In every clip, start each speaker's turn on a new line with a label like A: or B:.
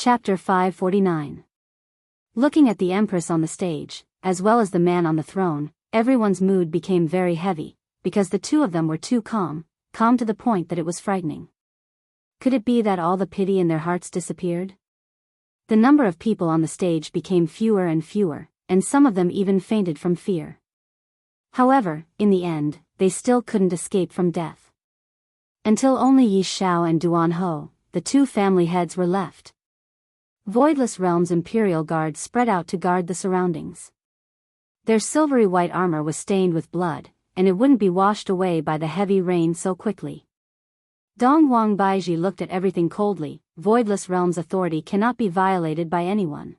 A: Chapter 549. Looking at the Empress on the stage, as well as the man on the throne, everyone's mood became very heavy, because the two of them were too calm to the point that it was frightening. Could it be that all the pity in their hearts disappeared? The number of people on the stage became fewer and fewer, and some of them even fainted from fear. However, in the end, they still couldn't escape from death. Until only Yi Xiao and Duan Ho, the two family heads, were left. Voidless Realm's Imperial Guard spread out to guard the surroundings. Their silvery white armor was stained with blood, and it wouldn't be washed away by the heavy rain so quickly. Donghuang Baiji looked at everything coldly. Voidless Realm's authority cannot be violated by anyone.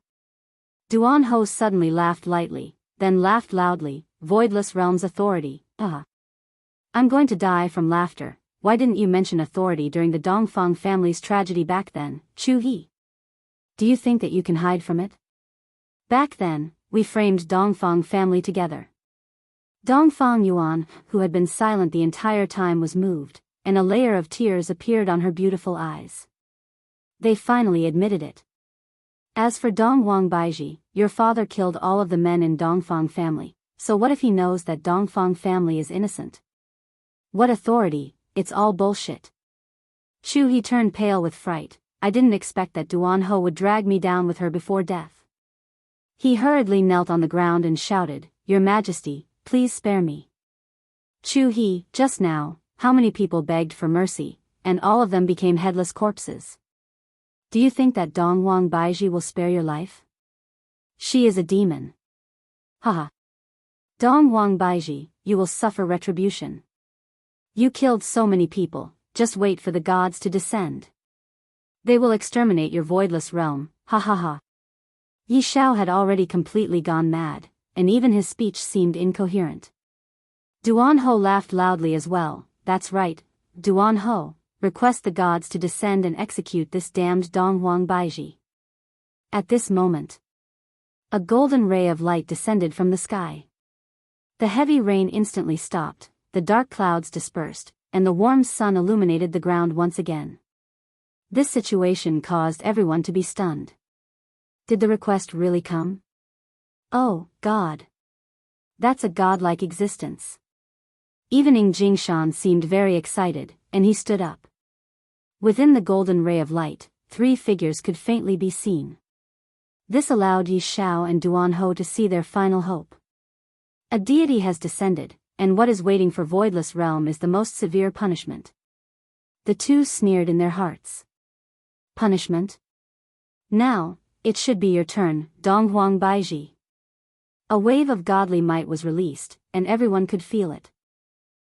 A: Duan Ho suddenly laughed lightly, then laughed loudly. Voidless Realm's authority, I'm going to die from laughter. Why didn't you mention authority during the Dongfang family's tragedy back then, Chu He? Do you think that you can hide from it? Back then, we framed Dongfang family together. Dongfang Yuan, who had been silent the entire time, was moved, and a layer of tears appeared on her beautiful eyes. They finally admitted it. As for Donghuang Baiji, your father killed all of the men in Dongfang family, so what if he knows that Dongfang family is innocent? What authority? It's all bullshit. Chu He turned pale with fright. I didn't expect that Duan Ho would drag me down with her before death. He hurriedly knelt on the ground and shouted, Your Majesty, please spare me. Chu He, just now, how many people begged for mercy, and all of them became headless corpses? Do you think that Donghuang Baiji will spare your life? She is a demon. Haha. Donghuang Baiji, you will suffer retribution. You killed so many people, just wait for the gods to descend. They will exterminate your voidless realm, ha ha ha. Yi Xiao had already completely gone mad, and even his speech seemed incoherent. Duan Ho laughed loudly as well. That's right, Duan Ho, request the gods to descend and execute this damned Donghuang Baiji. At this moment, a golden ray of light descended from the sky. The heavy rain instantly stopped, the dark clouds dispersed, and the warm sun illuminated the ground once again. This situation caused everyone to be stunned. Did the request really come? Oh, God. That's a godlike existence. Even Ing Jingshan seemed very excited, and he stood up. Within the golden ray of light, 3 figures could faintly be seen. This allowed Yi Xiao and Duan Ho to see their final hope. A deity has descended, and what is waiting for Voidless Realm is the most severe punishment. The two sneered in their hearts. Punishment? Now, it should be your turn, Donghuang Baiji. A wave of godly might was released, and everyone could feel it.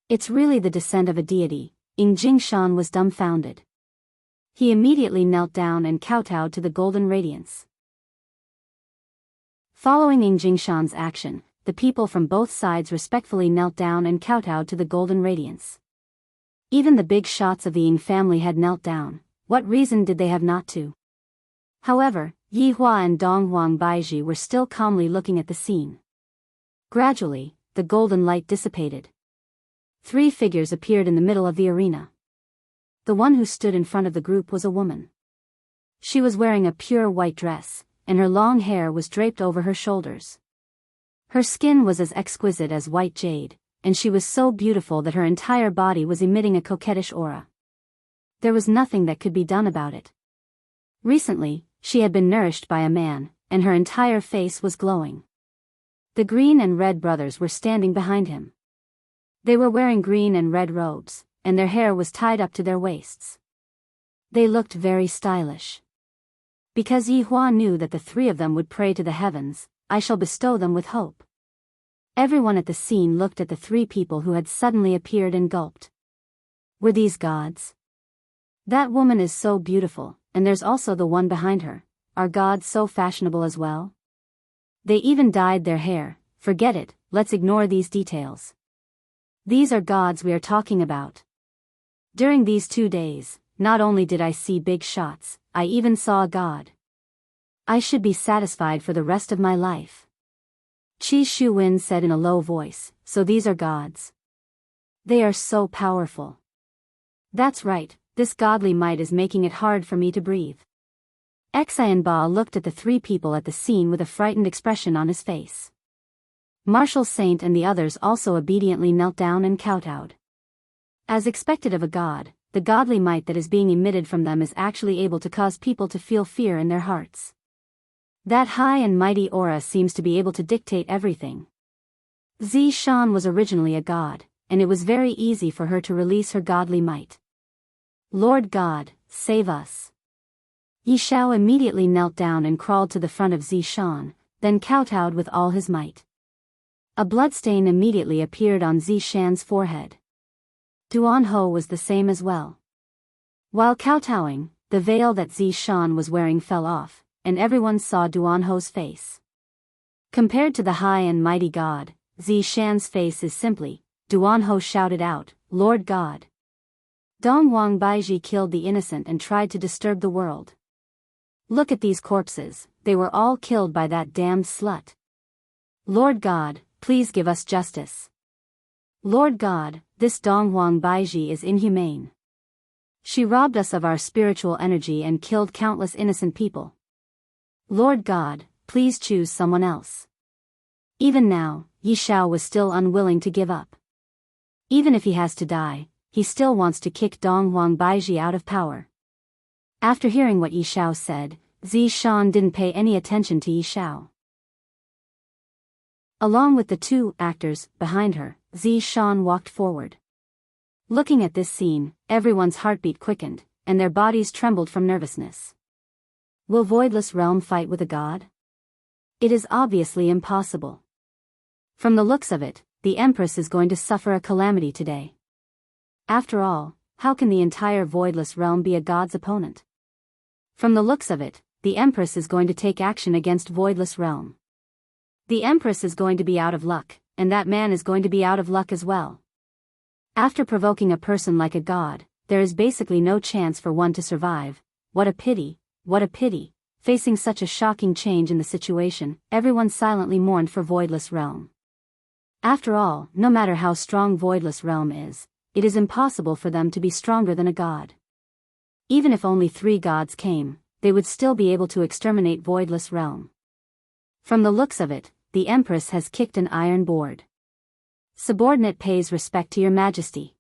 A: It's really the descent of a deity. Ing Jingshan was dumbfounded. He immediately knelt down and kowtowed to the golden radiance. Following Ing Jingshan's action, the people from both sides respectfully knelt down and kowtowed to the golden radiance. Even the big shots of the Ing family had knelt down. What reason did they have not to? However, Yi Hua and Donghuang Baiji were still calmly looking at the scene. Gradually, the golden light dissipated. 3 figures appeared in the middle of the arena. The one who stood in front of the group was a woman. She was wearing a pure white dress, and her long hair was draped over her shoulders. Her skin was as exquisite as white jade, and she was so beautiful that her entire body was emitting a coquettish aura. There was nothing that could be done about it. Recently, she had been nourished by a man, and her entire face was glowing. The green and red brothers were standing behind him. They were wearing green and red robes, and their hair was tied up to their waists. They looked very stylish. Because Yi Hua knew that the 3 of them would pray to the heavens, I shall bestow them with hope. Everyone at the scene looked at the 3 people who had suddenly appeared and gulped. Were these gods? That woman is so beautiful, and there's also the one behind her. Are gods so fashionable as well? They even dyed their hair. Forget it, let's ignore these details. These are gods we are talking about. During these 2 days, not only did I see big shots, I even saw a god. I should be satisfied for the rest of my life. Qi Shuwen said in a low voice, so these are gods. They are so powerful. That's right, this godly might is making it hard for me to breathe. Ba looked at the three people at the scene with a frightened expression on his face. Marshal Saint and the others also obediently knelt down and kowtowed. As expected of a god, the godly might that is being emitted from them is actually able to cause people to feel fear in their hearts. That high and mighty aura seems to be able to dictate everything. Zishan was originally a god, and it was very easy for her to release her godly might. Lord God, save us. Yishao immediately knelt down and crawled to the front of Zishan, then kowtowed with all his might. A bloodstain immediately appeared on Zishan's forehead. Duanho was the same as well. While kowtowing, the veil that Zishan was wearing fell off, and everyone saw Duanho's face. Compared to the high and mighty god, Zishan's face is simply, Duanho shouted out, Lord God. Dongwang Baiji killed the innocent and tried to disturb the world. Look at these corpses, they were all killed by that damned slut. Lord God, please give us justice. Lord God, this Dongwang Baiji is inhumane. She robbed us of our spiritual energy and killed countless innocent people. Lord God, please choose someone else. Even now, Yishao was still unwilling to give up. Even if he has to die, he still wants to kick Dongwang Baiji out of power. After hearing what Yishao said, Zishan didn't pay any attention to Yishao. Along with the two actors behind her, Zishan walked forward. Looking at this scene, everyone's heartbeat quickened, and their bodies trembled from nervousness. Will Voidless Realm fight with a god? It is obviously impossible. From the looks of it, the Empress is going to suffer a calamity today. After all, how can the entire Voidless Realm be a god's opponent? From the looks of it, the Empress is going to take action against Voidless Realm. The Empress is going to be out of luck, and that man is going to be out of luck as well. After provoking a person like a god, there is basically no chance for one to survive. What a pity, what a pity. Facing such a shocking change in the situation, everyone silently mourned for Voidless Realm. After all, no matter how strong Voidless Realm is, it is impossible for them to be stronger than a god. Even if only 3 gods came, they would still be able to exterminate Voidless Realm. From the looks of it, the Empress has kicked an iron board. Subordinate pays respect to your majesty.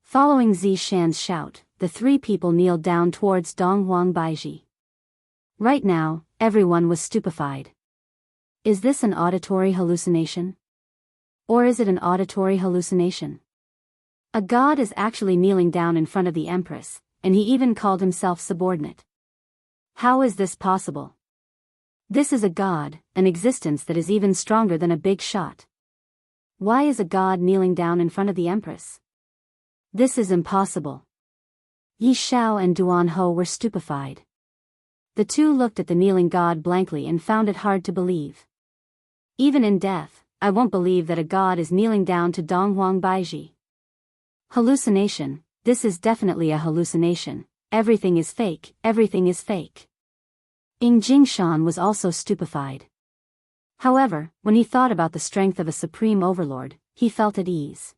A: Following Zishan's shout, the 3 people kneeled down towards Dongwang Baiji. Right now, everyone was stupefied. Is this an auditory hallucination? Or is it an auditory hallucination? A god is actually kneeling down in front of the Empress, and he even called himself subordinate. How is this possible? This is a god, an existence that is even stronger than a big shot. Why is a god kneeling down in front of the Empress? This is impossible. Yishao and Duanho were stupefied. The two looked at the kneeling god blankly and found it hard to believe. Even in death, I won't believe that a god is kneeling down to Dongwang Baiji. Hallucination, this is definitely a hallucination. Everything is fake, everything is fake. Ying Jingshan was also stupefied. However, when he thought about the strength of a supreme overlord, he felt at ease.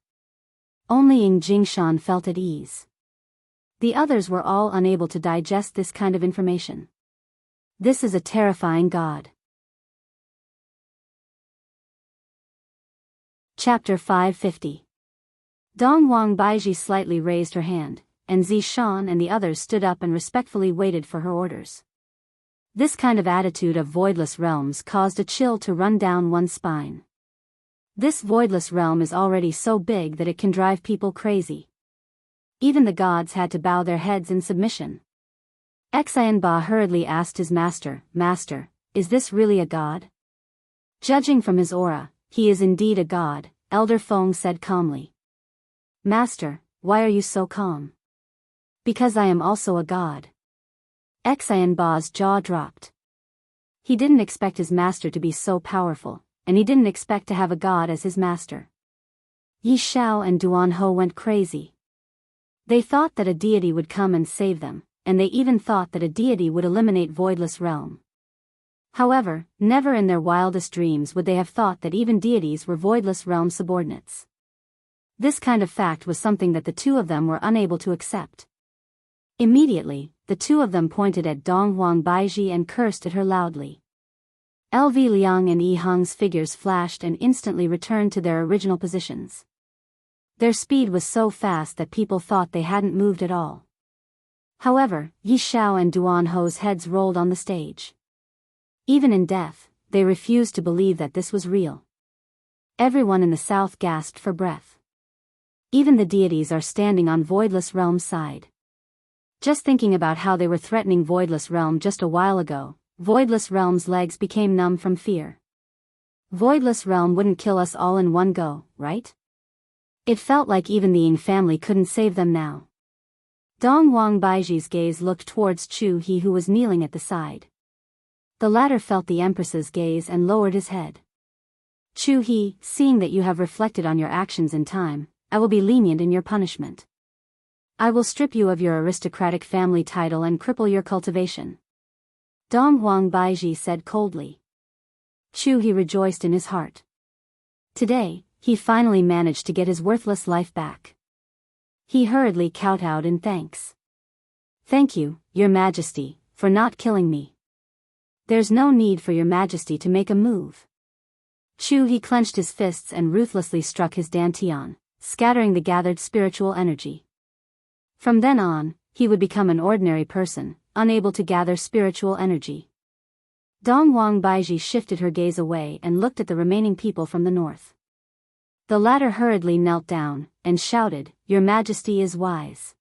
A: Only Ying Jingshan felt at ease. The others were all unable to digest this kind of information. This is a terrifying god. Chapter 550. Dongwang Baiji slightly raised her hand, and Zishan and the others stood up and respectfully waited for her orders. This kind of attitude of Voidless Realms caused a chill to run down one's spine. This Voidless Realm is already so big that it can drive people crazy. Even the gods had to bow their heads in submission. Xianba hurriedly asked his master, Master, is this really a god? Judging from his aura, he is indeed a god, Elder Feng said calmly. Master, why are you so calm? Because I am also a god. Xianba's jaw dropped. He didn't expect his master to be so powerful, and he didn't expect to have a god as his master. Yishao and Duanho went crazy. They thought that a deity would come and save them, and they even thought that a deity would eliminate Voidless Realm. However, never in their wildest dreams would they have thought that even deities were Voidless Realm subordinates. This kind of fact was something that the two of them were unable to accept. Immediately, the two of them pointed at Dong Huang Baiji and cursed at her loudly. LV Liang and Yi Hong's figures flashed and instantly returned to their original positions. Their speed was so fast that people thought they hadn't moved at all. However, Yi Xiao and Duan Ho's heads rolled on the stage. Even in death, they refused to believe that this was real. Everyone in the south gasped for breath. Even the deities are standing on Voidless Realm's side. Just thinking about how they were threatening Voidless Realm just a while ago, Voidless Realm's legs became numb from fear. Voidless Realm wouldn't kill us all in one go, right? It felt like even the Ying family couldn't save them now. Dong Huang Baiji's gaze looked towards Chu He, who was kneeling at the side. The latter felt the Empress's gaze and lowered his head. Chu He, seeing that you have reflected on your actions in time, I will be lenient in your punishment. I will strip you of your aristocratic family title and cripple your cultivation. Dong Huang Baiji said coldly. Chu He rejoiced in his heart. Today, he finally managed to get his worthless life back. He hurriedly kowtowed in thanks. Thank you, Your Majesty, for not killing me. There's no need for Your Majesty to make a move. Chu He clenched his fists and ruthlessly struck his dantian, scattering the gathered spiritual energy. From then on, he would become an ordinary person, unable to gather spiritual energy. Dong Huang Baiji shifted her gaze away and looked at the remaining people from the north. The latter hurriedly knelt down, and shouted, Your Majesty is wise.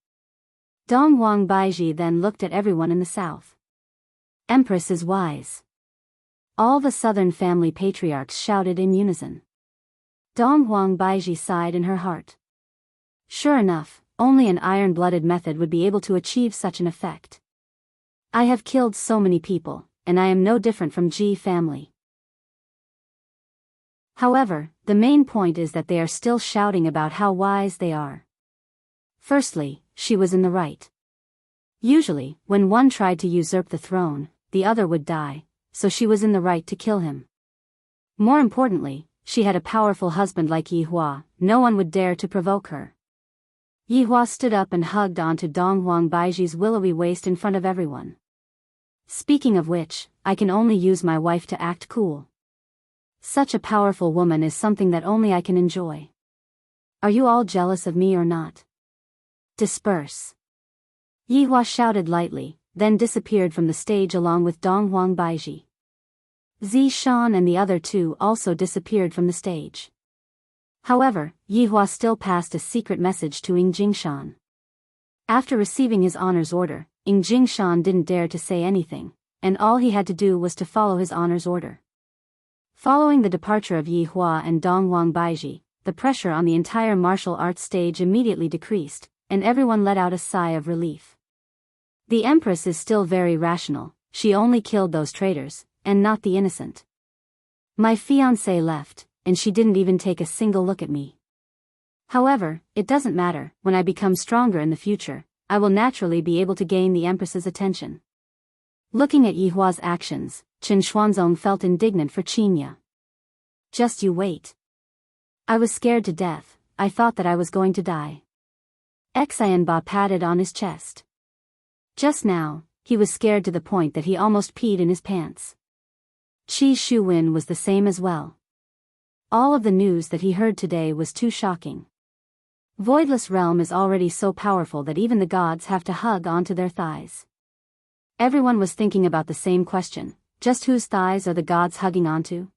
A: Dong Huang Baiji then looked at everyone in the south. Empress is wise. All the southern family patriarchs shouted in unison. Dong Huang Baiji sighed in her heart. Sure enough, only an iron-blooded method would be able to achieve such an effect. I have killed so many people, and I am no different from Ji family. However, the main point is that they are still shouting about how wise they are. Firstly, she was in the right. Usually, when one tried to usurp the throne, the other would die, so she was in the right to kill him. More importantly, she had a powerful husband like Yi Hua, no one would dare to provoke her. Yi Hua stood up and hugged onto Dong Huang Baiji's willowy waist in front of everyone. Speaking of which, I can only use my wife to act cool. Such a powerful woman is something that only I can enjoy. Are you all jealous of me or not? Disperse. Yi Hua shouted lightly, then disappeared from the stage along with Dong Huang Baiji. Zi Shan and the other two also disappeared from the stage. However, Yi Hua still passed a secret message to Ying Jingshan. After receiving his honor's order, Ying Jingshan didn't dare to say anything, and all he had to do was to follow his honor's order. Following the departure of Yi Hua and Dong Huang Baiji, the pressure on the entire martial arts stage immediately decreased, and everyone let out a sigh of relief. The Empress is still very rational, she only killed those traitors, and not the innocent. My fiancé left, and she didn't even take a single look at me. However, it doesn't matter, when I become stronger in the future, I will naturally be able to gain the Empress's attention. Looking at Yi Hua's actions, Chen Xuanzong felt indignant for Qinya. Just you wait. I was scared to death, I thought that I was going to die. Xianba patted on his chest. Just now, he was scared to the point that he almost peed in his pants. Qi Shuwen was the same as well. All of the news that he heard today was too shocking. Voidless Realm is already so powerful that even the gods have to hug onto their thighs. Everyone was thinking about the same question, just whose thighs are the gods hugging onto?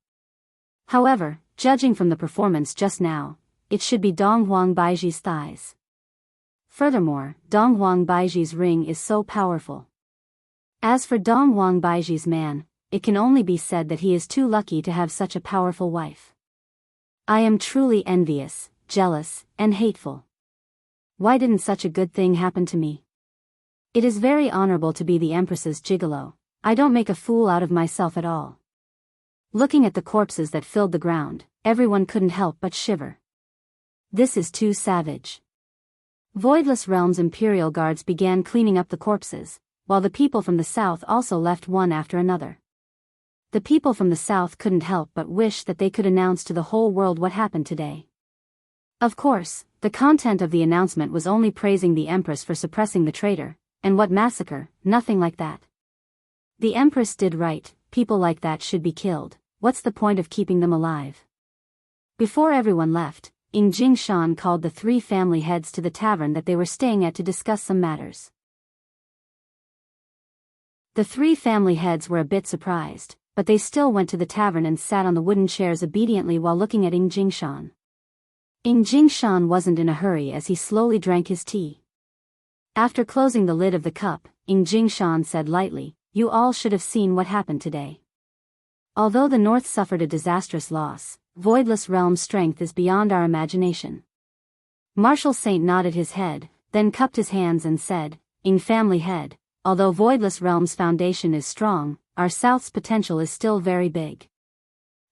A: However, judging from the performance just now, it should be Dong Huang Baiji's thighs. Furthermore, Dong Huang Baiji's ring is so powerful. As for Dong Huang Baiji's man, it can only be said that he is too lucky to have such a powerful wife. I am truly envious, jealous, and hateful. Why didn't such a good thing happen to me? It is very honorable to be the Empress's gigolo, I don't make a fool out of myself at all. Looking at the corpses that filled the ground, everyone couldn't help but shiver. This is too savage. Voidless Realm's Imperial Guards began cleaning up the corpses, while the people from the south also left one after another. The people from the south couldn't help but wish that they could announce to the whole world what happened today. Of course, the content of the announcement was only praising the Empress for suppressing the traitor, And what massacre? Nothing like that. The Empress did right, people like that should be killed, what's the point of keeping them alive? Before everyone left, Jingshan called the 3 family heads to the tavern that they were staying at to discuss some matters. The 3 family heads were a bit surprised, but they still went to the tavern and sat on the wooden chairs obediently while looking at Jingshan. Jingshan wasn't in a hurry as he slowly drank his tea. After closing the lid of the cup, Jingshan said lightly, "You all should have seen what happened today. Although the North suffered a disastrous loss, Voidless Realm's strength is beyond our imagination." Marshal Saint nodded his head, then cupped his hands and said, Family head, although Voidless Realm's foundation is strong, our South's potential is still very big.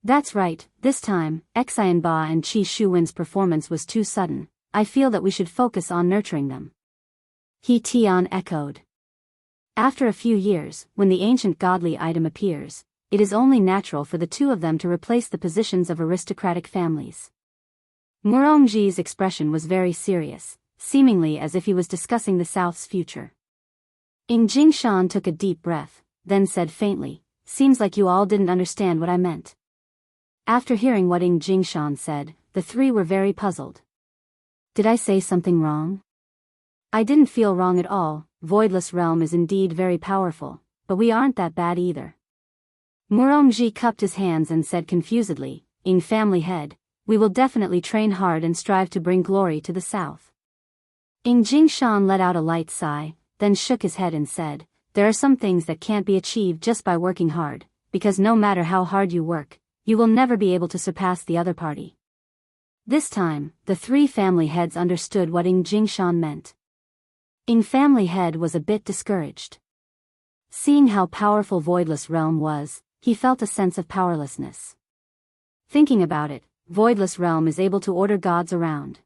A: That's right, this time, Xian Ba and Qi Shuwen's performance was too sudden. I feel that we should focus on nurturing them. He Tian echoed. After a few years, when the ancient godly item appears, it is only natural for the 2 of them to replace the positions of aristocratic families. Murongji's expression was very serious, seemingly as if he was discussing the South's future. Jingshan took a deep breath, then said faintly, "Seems like you all didn't understand what I meant." After hearing what Jingshan said, the 3 were very puzzled. Did I say something wrong? I didn't feel wrong at all. Voidless Realm is indeed very powerful, but we aren't that bad either. Murongji cupped his hands and said confusedly, Family head, we will definitely train hard and strive to bring glory to the South." Jingshan let out a light sigh, then shook his head and said, "There are some things that can't be achieved just by working hard, because no matter how hard you work, you will never be able to surpass the other party." This time, the 3 family heads understood what Jingshan meant. Family head was a bit discouraged. Seeing how powerful Voidless Realm was, he felt a sense of powerlessness. Thinking about it, Voidless Realm is able to order gods around.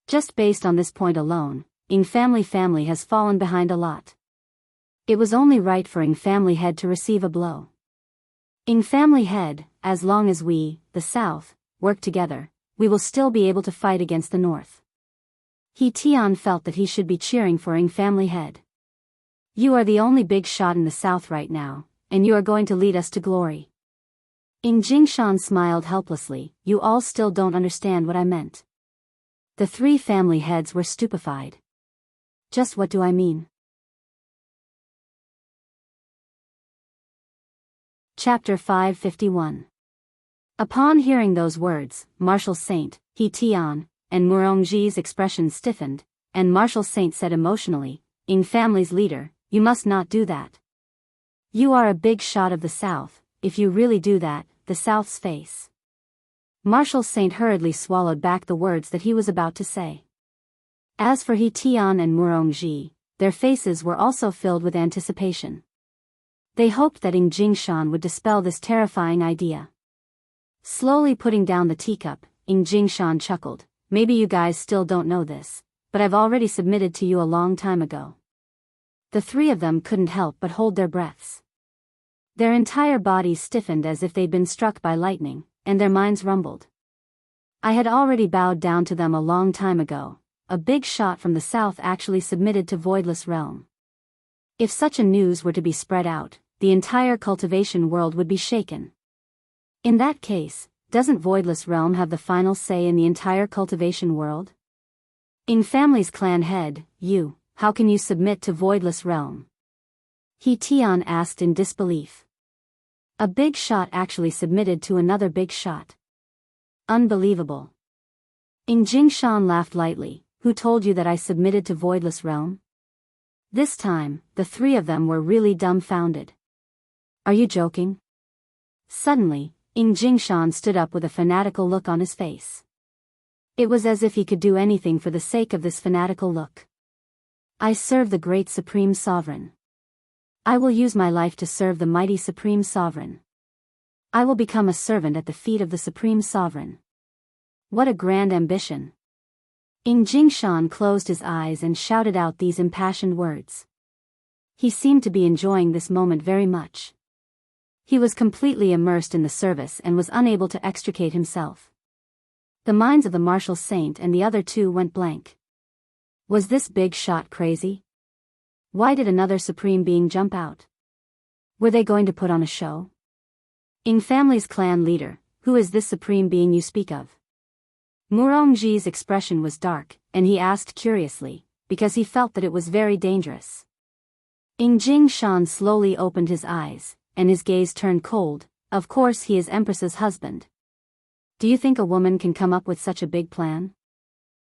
A: Just based on this point alone, Family has fallen behind a lot. It was only right for Family head to receive a blow. Family head, as long as we, the South, work together, we will still be able to fight against the North. He Tian felt that he should be cheering for Family head. You are the only big shot in the South right now, and you are going to lead us to glory. Jingshan smiled helplessly, "You all still don't understand what I meant." The 3 family heads were stupefied. Just what do I mean? Chapter 551. Upon hearing those words, Marshal Saint, He Tian, and Murongji's expression stiffened, and Marshal Saint said emotionally, Family's leader, you must not do that. You are a big shot of the South. If you really do that, the South's face. Marshal Saint hurriedly swallowed back the words that he was about to say. As for He Tian and Murongji, their faces were also filled with anticipation. They hoped that Jingshan would dispel this terrifying idea. Slowly putting down the teacup, Jingshan chuckled, "Maybe you guys still don't know this, but I've already submitted to you a long time ago." The 3 of them couldn't help but hold their breaths. Their entire bodies stiffened as if they'd been struck by lightning, and their minds rumbled. I had already bowed down to them a long time ago. A big shot from the South actually submitted to Voidless Realm. If such a news were to be spread out, the entire cultivation world would be shaken. In that case, doesn't Voidless Realm have the final say in the entire cultivation world? Family's clan head, how can you submit to Voidless Realm? He Tian asked in disbelief. A big shot actually submitted to another big shot. Unbelievable. Jingshan laughed lightly, "Who told you that I submitted to Voidless Realm?" This time, the 3 of them were really dumbfounded. Are you joking? Suddenly, Jingshan stood up with a fanatical look on his face. It was as if he could do anything for the sake of this fanatical look. I serve the great Supreme Sovereign. I will use my life to serve the mighty Supreme Sovereign. I will become a servant at the feet of the Supreme Sovereign. What a grand ambition. Jingshan closed his eyes and shouted out these impassioned words. He seemed to be enjoying this moment very much. He was completely immersed in the service and was unable to extricate himself. The minds of the Marshal Saint and the other 2 went blank. Was this big shot crazy? Why did another supreme being jump out? Were they going to put on a show? Ing family's clan leader, who is this supreme being you speak of? Murongji's expression was dark, and he asked curiously, because he felt that it was very dangerous. Ing Jingshan slowly opened his eyes, and his gaze turned cold. Of course he is Empress's husband. Do you think a woman can come up with such a big plan?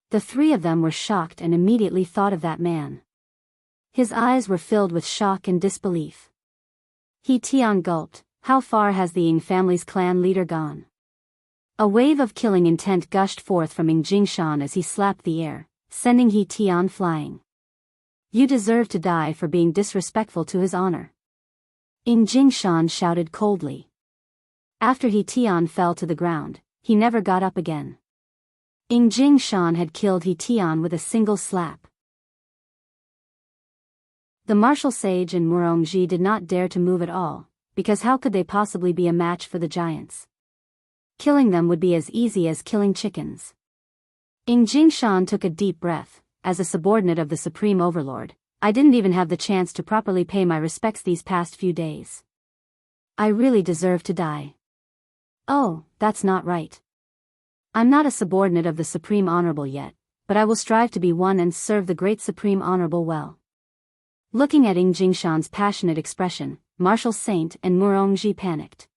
A: The three of them were shocked and immediately thought of that man. His eyes were filled with shock and disbelief. He Tian gulped. How far has the Ing family's clan leader gone? A wave of killing intent gushed forth from Ing Jingshan as he slapped the air, sending He Tian flying. You deserve to die for being disrespectful to his honor. Ing Jingshan shouted coldly. After He Tian fell to the ground, he never got up again. Ing Jingshan had killed He Tian with a single slap. The martial sage and Murongji did not dare to move at all, because how could they possibly be a match for the giants? Killing them would be as easy as killing chickens. Ing Jingshan took a deep breath. As a subordinate of the Supreme Overlord, I didn't even have the chance to properly pay my respects these past few days. I really deserve to die. Oh, that's not right. I'm not a subordinate of the Supreme Honorable yet, but I will strive to be one and serve the great Supreme Honorable well. Looking at Ing Jingshan's passionate expression, Martial Saint and Murongji panicked.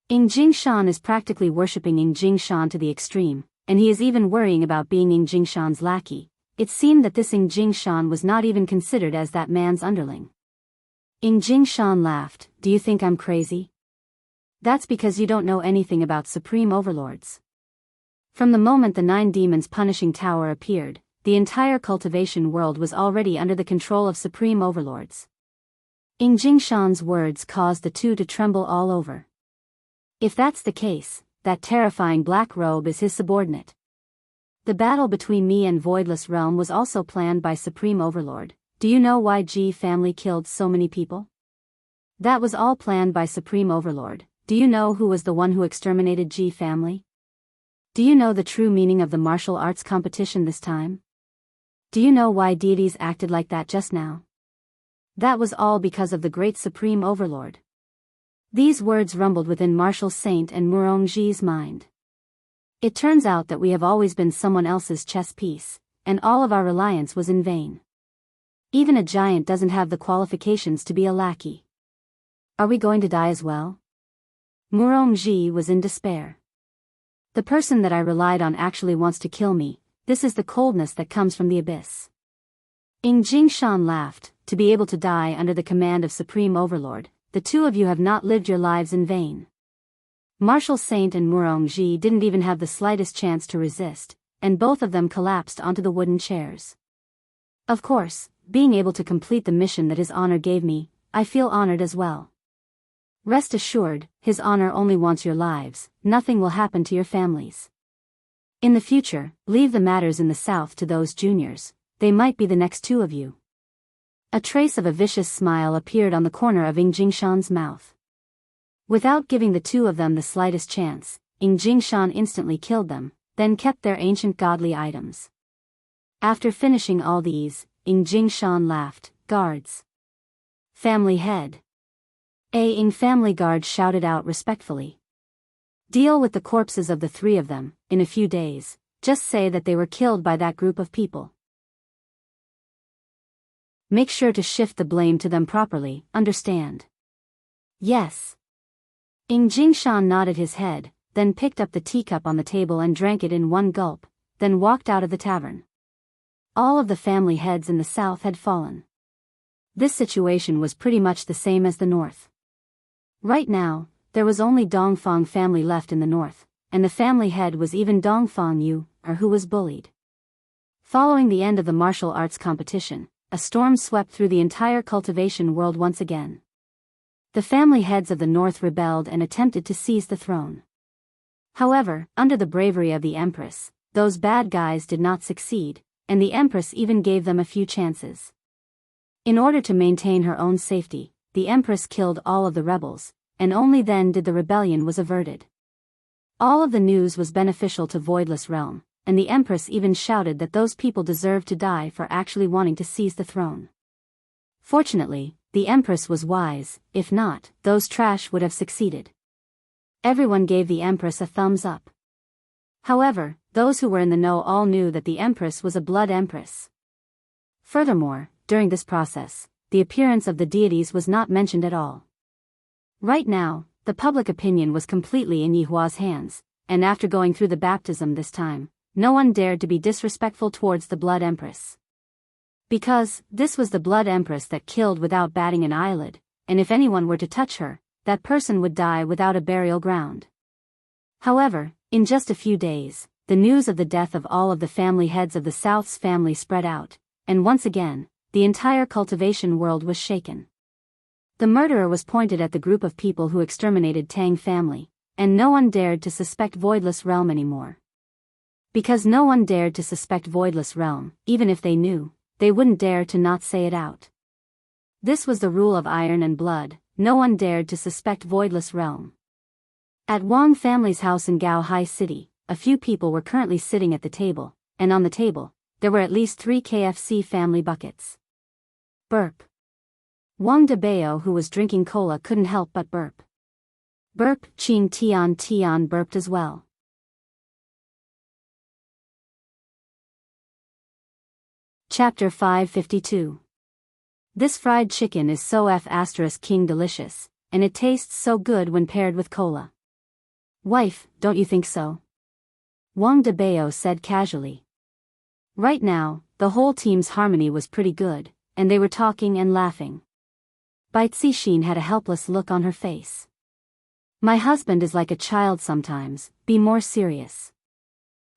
A: Ing Jingshan is practically worshipping Ing Jingshan to the extreme, and he is even worrying about being Ing Jingshan's lackey. It seemed that this Ing Jingshan was not even considered as that man's underling. Ing Jingshan laughed. Do you think I'm crazy? That's because you don't know anything about Supreme Overlords. From the moment the 9 Demons Punishing Tower appeared, the entire cultivation world was already under the control of Supreme Overlords. Ing Jingshan's words caused the two to tremble all over. If that's the case, that terrifying black robe is his subordinate. The battle between me and Voidless Realm was also planned by Supreme Overlord. Do you know why G family killed so many people? That was all planned by Supreme Overlord. Do you know who was the one who exterminated G family? Do you know the true meaning of the martial arts competition this time? Do you know why deities acted like that just now? That was all because of the great Supreme Overlord. These words rumbled within Martial Saint and Murongji's mind. It turns out that we have always been someone else's chess piece, and all of our reliance was in vain. Even a giant doesn't have the qualifications to be a lackey. Are we going to die as well? Murongji was in despair. The person that I relied on actually wants to kill me. This is the coldness that comes from the abyss. Ing Jingshan laughed. To be able to die under the command of Supreme Overlord, the two of you have not lived your lives in vain. Martial Saint and Murongji didn't even have the slightest chance to resist, and both of them collapsed onto the wooden chairs. Of course, being able to complete the mission that his honor gave me, I feel honored as well. Rest assured, his honor only wants your lives. Nothing will happen to your families. In the future, leave the matters in the south to those juniors. They might be the next two of you. A trace of a vicious smile appeared on the corner of Ing Jingshan's mouth. Without giving the two of them the slightest chance, Ing Jingshan instantly killed them, then kept their ancient godly items. After finishing all these, Ing Jingshan laughed. Guards. Family head. Ing family guard shouted out respectfully. Deal with the corpses of the three of them, in a few days. Just say that they were killed by that group of people. Make sure to shift the blame to them properly, understand? Yes. Ing Jingshan nodded his head, then picked up the teacup on the table and drank it in one gulp, then walked out of the tavern. All of the family heads in the south had fallen. This situation was pretty much the same as the north. Right now, there was only Dongfang family left in the north, and the family head was even Dongfang Yu, or who was bullied. Following the end of the martial arts competition, a storm swept through the entire cultivation world once again. The family heads of the north rebelled and attempted to seize the throne. However, under the bravery of the Empress, those bad guys did not succeed, and the Empress even gave them a few chances. In order to maintain her own safety, the Empress killed all of the rebels, and only then did the rebellion was averted. All of the news was beneficial to Voidless Realm, and the Empress even shouted that those people deserved to die for actually wanting to seize the throne. Fortunately, the Empress was wise. If not, those trash would have succeeded. Everyone gave the Empress a thumbs up. However, those who were in the know all knew that the Empress was a blood Empress. Furthermore, during this process, the appearance of the deities was not mentioned at all. Right now, the public opinion was completely in Yihua's hands, and after going through the baptism this time, no one dared to be disrespectful towards the Blood Empress. Because, this was the Blood Empress that killed without batting an eyelid, and if anyone were to touch her, that person would die without a burial ground. However, in just a few days, the news of the death of all of the family heads of the South's family spread out, and once again, the entire cultivation world was shaken. The murderer was pointed at the group of people who exterminated Tang family, and no one dared to suspect Voidless Realm anymore. Because no one dared to suspect Voidless Realm, even if they knew, they wouldn't dare to not say it out. This was the rule of Iron and Blood, no one dared to suspect Voidless Realm. At Wang family's house in Gao Hai City, a few people were currently sitting at the table, and on the table, there were at least 3 KFC family buckets. Burp. Wang Debao, who was drinking cola, couldn't help but burp. Burp. Qing Tian burped as well. Chapter 552. This fried chicken is so *king delicious, and it tastes so good when paired with cola. Wife, don't you think so? Wang Debao said casually. Right now, the whole team's harmony was pretty good, and they were talking and laughing. Bai Cixin had a helpless look on her face. My husband is like a child sometimes, be more serious.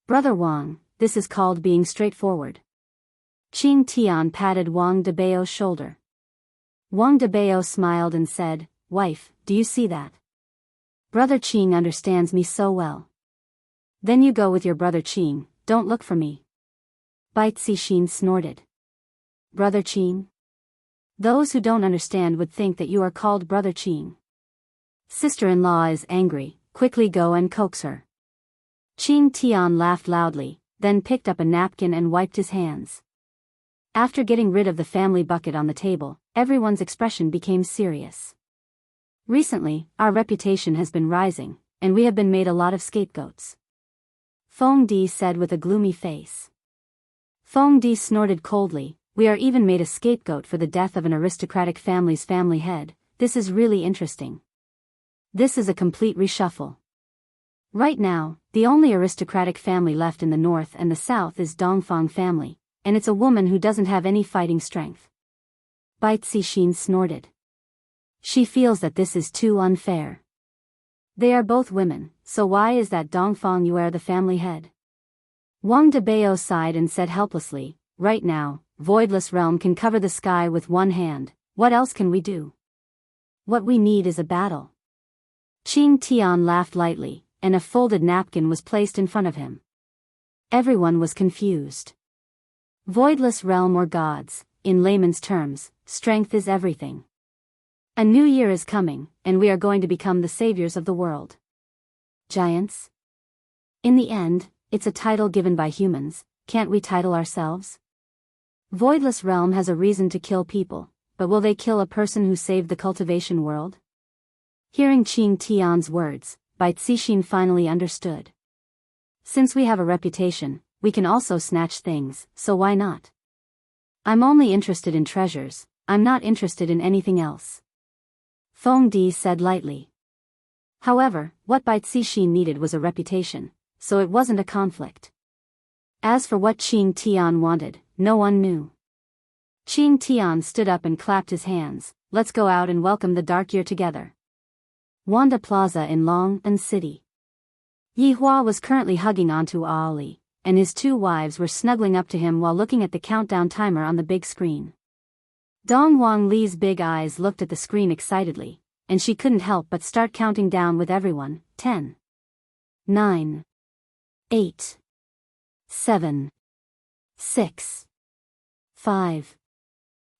A: Brother Wang, this is called being straightforward. Qing Tian patted Wang Debao's shoulder. Wang Debao smiled and said, Wife, do you see that? Brother Qing understands me so well. Then you go with your brother Qing, don't look for me. Bai Cixin snorted. Brother Qing? Those who don't understand would think that you are called Brother Qing. Sister-in-law is angry, quickly go and coax her. Qing Tian laughed loudly, then picked up a napkin and wiped his hands. After getting rid of the family bucket on the table, everyone's expression became serious. Recently, our reputation has been rising, and we have been made a lot of scapegoats. Feng Di said with a gloomy face. Feng Di snorted coldly, we are even made a scapegoat for the death of an aristocratic family's family head. This is really interesting. This is a complete reshuffle. Right now, the only aristocratic family left in the north and the south is Dongfang family, and it's a woman who doesn't have any fighting strength. Bai Cixin snorted. She feels that this is too unfair. They are both women, so why is that Dongfang Yuer the family head? Wang Debao sighed and said helplessly, right now, Voidless Realm can cover the sky with one hand, what else can we do? What we need is a battle. Qing Tian laughed lightly, and a folded napkin was placed in front of him. Everyone was confused. Voidless Realm or gods, in layman's terms, strength is everything. A new year is coming, and we are going to become the saviors of the world. Giants? In the end, it's a title given by humans, can't we title ourselves? Voidless Realm has a reason to kill people, but will they kill a person who saved the cultivation world? Hearing Qing Tian's words, Bai Cixin finally understood. Since we have a reputation, we can also snatch things, so why not? I'm only interested in treasures, I'm not interested in anything else. Feng Di said lightly. However, what Bai Cixin needed was a reputation, so it wasn't a conflict. As for what Qing Tian wanted, no one knew. Qing Tian stood up and clapped his hands, let's go out and welcome the dark year together. Wanda Plaza in Long City. Yihua was currently hugging onto Ali, and his 2 wives were snuggling up to him while looking at the countdown timer on the big screen. Dong Wang Li's big eyes looked at the screen excitedly, and she couldn't help but start counting down with everyone, 10, 9, 8, 7, 6, 5,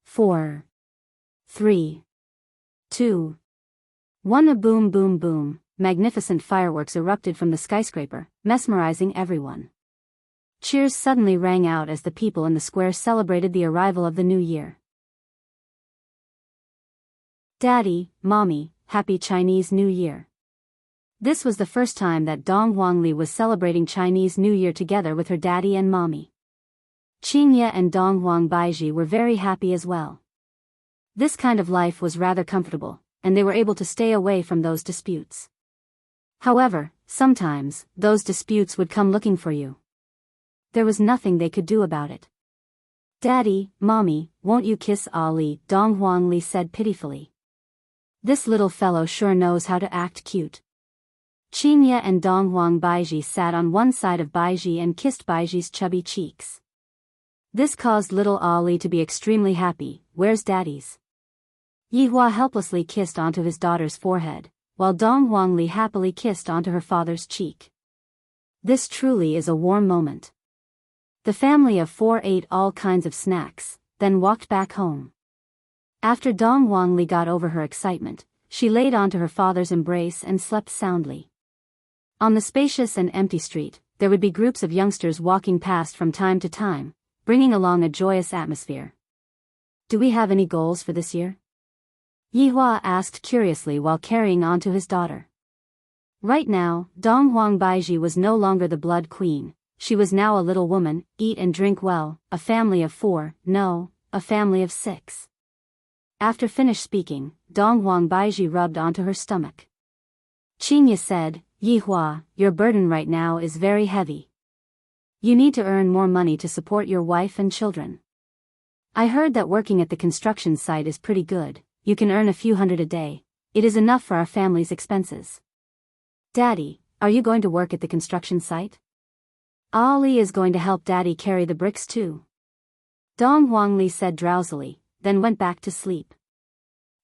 A: 4, 3, 2, 1. A boom boom boom, magnificent fireworks erupted from the skyscraper, mesmerizing everyone. Cheers suddenly rang out as the people in the square celebrated the arrival of the new year. Daddy, Mommy, Happy Chinese New Year. This was the first time that Dong Huangli was celebrating Chinese New Year together with her daddy and mommy. Qingye and Dong Huang Baiji were very happy as well. This kind of life was rather comfortable, and they were able to stay away from those disputes. However, sometimes, those disputes would come looking for you. There was nothing they could do about it. Daddy, Mommy, won't you kiss Ali? Dong Huangli said pitifully. This little fellow sure knows how to act cute. Qingye and Dong Huang Baiji sat on one side of Baiji and kissed Baiji's chubby cheeks. This caused little Ali to be extremely happy. Where's Daddy's? Yihua helplessly kissed onto his daughter's forehead, while Dong Huangli happily kissed onto her father's cheek. This truly is a warm moment. The family of four ate all kinds of snacks, then walked back home. After Dong Huangli got over her excitement, she laid onto her father's embrace and slept soundly. On the spacious and empty street, there would be groups of youngsters walking past from time to time, bringing along a joyous atmosphere. Do we have any goals for this year? Yihua asked curiously while carrying on to his daughter. Right now, Dong Huang Baiji was no longer the blood queen. She was now a little woman, eat and drink well, a family of 4, no, a family of 6. After finished speaking, Dong Huang Baiji rubbed onto her stomach. Qingye said, Yihua, your burden right now is very heavy. You need to earn more money to support your wife and children. I heard that working at the construction site is pretty good. You can earn a few hundred a day. It is enough for our family's expenses. Daddy, are you going to work at the construction site? Ali is going to help Daddy carry the bricks too. Dong Huangli said drowsily, then went back to sleep.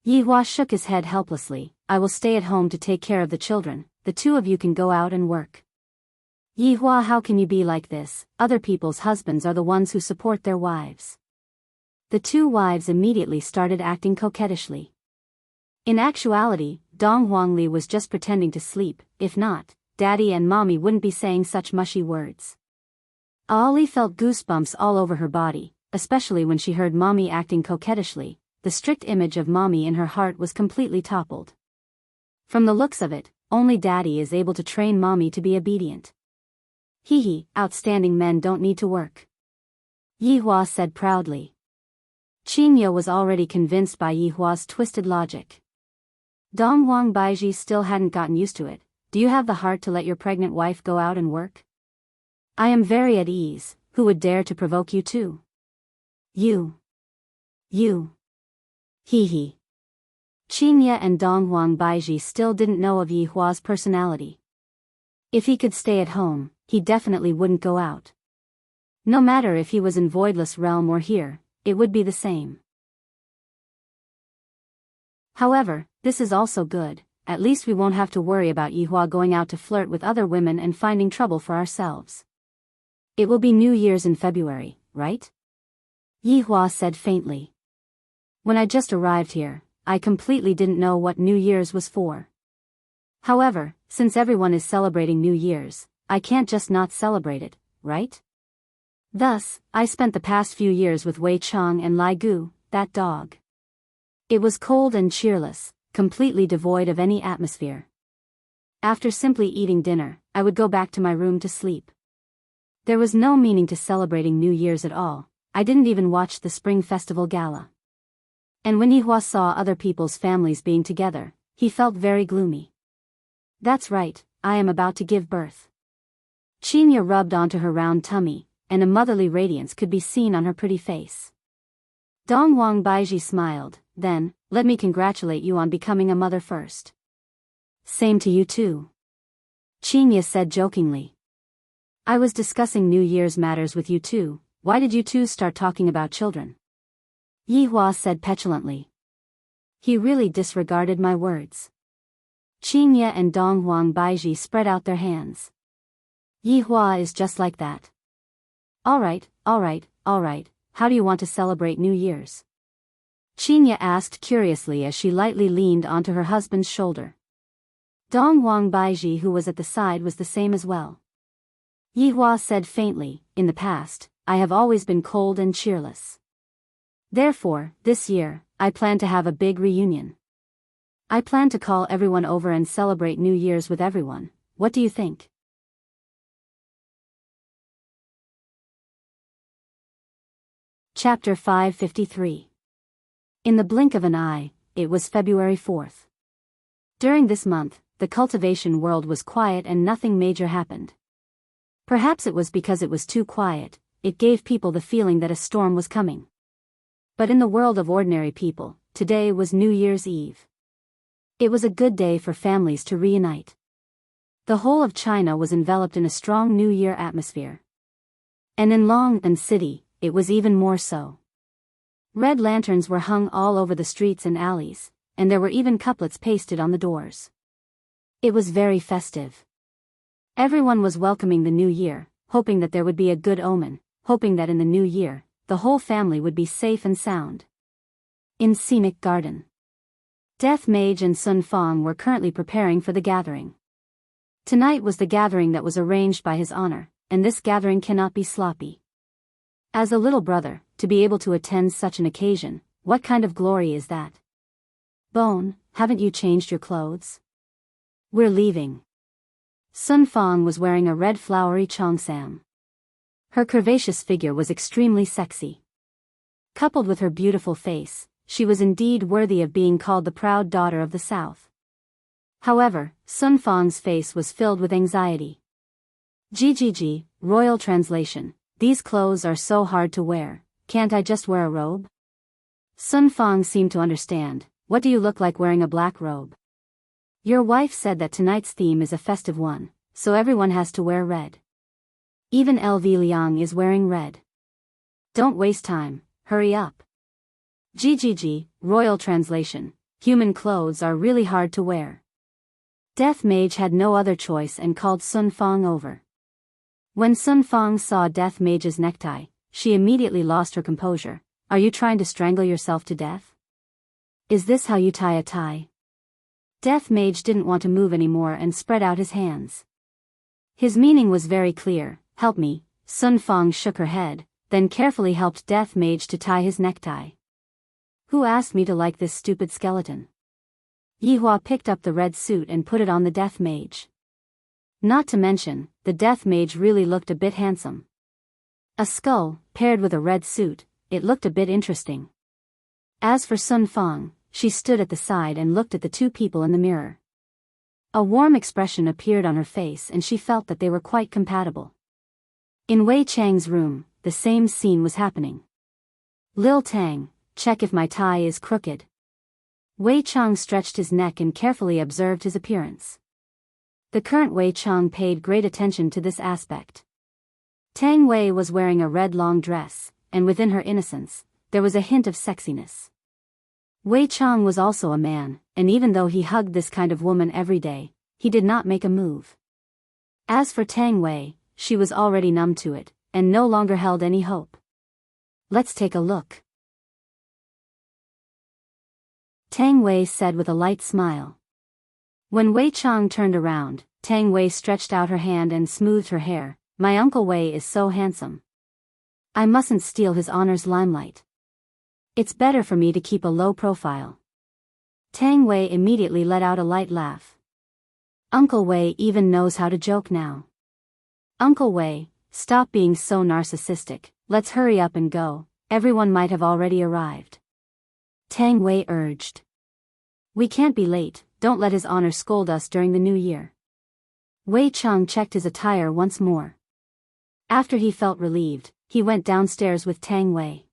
A: Yihua shook his head helplessly. I will stay at home to take care of the children. The two of you can go out and work. Yihua, how can you be like this? Other people's husbands are the ones who support their wives. The two wives immediately started acting coquettishly. In actuality, Dong Huangli was just pretending to sleep. If not, Daddy and Mommy wouldn't be saying such mushy words. Ali felt goosebumps all over her body, especially when she heard Mommy acting coquettishly. The strict image of Mommy in her heart was completely toppled. From the looks of it, only Daddy is able to train Mommy to be obedient. Hee, outstanding men don't need to work. Yihua said proudly. Qingye was already convinced by Yihua's twisted logic. Dong Huang Baiji still hadn't gotten used to it. Do you have the heart to let your pregnant wife go out and work? I am very at ease. Who would dare to provoke you too? You. Hee. Qingye and Dong Huang Baiji still didn't know of Yihua's personality. If he could stay at home, he definitely wouldn't go out. No matter if he was in Voidless Realm or here, it would be the same. However, this is also good. At least we won't have to worry about Yihua going out to flirt with other women and finding trouble for ourselves. It will be New Year's in February, right? Yihua said faintly. When I just arrived here, I completely didn't know what New Year's was for. However, since everyone is celebrating New Year's, I can't just not celebrate it, right? Thus, I spent the past few years with Wei Chang and Lai Gu, that dog. It was cold and cheerless, completely devoid of any atmosphere. After simply eating dinner, I would go back to my room to sleep. There was no meaning to celebrating New Year's at all. I didn't even watch the Spring Festival Gala. And when Yihua saw other people's families being together, he felt very gloomy. That's right, I am about to give birth. Qingye rubbed onto her round tummy, and a motherly radiance could be seen on her pretty face. Dong Huang Baiji smiled, then, let me congratulate you on becoming a mother first. Same to you too. Qingye said jokingly. I was discussing New Year's matters with you too. Why did you two start talking about children? Yihua said petulantly. He really disregarded my words. Qingye and Dong Huang Baiji spread out their hands. Yihua is just like that. All right. How do you want to celebrate New Year's? Qingye asked curiously as she lightly leaned onto her husband's shoulder. Dong Huang Baiji, who was at the side, was the same as well. Yihua said faintly, in the past, I have always been cold and cheerless. Therefore, this year, I plan to have a big reunion. I plan to call everyone over and celebrate New Year's with everyone. What do you think? Chapter 553. In the blink of an eye, it was February 4th. During this month, the cultivation world was quiet and nothing major happened. Perhaps it was because it was too quiet, it gave people the feeling that a storm was coming. But in the world of ordinary people, today was New Year's Eve. It was a good day for families to reunite. The whole of China was enveloped in a strong New Year atmosphere. And in Longan City, it was even more so. Red lanterns were hung all over the streets and alleys, and there were even couplets pasted on the doors. It was very festive. Everyone was welcoming the new year, hoping that there would be a good omen, hoping that in the new year, the whole family would be safe and sound. In Scenic Garden, Death Mage and Sun Fong were currently preparing for the gathering. Tonight was the gathering that was arranged by his honor, and this gathering cannot be sloppy. As a little brother, to be able to attend such an occasion, what kind of glory is that? Bone, haven't you changed your clothes? We're leaving. Sun Fong was wearing a red flowery cheongsam. Her curvaceous figure was extremely sexy. Coupled with her beautiful face, she was indeed worthy of being called the proud daughter of the South. However, Sun Fong's face was filled with anxiety. GGG, Royal Translation, these clothes are so hard to wear, can't I just wear a robe? Sun Fong seemed to understand. What do you look like wearing a black robe? Your wife said that tonight's theme is a festive one, so everyone has to wear red. Even LV Liang is wearing red. Don't waste time, hurry up. GGG, Royal Translation, human clothes are really hard to wear. Death Mage had no other choice and called Sun Fong over. When Sun Fong saw Death Mage's necktie, she immediately lost her composure. Are you trying to strangle yourself to death? Is this how you tie a tie? Death Mage didn't want to move anymore and spread out his hands. His meaning was very clear, help me. Sun Fong shook her head, then carefully helped Death Mage to tie his necktie. Who asked me to like this stupid skeleton? Yihua picked up the red suit and put it on the Death Mage. Not to mention, the Death Mage really looked a bit handsome. A skull, paired with a red suit, it looked a bit interesting. As for Sun Fong, she stood at the side and looked at the two people in the mirror. A warm expression appeared on her face and she felt that they were quite compatible. In Wei Chang's room, the same scene was happening. Lil Tang, check if my tie is crooked. Wei Chang stretched his neck and carefully observed his appearance. The current Wei Chang paid great attention to this aspect. Tang Wei was wearing a red long dress, and within her innocence, there was a hint of sexiness. Wei Chang was also a man, and even though he hugged this kind of woman every day, he did not make a move. As for Tang Wei, she was already numb to it, and no longer held any hope. Let's take a look. Tang Wei said with a light smile. When Wei Chang turned around, Tang Wei stretched out her hand and smoothed her hair. My Uncle Wei is so handsome. I mustn't steal his honor's limelight. It's better for me to keep a low profile. Tang Wei immediately let out a light laugh. Uncle Wei even knows how to joke now. Uncle Wei, stop being so narcissistic, let's hurry up and go, everyone might have already arrived. Tang Wei urged. We can't be late, don't let his honor scold us during the new year. Wei Chang checked his attire once more. After he felt relieved, he went downstairs with Tang Wei.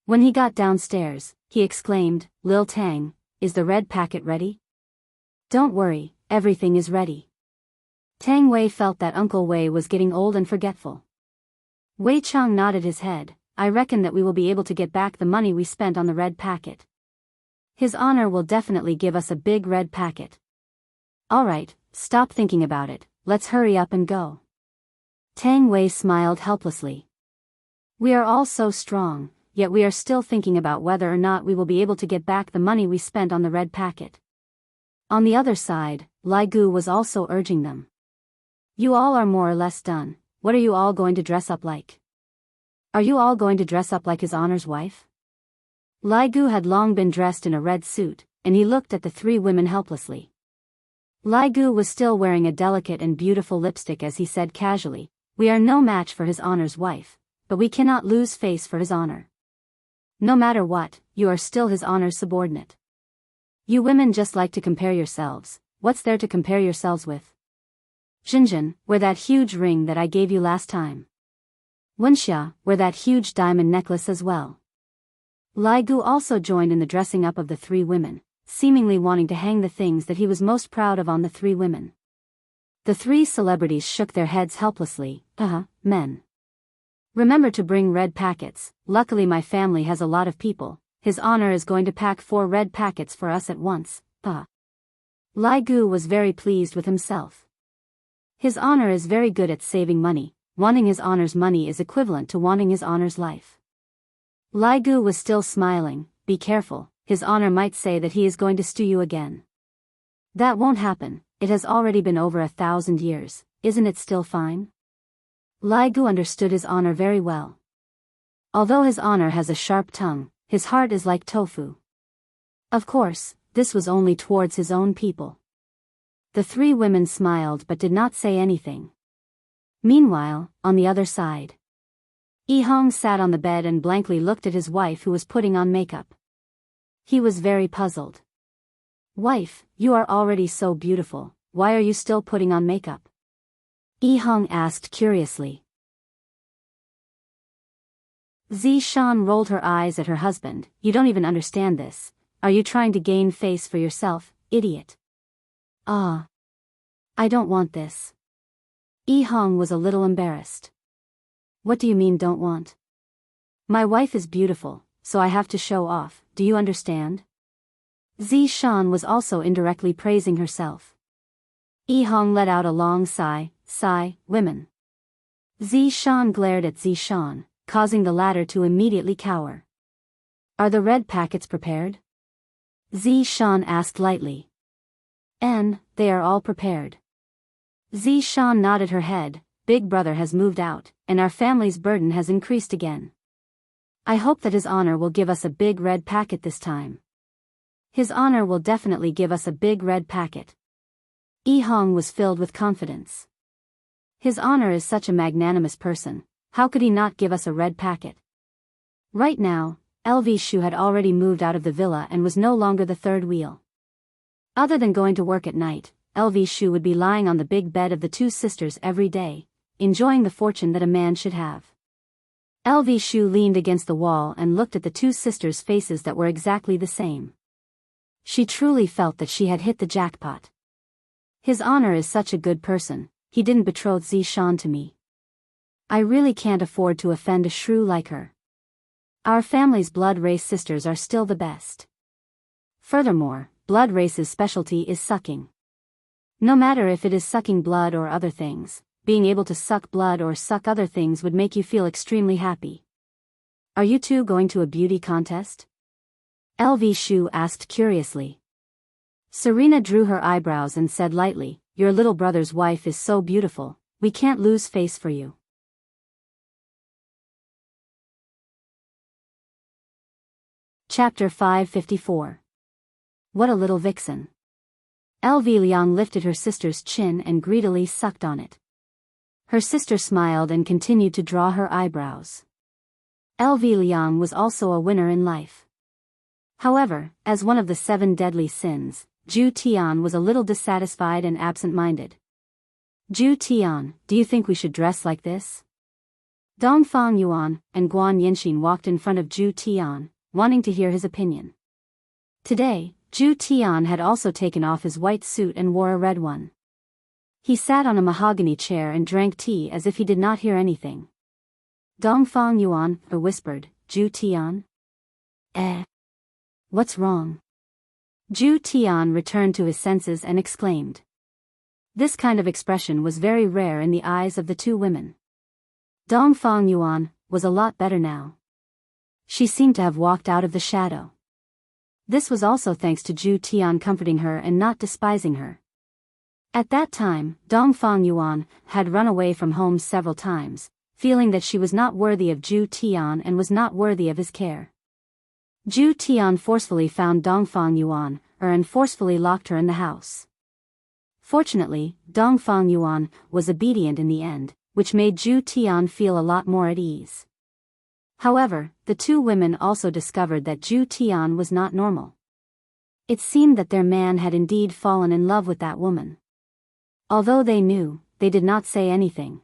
A: When he got downstairs, he exclaimed, Lil Tang, is the red packet ready? Don't worry, everything is ready. Tang Wei felt that Uncle Wei was getting old and forgetful. Wei Chang nodded his head. I reckon that we will be able to get back the money we spent on the red packet. His honor will definitely give us a big red packet. Alright, stop thinking about it, let's hurry up and go. Tang Wei smiled helplessly. We are all so strong, yet we are still thinking about whether or not we will be able to get back the money we spent on the red packet. On the other side, Lai Gu was also urging them. You all are more or less done, what are you all going to dress up like? Are you all going to dress up like his honor's wife? Lai Gu had long been dressed in a red suit, and he looked at the three women helplessly. Lai Gu was still wearing a delicate and beautiful lipstick as he said casually, "We are no match for his honor's wife, but we cannot lose face for his honor. No matter what, you are still his honor's subordinate. You women just like to compare yourselves. What's there to compare yourselves with? Jinjin, wear that huge ring that I gave you last time. Wenxia, wear that huge diamond necklace as well." Lai Gu also joined in the dressing up of the three women, seemingly wanting to hang the things that he was most proud of on the three women. The three celebrities shook their heads helplessly. Men. Remember to bring red packets. Luckily my family has a lot of people. His honor is going to pack 4 red packets for us at once. Lai Gu was very pleased with himself. His honor is very good at saving money. Wanting his honor's money is equivalent to wanting his honor's life. Lai Gu was still smiling. Be careful, his honor might say that he is going to stew you again. That won't happen, it has already been over 1,000 years, isn't it still fine? Lai Gu understood his honor very well. Although his honor has a sharp tongue, his heart is like tofu. Of course, this was only towards his own people. The three women smiled but did not say anything. Meanwhile, on the other side, Yi Hong sat on the bed and blankly looked at his wife who was putting on makeup. He was very puzzled. "Wife, you are already so beautiful, why are you still putting on makeup?" Yi Hong asked curiously. Zishan rolled her eyes at her husband. "You don't even understand this. Are you trying to gain face for yourself, idiot?" "I don't want this." Yi Hong was a little embarrassed. "What do you mean don't want?" "My wife is beautiful, so I have to show off, do you understand?" Zishan was also indirectly praising herself. Yi Hong let out a long sigh. Women. Zishan glared at Zishan, causing the latter to immediately cower. "Are the red packets prepared?" Zishan asked lightly. They are all prepared." Zishan nodded her head. "Big brother has moved out, and our family's burden has increased again. I hope that his honor will give us a big red packet this time." "His honor will definitely give us a big red packet." Yi Hong was filled with confidence. His honor is such a magnanimous person, how could he not give us a red packet? Right now, LV Shu had already moved out of the villa and was no longer the third wheel. Other than going to work at night, LV Shu would be lying on the big bed of the two sisters every day, enjoying the fortune that a man should have. LV Shu leaned against the wall and looked at the two sisters' faces that were exactly the same. She truly felt that she had hit the jackpot. His honor is such a good person, he didn't betroth Zishan to me. I really can't afford to offend a shrew like her. Our family's blood race sisters are still the best. Furthermore, blood race's specialty is sucking. No matter if it is sucking blood or other things, being able to suck blood or suck other things would make you feel extremely happy. Are you two going to a beauty contest? LV Shu asked curiously. Serena drew her eyebrows and said lightly, "Your little brother's wife is so beautiful, we can't lose face for you." Chapter 554. What a little vixen. LV Liang lifted her sister's chin and greedily sucked on it. Her sister smiled and continued to draw her eyebrows. LV Liang was also a winner in life. However, as one of the 7 deadly sins, Zhu Tian was a little dissatisfied and absent-minded. "Zhu Tian, do you think we should dress like this?" Dongfang Yuan and Guan Yinxin walked in front of Zhu Tian, wanting to hear his opinion. Today, Zhu Tian had also taken off his white suit and wore a red one. He sat on a mahogany chair and drank tea as if he did not hear anything. Dongfang Yuan whispered, "Zhu Tian? What's wrong?" Zhu Tian returned to his senses and exclaimed. This kind of expression was very rare in the eyes of the two women. Dongfang Yuan was a lot better now. She seemed to have walked out of the shadow. This was also thanks to Zhu Tian comforting her and not despising her. At that time, Dongfang Yuan had run away from home several times, feeling that she was not worthy of Zhu Tian and was not worthy of his care. Zhu Tian forcefully found Dongfang Yuan, and forcefully locked her in the house. Fortunately, Dongfang Yuan was obedient in the end, which made Zhu Tian feel a lot more at ease. However, the two women also discovered that Zhu Tian was not normal. It seemed that their man had indeed fallen in love with that woman. Although they knew, they did not say anything.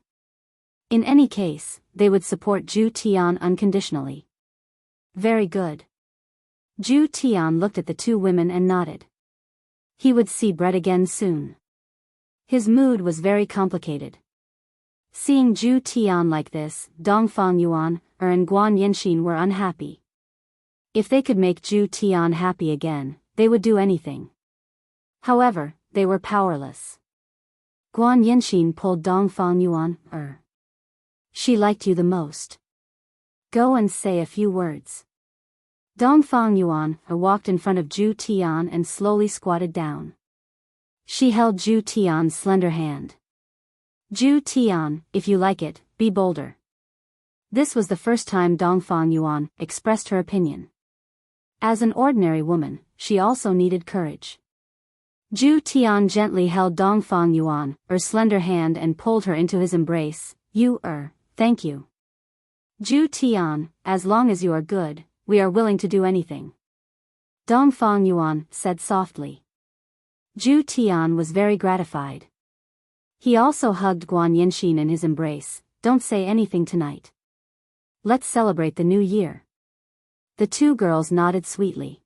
A: In any case, they would support Zhu Tian unconditionally. Very good. Zhu Tian looked at the two women and nodded. He would see Brett again soon. His mood was very complicated. Seeing Zhu Tian like this, Dongfang Yuan and Guan Yanxin were unhappy. If they could make Zhu Tian happy again, they would do anything. However, they were powerless. Guan Yanxin pulled Dongfang Yuan. She liked you the most. Go and say a few words. Dongfang Yuan walked in front of Zhu Tian and slowly squatted down. She held Zhu Tian's slender hand. Zhu Tian, if you like it, be bolder. This was the first time Dongfang Yuan expressed her opinion. As an ordinary woman, she also needed courage. Zhu Tian gently held Dongfang Yuan, her slender hand, and pulled her into his embrace. Thank you. Zhu Tian, as long as you are good, we are willing to do anything. Dongfang Yuan said softly. Zhu Tian was very gratified. He also hugged Guan Yanxin in his embrace. Don't say anything tonight. Let's celebrate the new year. The two girls nodded sweetly.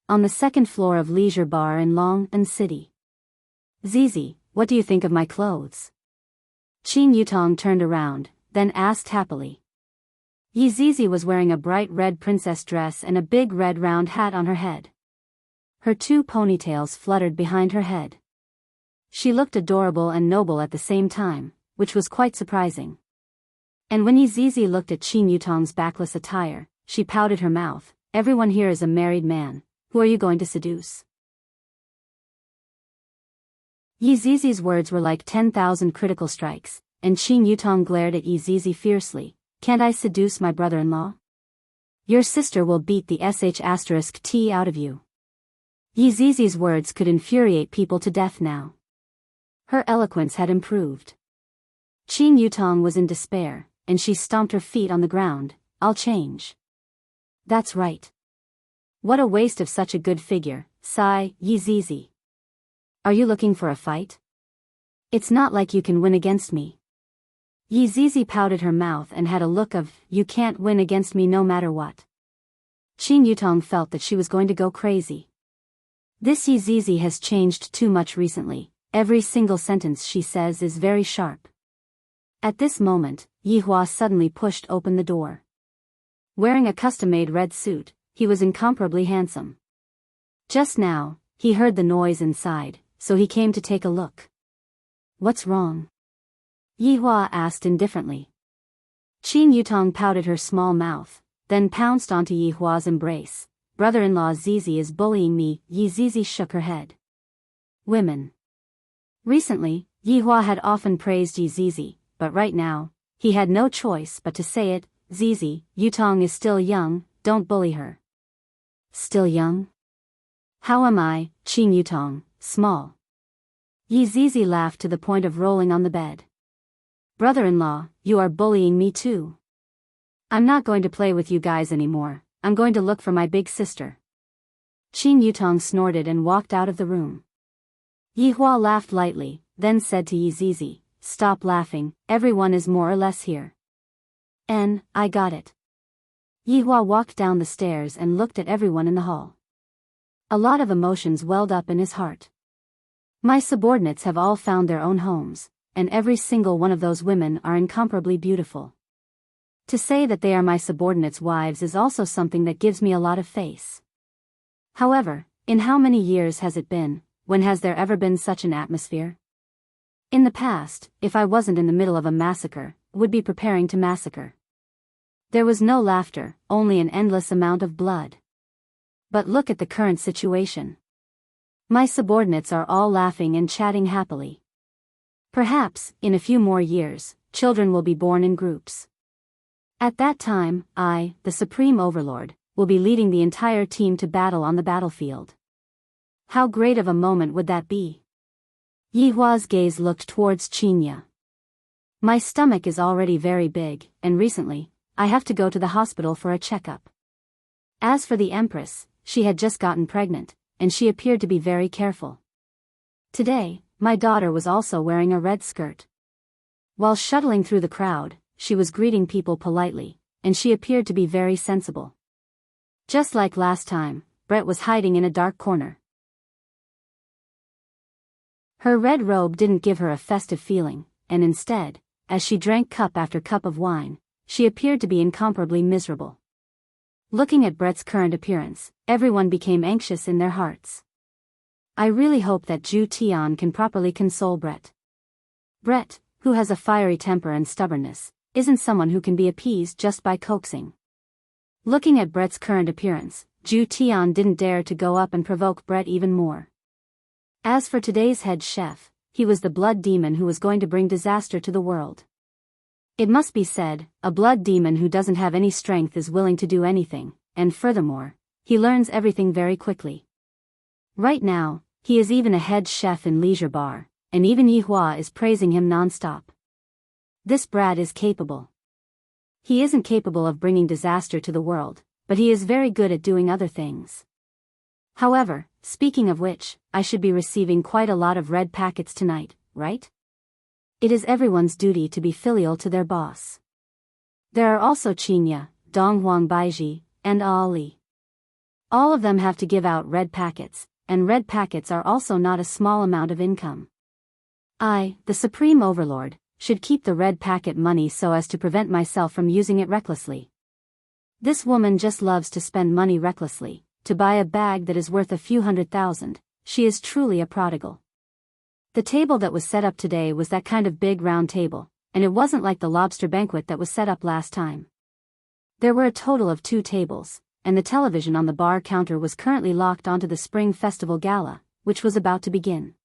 A: On the second floor of Leisure Bar in Long City. Zizi, what do you think of my clothes? Qin Yutong turned around, then asked happily. Zizi was wearing a bright red princess dress and a big red round hat on her head. Her two ponytails fluttered behind her head. She looked adorable and noble at the same time, which was quite surprising. And when Zizi looked at Qin Yutong's backless attire, she pouted her mouth. Everyone here is a married man. Who are you going to seduce? Zizi's words were like 10,000 critical strikes, and Qin Yutong glared at Zizi fiercely. Can't I seduce my brother-in-law? Your sister will beat the sh*t out of you. Zizi's words could infuriate people to death now. Her eloquence had improved. Qin Yutong was in despair, and she stomped her feet on the ground. I'll change. That's right. What a waste of such a good figure, sigh, Zizi. Are you looking for a fight? It's not like you can win against me. Zizi pouted her mouth and had a look of, you can't win against me no matter what. Qin Yutong felt that she was going to go crazy. This Zizi has changed too much recently. Every single sentence she says is very sharp. At this moment, Yihua suddenly pushed open the door. Wearing a custom-made red suit, he was incomparably handsome. Just now, he heard the noise inside, so he came to take a look. What's wrong? Yihua asked indifferently. Qin Yutong pouted her small mouth, then pounced onto Yihua's embrace. Brother-in-law Zizi is bullying me. Zizi shook her head. Women. Recently, Yihua had often praised Zizi, but right now, he had no choice but to say it. Zizi, Yutong is still young, don't bully her. Still young? How am I, Qin Yutong, small? Zizi laughed to the point of rolling on the bed. Brother-in-law, you are bullying me too. I'm not going to play with you guys anymore, I'm going to look for my big sister. Qin Yutong snorted and walked out of the room. Yihua laughed lightly, then said to Zizi, stop laughing, everyone is more or less here. I got it. Yihua walked down the stairs and looked at everyone in the hall. A lot of emotions welled up in his heart. My subordinates have all found their own homes, and every single one of those women are incomparably beautiful. To say that they are my subordinates' wives is also something that gives me a lot of face. However, in how many years has it been, when has there ever been such an atmosphere? In the past, if I wasn't in the middle of a massacre, would be preparing to massacre. There was no laughter, only an endless amount of blood. But look at the current situation. My subordinates are all laughing and chatting happily. Perhaps, in a few more years, children will be born in groups. At that time, I, the Supreme Overlord, will be leading the entire team to battle on the battlefield. How great of a moment would that be? Yihua's gaze looked towards Qinya. My stomach is already very big, and recently, I have to go to the hospital for a checkup. As for the Empress, she had just gotten pregnant, and she appeared to be very careful. Today, my daughter was also wearing a red skirt. While shuttling through the crowd, she was greeting people politely, and she appeared to be very sensible. Just like last time, Brett was hiding in a dark corner. Her red robe didn't give her a festive feeling, and instead, as she drank cup after cup of wine, she appeared to be incomparably miserable. Looking at Brett's current appearance, everyone became anxious in their hearts. I really hope that Zhu Tian can properly console Brett. Brett, who has a fiery temper and stubbornness, isn't someone who can be appeased just by coaxing. Looking at Brett's current appearance, Zhu Tian didn't dare to go up and provoke Brett even more. As for today's head chef, he was the blood demon who was going to bring disaster to the world. It must be said, a blood demon who doesn't have any strength is willing to do anything, and furthermore, he learns everything very quickly. Right now, he is even a head chef in Leisure Bar, and even Yihua is praising him non-stop. This brat is capable. He isn't capable of bringing disaster to the world, but he is very good at doing other things. However, speaking of which, I should be receiving quite a lot of red packets tonight, right? It is everyone's duty to be filial to their boss. There are also Qinya, Donghuang Baiji, and Ali. All of them have to give out red packets, and red packets are also not a small amount of income. I, the Supreme Overlord, should keep the red packet money so as to prevent myself from using it recklessly. This woman just loves to spend money recklessly, to buy a bag that is worth a few $100,000, she is truly a prodigal. The table that was set up today was that kind of big round table, and it wasn't like the lobster banquet that was set up last time. There were a total of 2 tables, and the television on the bar counter was currently locked onto the Spring Festival Gala, which was about to begin.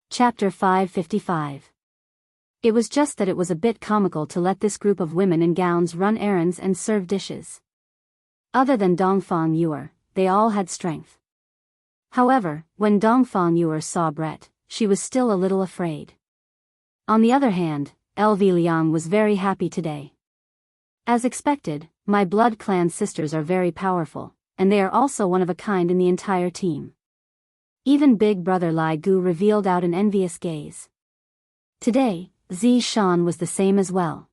A: Chapter 555. It was just that it was a bit comical to let this group of women in gowns run errands and serve dishes. Other than Dongfang Yuer, they all had strength. However, when Dongfang Yuer saw Brett, she was still a little afraid. On the other hand, LV Liang was very happy today. As expected, my blood clan sisters are very powerful, and they are also one of a kind in the entire team. Even big brother Lai Gu revealed out an envious gaze. Today, Zi Shan was the same as well.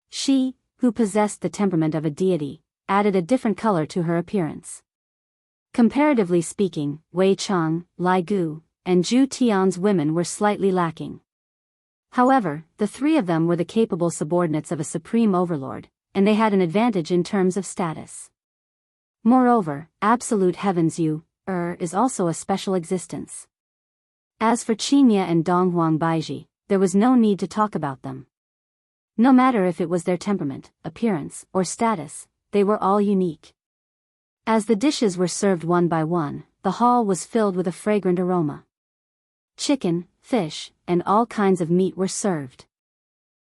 A: She, who possessed the temperament of a deity, added a different color to her appearance. Comparatively speaking, Wei Chang, Lai Gu, and Zhu Tian's women were slightly lacking. However, the 3 of them were the capable subordinates of a supreme overlord, and they had an advantage in terms of status. Moreover, absolute heavens is also a special existence. As for Qinya and Donghuang Baiji, there was no need to talk about them. No matter if it was their temperament, appearance, or status, they were all unique. As the dishes were served one by one, the hall was filled with a fragrant aroma. Chicken, fish, and all kinds of meat were served.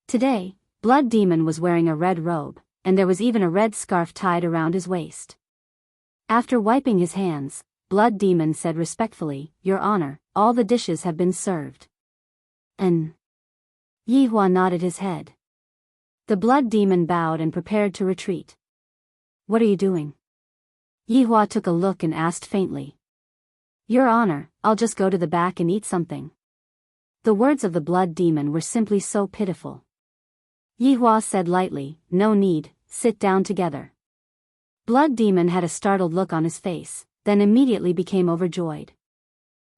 A: Today, Blood Demon was wearing a red robe, and there was even a red scarf tied around his waist. After wiping his hands, Blood Demon said respectfully, "Your Honor, all the dishes have been served." And Yihua nodded his head. The Blood Demon bowed and prepared to retreat. "What are you doing?" Yihua took a look and asked faintly. "Your Honor, I'll just go to the back and eat something." The words of the Blood Demon were simply so pitiful. Yihua said lightly, "No need, sit down together." Blood Demon had a startled look on his face, then immediately became overjoyed.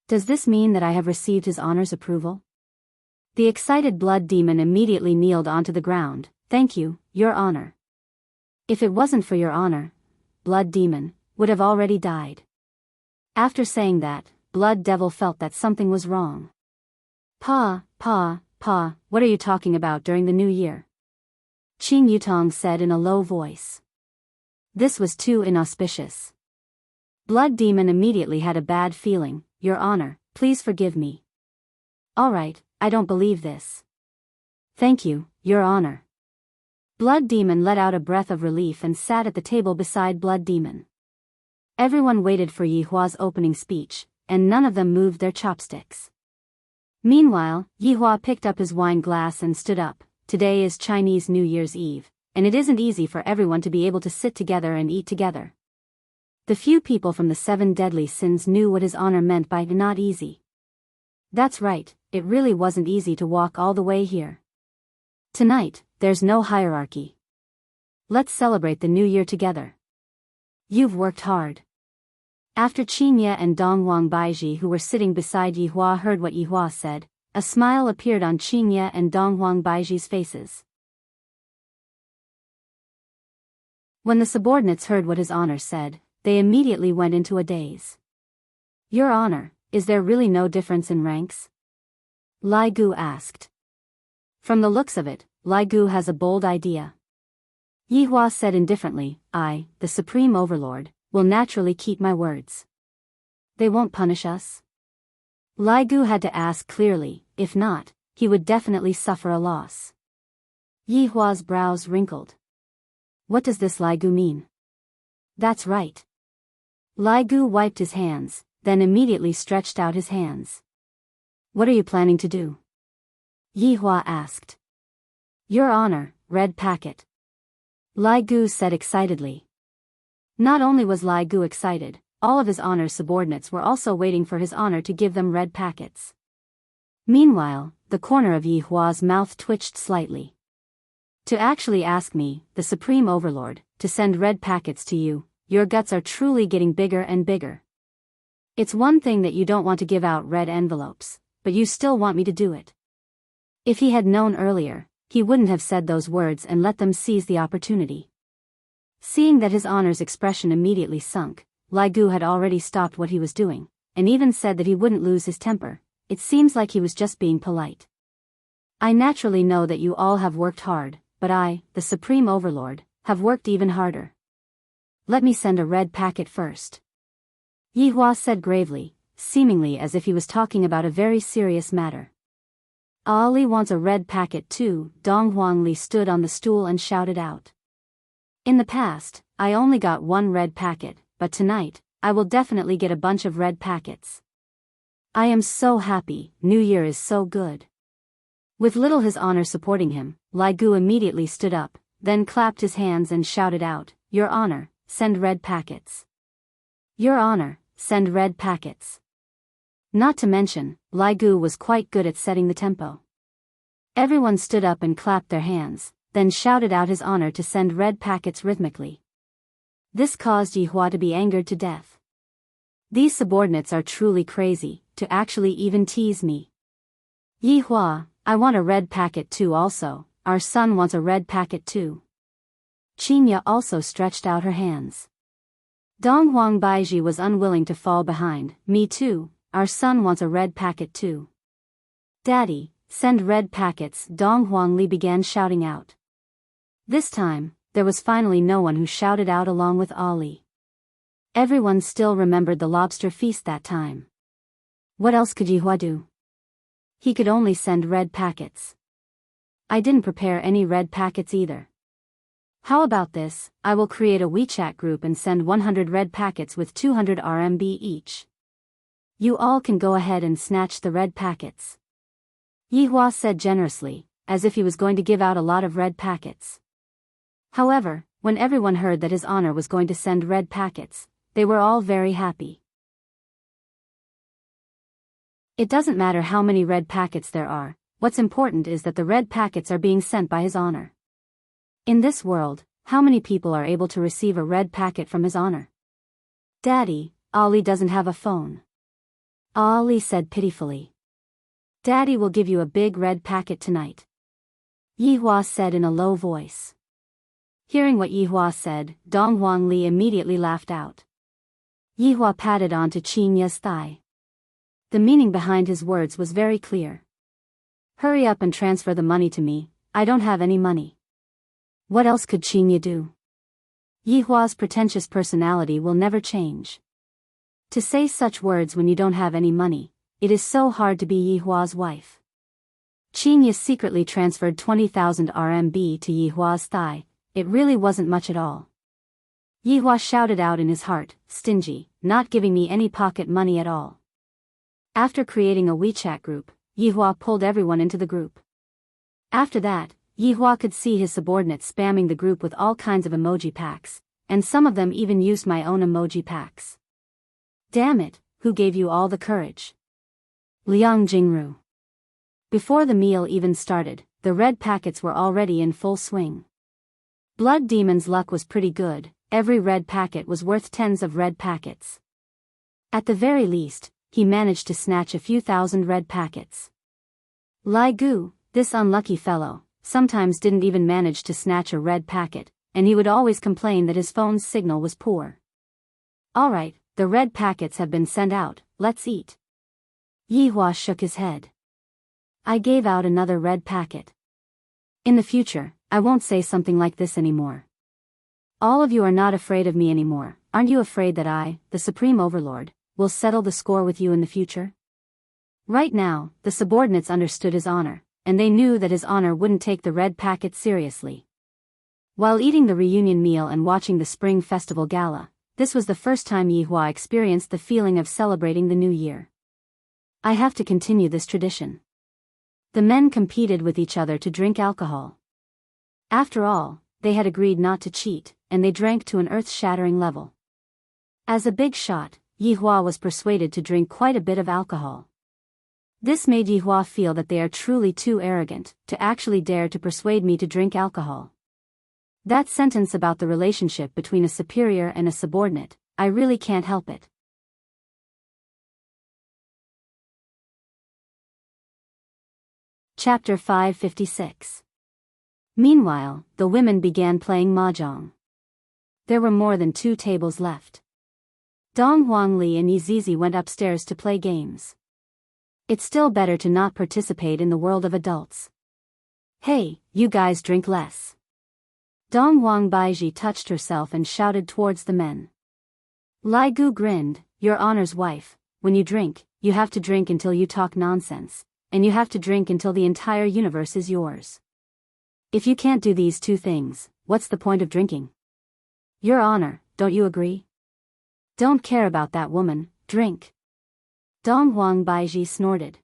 A: "Does this mean that I have received His Honor's approval?" The excited Blood Demon immediately kneeled onto the ground. "Thank you, Your Honor. If it wasn't for Your Honor, Blood Demon would have already died." After saying that, Blood Devil felt that something was wrong. Pa, what are you talking about during the New Year?" Qing Yutong said in a low voice. This was too inauspicious. Blood Demon immediately had a bad feeling. "Your Honor, please forgive me." "All right, I don't believe this." "Thank you, Your Honor." Blood Demon let out a breath of relief and sat at the table beside Blood Demon. Everyone waited for Yi Hua's opening speech, and none of them moved their chopsticks. Meanwhile, Yi Hua picked up his wine glass and stood up. Today is Chinese New Year's Eve, and it isn't easy for everyone to be able to sit together and eat together. The few people from the 7 deadly sins knew what his honor meant by not easy. That's right, it really wasn't easy to walk all the way here. Tonight, there's no hierarchy. Let's celebrate the new year together. You've worked hard. After Qingye and Donghuang Baiji, who were sitting beside Yi Hua, heard what Yi Hua said, a smile appeared on Qingye and Donghuang Baiji's faces. When the subordinates heard what his honor said, they immediately went into a daze. Your honor, is there really no difference in ranks? Lai Gu asked. From the looks of it, Lai Gu has a bold idea. Yi Hua said indifferently, I, the Supreme Overlord, will naturally keep my words. They won't punish us? Lai Gu had to ask clearly, if not, he would definitely suffer a loss. Yi Hua's brows wrinkled. What does this Lai Gu mean? That's right. Lai Gu wiped his hands, then immediately stretched out his hands. What are you planning to do? Yi Hua asked. Your honor, red packet. Lai Gu said excitedly. Not only was Lai Gu excited, all of his honor's subordinates were also waiting for his honor to give them red packets. Meanwhile, the corner of Yi Hua's mouth twitched slightly. To actually ask me, the Supreme Overlord, to send red packets to you, your guts are truly getting bigger and bigger. It's one thing that you don't want to give out red envelopes, but you still want me to do it. If he had known earlier, he wouldn't have said those words and let them seize the opportunity. Seeing that his honor's expression immediately sunk, Lai Gu had already stopped what he was doing, and even said that he wouldn't lose his temper. It seems like he was just being polite. I naturally know that you all have worked hard, but I, the Supreme Overlord, have worked even harder. Let me send a red packet first. Yi Hua said gravely, seemingly as if he was talking about a very serious matter. Ali wants a red packet too. Donghuang Li stood on the stool and shouted out. In the past, I only got 1 red packet, but tonight, I will definitely get a bunch of red packets. I am so happy, New Year is so good. With little his honor supporting him, Lai Gu immediately stood up, then clapped his hands and shouted out, Your honor, send red packets. Your honor, send red packets. Not to mention, Lai Gu was quite good at setting the tempo. Everyone stood up and clapped their hands, then shouted out his honor to send red packets rhythmically. This caused Yi Hua to be angered to death. These subordinates are truly crazy, to actually even tease me. Yi Hua, I want a red packet too also, our son wants a red packet too. Qingye also stretched out her hands. Donghuang Baiji was unwilling to fall behind, me too, our son wants a red packet too. Daddy, send red packets, Donghuang Li began shouting out. This time, there was finally no one who shouted out along with Ali. Everyone still remembered the lobster feast that time. What else could Yi Hua do? He could only send red packets. I didn't prepare any red packets either. How about this, I will create a WeChat group and send 100 red packets with 200 RMB each. You all can go ahead and snatch the red packets. Yi Hua said generously, as if he was going to give out a lot of red packets. However, when everyone heard that his honor was going to send red packets, they were all very happy. It doesn't matter how many red packets there are, what's important is that the red packets are being sent by his honor. In this world, how many people are able to receive a red packet from his honor? Daddy, Ali doesn't have a phone. Ali said pitifully. Daddy will give you a big red packet tonight. Yi Hua said in a low voice. Hearing what Yi Hua said, Donghuang Li immediately laughed out. Yi Hua patted onto Qingye's thigh. The meaning behind his words was very clear. Hurry up and transfer the money to me, I don't have any money. What else could Qingye do? Yi Hua's pretentious personality will never change. To say such words when you don't have any money, it is so hard to be Yi Hua's wife. Qingya secretly transferred 20,000 RMB to Yihua's thigh. It really wasn't much at all. Yihua shouted out in his heart, stingy, not giving me any pocket money at all. After creating a WeChat group, Yihua pulled everyone into the group. After that, Yihua could see his subordinates spamming the group with all kinds of emoji packs, and some of them even used my own emoji packs. Damn it, who gave you all the courage? Liang Jingru. Before the meal even started, the red packets were already in full swing. Blood Demon's luck was pretty good, every red packet was worth tens of red packets. At the very least, he managed to snatch a few thousand red packets. Lai Gu, this unlucky fellow, sometimes didn't even manage to snatch a red packet, and he would always complain that his phone's signal was poor. Alright, the red packets have been sent out, let's eat. Yihua shook his head. I gave out another red packet. In the future, I won't say something like this anymore. All of you are not afraid of me anymore, aren't you afraid that I, the Supreme Overlord, will settle the score with you in the future? Right now, the subordinates understood his honor, and they knew that his honor wouldn't take the red packet seriously. While eating the reunion meal and watching the Spring Festival Gala, this was the first time Yihua experienced the feeling of celebrating the new year. I have to continue this tradition. The men competed with each other to drink alcohol. After all, they had agreed not to cheat, and they drank to an earth-shattering level. As a big shot, Yihua was persuaded to drink quite a bit of alcohol. This made Yihua feel that they are truly too arrogant to actually dare to persuade me to drink alcohol. That sentence about the relationship between a superior and a subordinate, I really can't help it. Chapter 556. Meanwhile, the women began playing mahjong. There were more than 2 tables left. Dong Huangli and Yizizi went upstairs to play games. It's still better to not participate in the world of adults. Hey, you guys drink less. Dong Huangbaiji touched herself and shouted towards the men. Lai Gu grinned, Your Honor's wife, when you drink, you have to drink until you talk nonsense, and you have to drink until the entire universe is yours. If you can't do these 2 things, what's the point of drinking? Your Honor, don't you agree? Don't care about that woman, drink. Dong Huangbaiji snorted.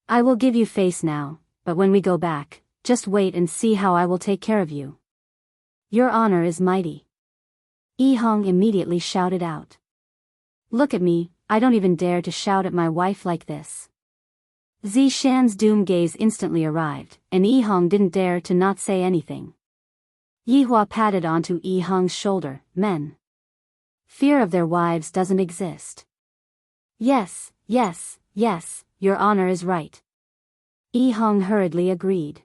A: I will give you face now, but when we go back, just wait and see how I will take care of you. Your Honor is mighty. Yi Hong immediately shouted out. Look at me, I don't even dare to shout at my wife like this. Zi Shan's doom gaze instantly arrived, and Yi Hong didn't dare to not say anything. Yihua patted onto Yi Hong's shoulder, Men. Fear of their wives doesn't exist. Yes, yes, yes, Your Honor is right. Yi Hong hurriedly agreed.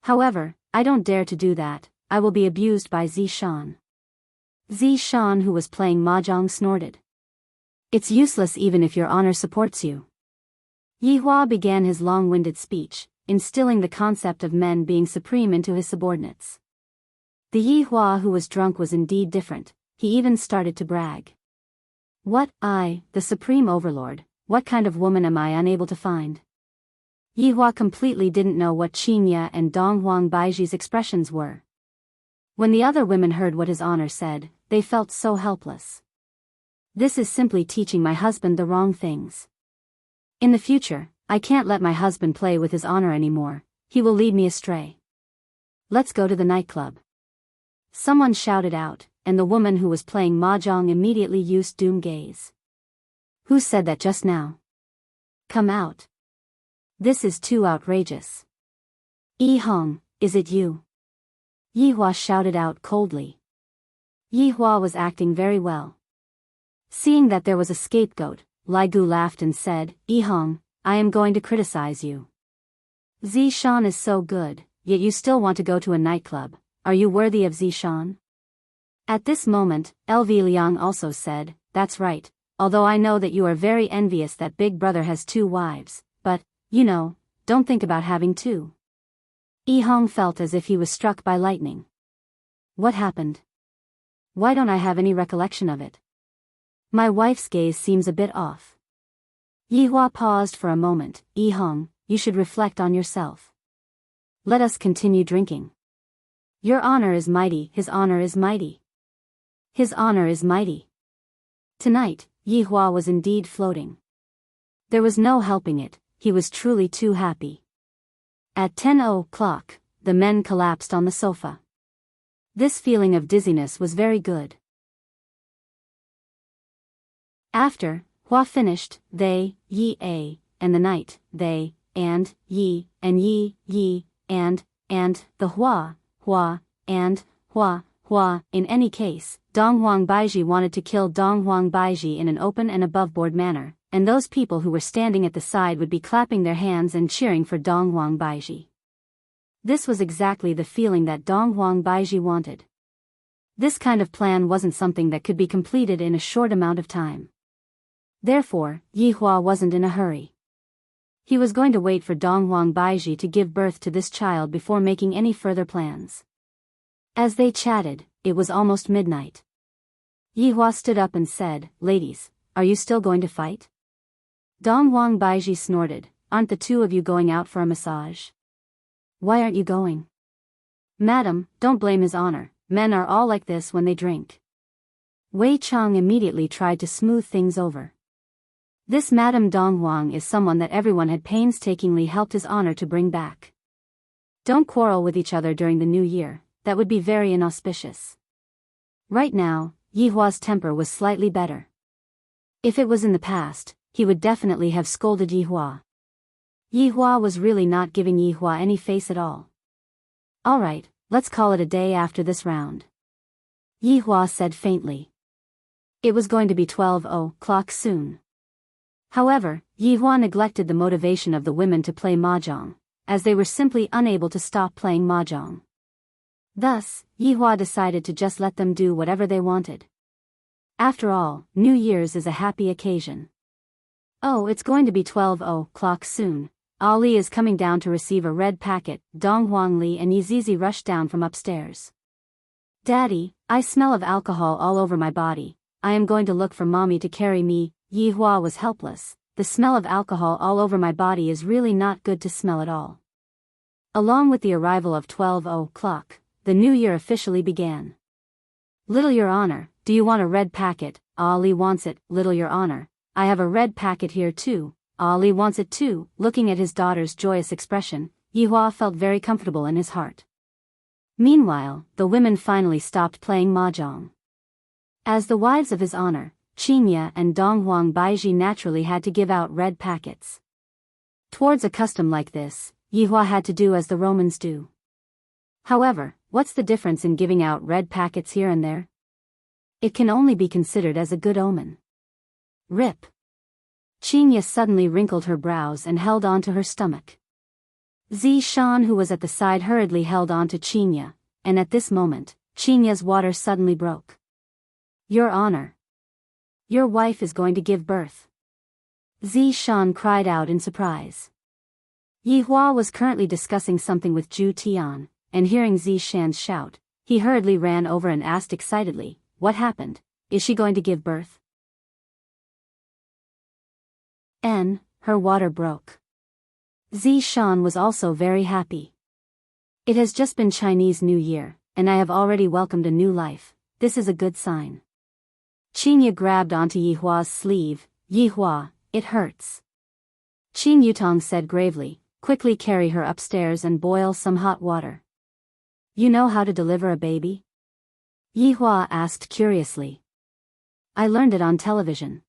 A: However, I don't dare to do that, I will be abused by Zi Shan. Zi Shan, who was playing mahjong, snorted. It's useless even if Your Honor supports you. Yihua began his long-winded speech, instilling the concept of men being supreme into his subordinates. The Yihua who was drunk was indeed different, he even started to brag. What, I, the Supreme Overlord, what kind of woman am I unable to find? Yihua completely didn't know what Qingya and Dong Huangbaiji's expressions were. When the other women heard what his honor said, they felt so helpless. This is simply teaching my husband the wrong things. In the future, I can't let my husband play with his honor anymore, he will lead me astray. Let's go to the nightclub. Someone shouted out, and the woman who was playing mahjong immediately used doom gaze. Who said that just now? Come out. This is too outrageous. Yi Hong, is it you? Yihua shouted out coldly. Yihua was acting very well. Seeing that there was a scapegoat, Lai Gu laughed and said, Yi Hong, I am going to criticize you. Zi Shan is so good, yet you still want to go to a nightclub, are you worthy of Zi Shan? At this moment, LV Liang also said, That's right, although I know that you are very envious that Big Brother has 2 wives, but, you know, don't think about having 2. Yi Hong felt as if he was struck by lightning. What happened? Why don't I have any recollection of it? My wife's gaze seems a bit off. Yihua paused for a moment. Yi Hong, you should reflect on yourself. Let us continue drinking. Your honor is mighty, his honor is mighty. His honor is mighty. Tonight, Yi Hua was indeed floating. There was no helping it, he was truly too happy. At 10 o'clock, the men collapsed on the sofa. This feeling of dizziness was very good. After Hua finished, they, Yi A, and the night, they, and, Yi, and, the Hua, and, Hua, in any case, Dong Huang Baiji wanted to kill Dong Huang Baiji in an open and aboveboard manner, and those people who were standing at the side would be clapping their hands and cheering for Dong Huang Baiji. This was exactly the feeling that Dong Huang Baiji wanted. This kind of plan wasn't something that could be completed in a short amount of time. Therefore, Yi Hua wasn't in a hurry. He was going to wait for Dong Huang Baiji to give birth to this child before making any further plans. As they chatted, it was almost midnight. Yi Hua stood up and said, "Ladies, are you still going to fight?" Dong Huang Baiji snorted, "Aren't the two of you going out for a massage?" "Why aren't you going?" "Madam, don't blame his honor, men are all like this when they drink." Wei Chang immediately tried to smooth things over. This Madame Dong Huang is someone that everyone had painstakingly helped his honor to bring back. Don't quarrel with each other during the new year, that would be very inauspicious. Right now, Yi Hua's temper was slightly better. If it was in the past, he would definitely have scolded Yi Hua. Yi Hua was really not giving Yi Hua any face at all. "Alright, let's call it a day after this round," Yi Hua said faintly. It was going to be 12 o'clock soon. However, Yi Hua neglected the motivation of the women to play mahjong, as they were simply unable to stop playing mahjong. Thus, Yi Hua decided to just let them do whatever they wanted. After all, New Year's is a happy occasion. "Oh, it's going to be 12 o'clock soon. Ali is coming down to receive a red packet." Dong Huangli and Yi Zizi rushed down from upstairs. "Daddy, I smell of alcohol all over my body. I am going to look for mommy to carry me." Yi Hua was helpless. The smell of alcohol all over my body is really not good to smell at all. Along with the arrival of 12 o'clock, the new year officially began. "Little Your Honor, do you want a red packet?" "Ali wants it." "Little Your Honor, I have a red packet here too." "Ali wants it too." Looking at his daughter's joyous expression, Yi Hua felt very comfortable in his heart. Meanwhile, the women finally stopped playing mahjong. As the wives of his honor, Qinya and Dong Huang Baiji naturally had to give out red packets. Towards a custom like this, Yi Hua had to do as the Romans do. However, what's the difference in giving out red packets here and there? It can only be considered as a good omen. Rip. Qinya suddenly wrinkled her brows and held on to her stomach. Zi Shan, who was at the side, hurriedly held on to Qinya, and at this moment, Qinya's water suddenly broke. "Your Honor, your wife is going to give birth." Zi Shan cried out in surprise. Yi Hua was currently discussing something with Zhu Tian, and hearing Zi Shan's shout, he hurriedly ran over and asked excitedly, "What happened? Is she going to give birth?" Her water broke. Zi Shan was also very happy. "It has just been Chinese New Year, and I have already welcomed a new life. This is a good sign." Qinya grabbed onto Yi Hua's sleeve. "Yi Hua, it hurts." Qin Yutong said gravely, "Quickly carry her upstairs and boil some hot water." "You know how to deliver a baby?" Yi Hua asked curiously. "I learned it on television."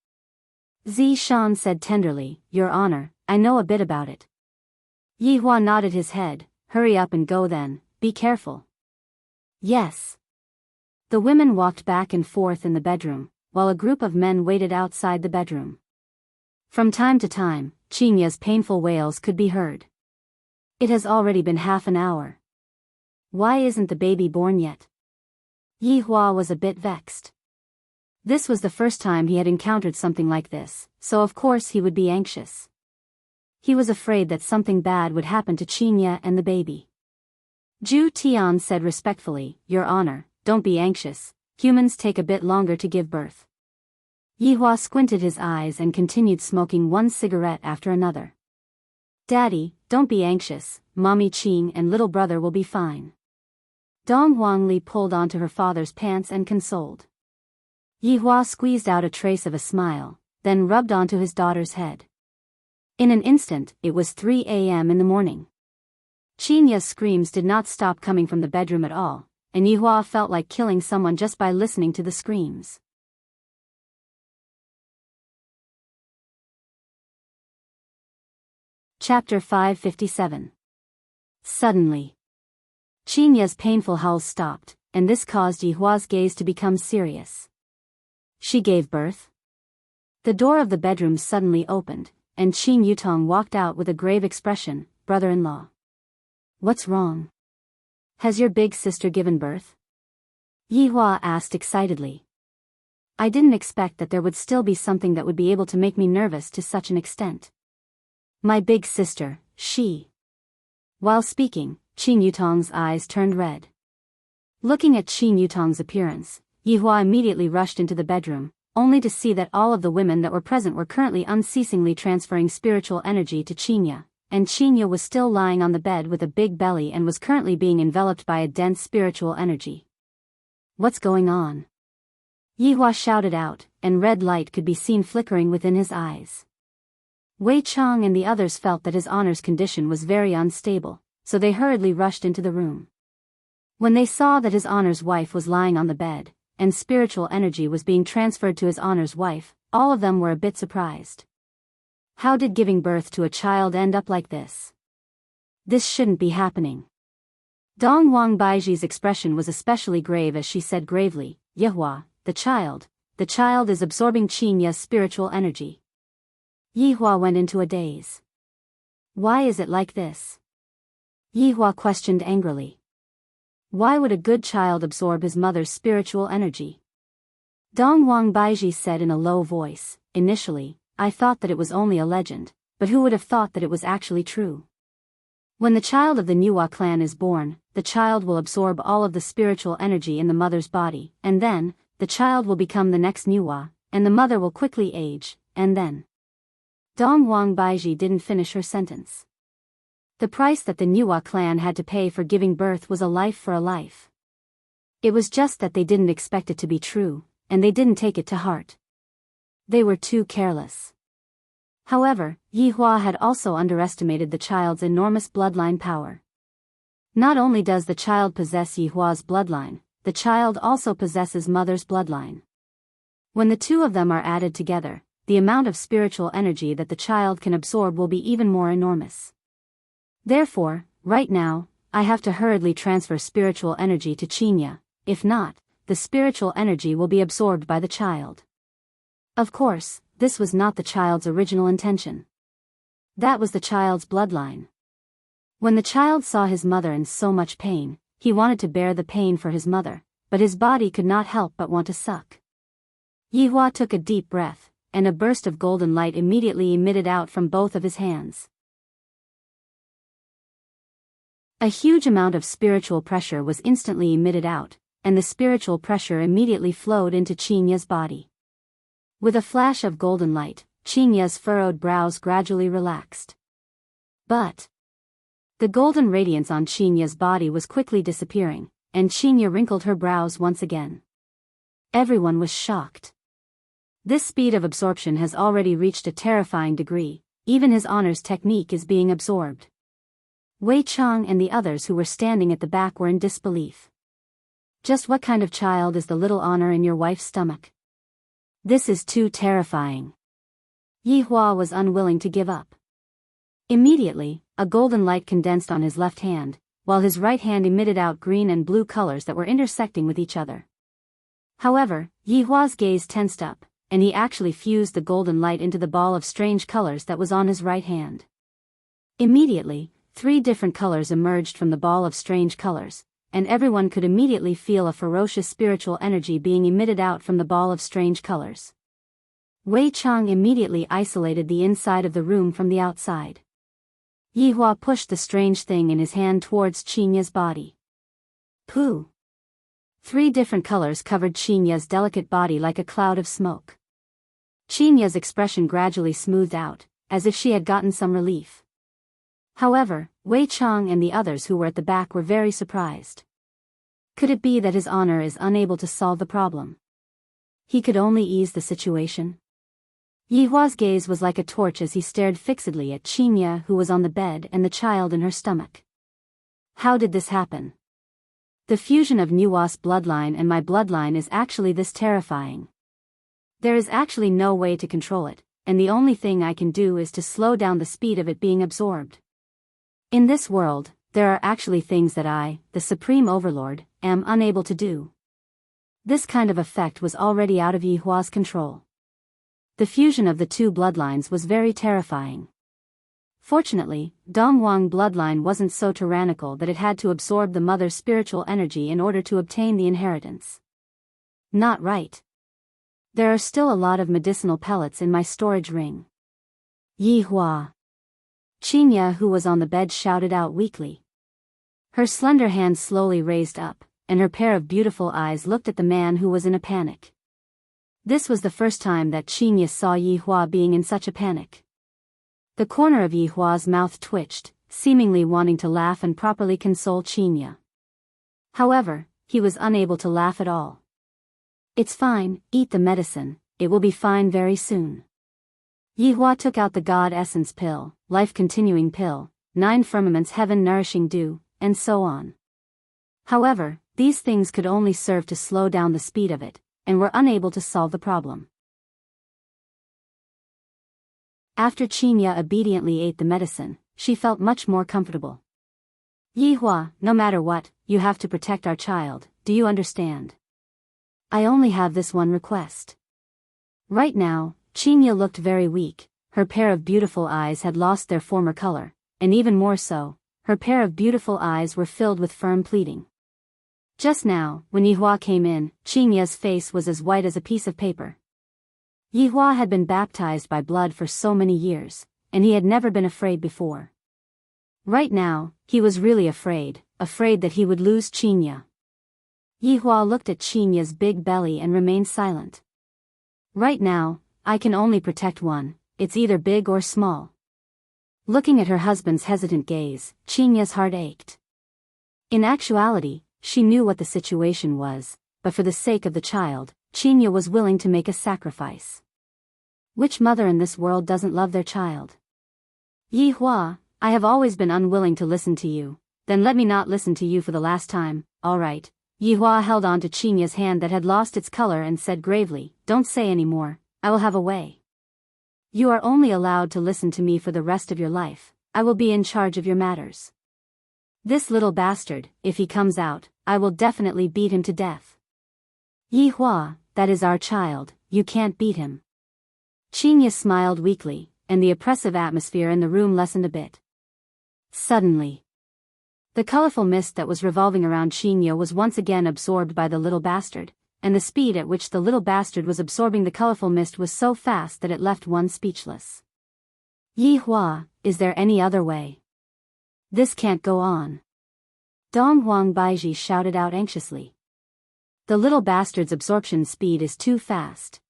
A: Zi Shan said tenderly, "Your Honor, I know a bit about it." Yi Hua nodded his head. "Hurry up and go then, be careful." "Yes." The women walked back and forth in the bedroom, while a group of men waited outside the bedroom. From time to time, Qinya's painful wails could be heard. "It has already been half an hour. Why isn't the baby born yet?" Yi Hua was a bit vexed. This was the first time he had encountered something like this, so of course he would be anxious. He was afraid that something bad would happen to Qinya and the baby. Zhu Tian said respectfully, "Your Honor, don't be anxious, humans take a bit longer to give birth." Yi Hua squinted his eyes and continued smoking one cigarette after another. Daddy, don't be anxious, Mommy Qing and little brother will be fine. Dong Huangli pulled onto her father's pants and consoled. Yihua squeezed out a trace of a smile, then rubbed onto his daughter's head. In an instant, it was 3 a.m. in the morning. Qinya's screams did not stop coming from the bedroom at all, and Yihua felt like killing someone just by listening to the screams. Chapter 557. Suddenly, Qinya's painful howls stopped, and this caused Yihua's gaze to become serious. She gave birth? The door of the bedroom suddenly opened, and Qin Yutong walked out with a grave expression. Brother-in-law. What's wrong? Has your big sister given birth? Yihua asked excitedly. I didn't expect that there would still be something that would be able to make me nervous to such an extent. My big sister, she. While speaking, Qin Yutong's eyes turned red. Looking at Qin Yutong's appearance, Yihua immediately rushed into the bedroom, only to see that all of the women that were present were currently unceasingly transferring spiritual energy to Qinya, and Qinya was still lying on the bed with a big belly and was currently being enveloped by a dense spiritual energy. What's going on? Yihua shouted out, and red light could be seen flickering within his eyes. Wei Chang and the others felt that his honor's condition was very unstable, so they hurriedly rushed into the room. When they saw that his honor's wife was lying on the bed, and spiritual energy was being transferred to his honor's wife, all of them were a bit surprised. How did giving birth to a child end up like this? This shouldn't be happening. Dong Wang Baiji's expression was especially grave as she said gravely, Yihua, the child is absorbing Qinya's spiritual energy. Yihua went into a daze. Why is it like this? Yihua questioned angrily. Why would a good child absorb his mother's spiritual energy? Dong Wang Baiji said in a low voice, initially, I thought that it was only a legend, but who would have thought that it was actually true? When the child of the Nuwa clan is born, the child will absorb all of the spiritual energy in the mother's body, and then, the child will become the next Nuwa, and the mother will quickly age, and then. Dong Wang Baiji didn't finish her sentence. The price that the Nuwa clan had to pay for giving birth was a life for a life. It was just that they didn't expect it to be true, and they didn't take it to heart. They were too careless. However, Yihua had also underestimated the child's enormous bloodline power. Not only does the child possess Yihua's bloodline, the child also possesses mother's bloodline. When the two of them are added together, the amount of spiritual energy that the child can absorb will be even more enormous. Therefore, right now, I have to hurriedly transfer spiritual energy to Qinya, if not, the spiritual energy will be absorbed by the child. Of course, this was not the child's original intention. That was the child's bloodline. When the child saw his mother in so much pain, he wanted to bear the pain for his mother, but his body could not help but want to suck. Yihua took a deep breath, and a burst of golden light immediately emitted out from both of his hands. A huge amount of spiritual pressure was instantly emitted out, and the spiritual pressure immediately flowed into Qinya's body. With a flash of golden light, Qinya's furrowed brows gradually relaxed. But the golden radiance on Qinya's body was quickly disappearing, and Qinya wrinkled her brows once again. Everyone was shocked. This speed of absorption has already reached a terrifying degree, even his honor's technique is being absorbed. Wei Chang and the others who were standing at the back were in disbelief. Just what kind of child is the little honor in your wife's stomach? This is too terrifying. Yihua was unwilling to give up. Immediately, a golden light condensed on his left hand, while his right hand emitted out green and blue colors that were intersecting with each other. However, Yihua's gaze tensed up, and he actually fused the golden light into the ball of strange colors that was on his right hand. Immediately, 3 different colors emerged from the ball of strange colors, and everyone could immediately feel a ferocious spiritual energy being emitted out from the ball of strange colors. Wei Chang immediately isolated the inside of the room from the outside. Yihua pushed the strange thing in his hand towards Qinya's body. Pooh! 3 different colors covered Qinya's delicate body like a cloud of smoke. Qinya's expression gradually smoothed out, as if she had gotten some relief. However, Wei Chang and the others who were at the back were very surprised. Could it be that his honor is unable to solve the problem? He could only ease the situation? Yi Hua's gaze was like a torch as he stared fixedly at Qinya, who was on the bed, and the child in her stomach. How did this happen? The fusion of Nuwa's bloodline and my bloodline is actually this terrifying. There is actually no way to control it, and the only thing I can do is to slow down the speed of it being absorbed. In this world, there are actually things that I, the Supreme Overlord, am unable to do. This kind of effect was already out of Yi Hua's control. The fusion of the two bloodlines was very terrifying. Fortunately, Dongwang bloodline wasn't so tyrannical that it had to absorb the mother's spiritual energy in order to obtain the inheritance. Not right. There are still a lot of medicinal pellets in my storage ring. Yi Hua. Qinya, who was on the bed, shouted out weakly. Her slender hand slowly raised up, and her pair of beautiful eyes looked at the man who was in a panic. This was the first time that Qinya saw Yi Hua being in such a panic. The corner of Yi Hua's mouth twitched, seemingly wanting to laugh and properly console Qinya. However, he was unable to laugh at all. It's fine, eat the medicine, it will be fine very soon. Yi Hua took out the God Essence pill, Life Continuing pill, 9 firmaments Heaven Nourishing Dew, and so on. However, these things could only serve to slow down the speed of it, and were unable to solve the problem. After Qinya obediently ate the medicine, she felt much more comfortable. Yi Hua, no matter what, you have to protect our child, do you understand? I only have this one request. Right now, Qinya looked very weak, her pair of beautiful eyes had lost their former color, and even more so, her pair of beautiful eyes were filled with firm pleading. Just now, when Yi Hua came in, Qinya's face was as white as a piece of paper. Yi Hua had been baptized by blood for so many years, and he had never been afraid before. Right now, he was really afraid that he would lose Qinya. Yi Hua looked at Qinya's big belly and remained silent. Right now, I can only protect one, it's either big or small. Looking at her husband's hesitant gaze, Qinya's heart ached. In actuality, she knew what the situation was, but for the sake of the child, Qinya was willing to make a sacrifice. Which mother in this world doesn't love their child? Yi Hua, I have always been unwilling to listen to you, then let me not listen to you for the last time, alright. Yi Hua held on to Qinya's hand that had lost its color and said gravely, don't say any more, I will have a way. You are only allowed to listen to me for the rest of your life, I will be in charge of your matters. This little bastard, if he comes out, I will definitely beat him to death. Yi Hua, that is our child, you can't beat him. Qinya smiled weakly, and the oppressive atmosphere in the room lessened a bit. Suddenly, the colorful mist that was revolving around Qinya was once again absorbed by the little bastard, and the speed at which the little bastard was absorbing the colorful mist was so fast that it left one speechless. Yi Hua, is there any other way? This can't go on. Dong Huang Baiji shouted out anxiously. The little bastard's absorption speed is too fast.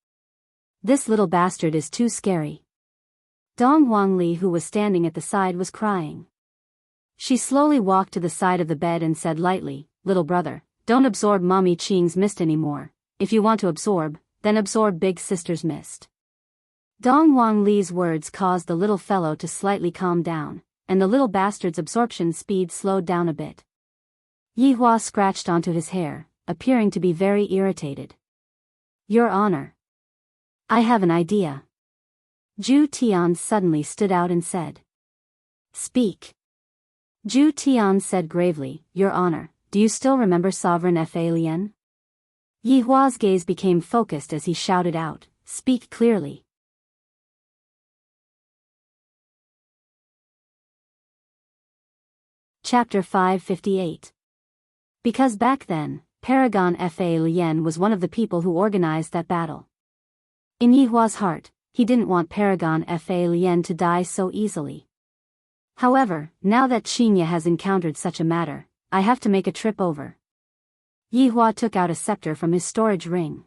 A: This little bastard is too scary. Dong Huang Li, who was standing at the side, was crying. She slowly walked to the side of the bed and said lightly, little brother, don't absorb Mommy Qing's mist anymore. If you want to absorb, then absorb big sister's mist. Dong Huang Li's words caused the little fellow to slightly calm down, and the little bastard's absorption speed slowed down a bit. Yi Hua scratched onto his hair, appearing to be very irritated. Your Honor, I have an idea. Zhu Tian suddenly stood out and said. Speak. Zhu Tian said gravely, Your Honor, do you still remember Sovereign Fa Lian? Yi Hua's gaze became focused as he shouted out, Speak clearly. Chapter 558. Because back then, Paragon Fa Lian was one of the people who organized that battle. In Yi Hua's heart, he didn't want Paragon Fa Lian to die so easily. However, now that Qinya has encountered such a matter, I have to make a trip over. Yi Hua took out a scepter from his storage ring.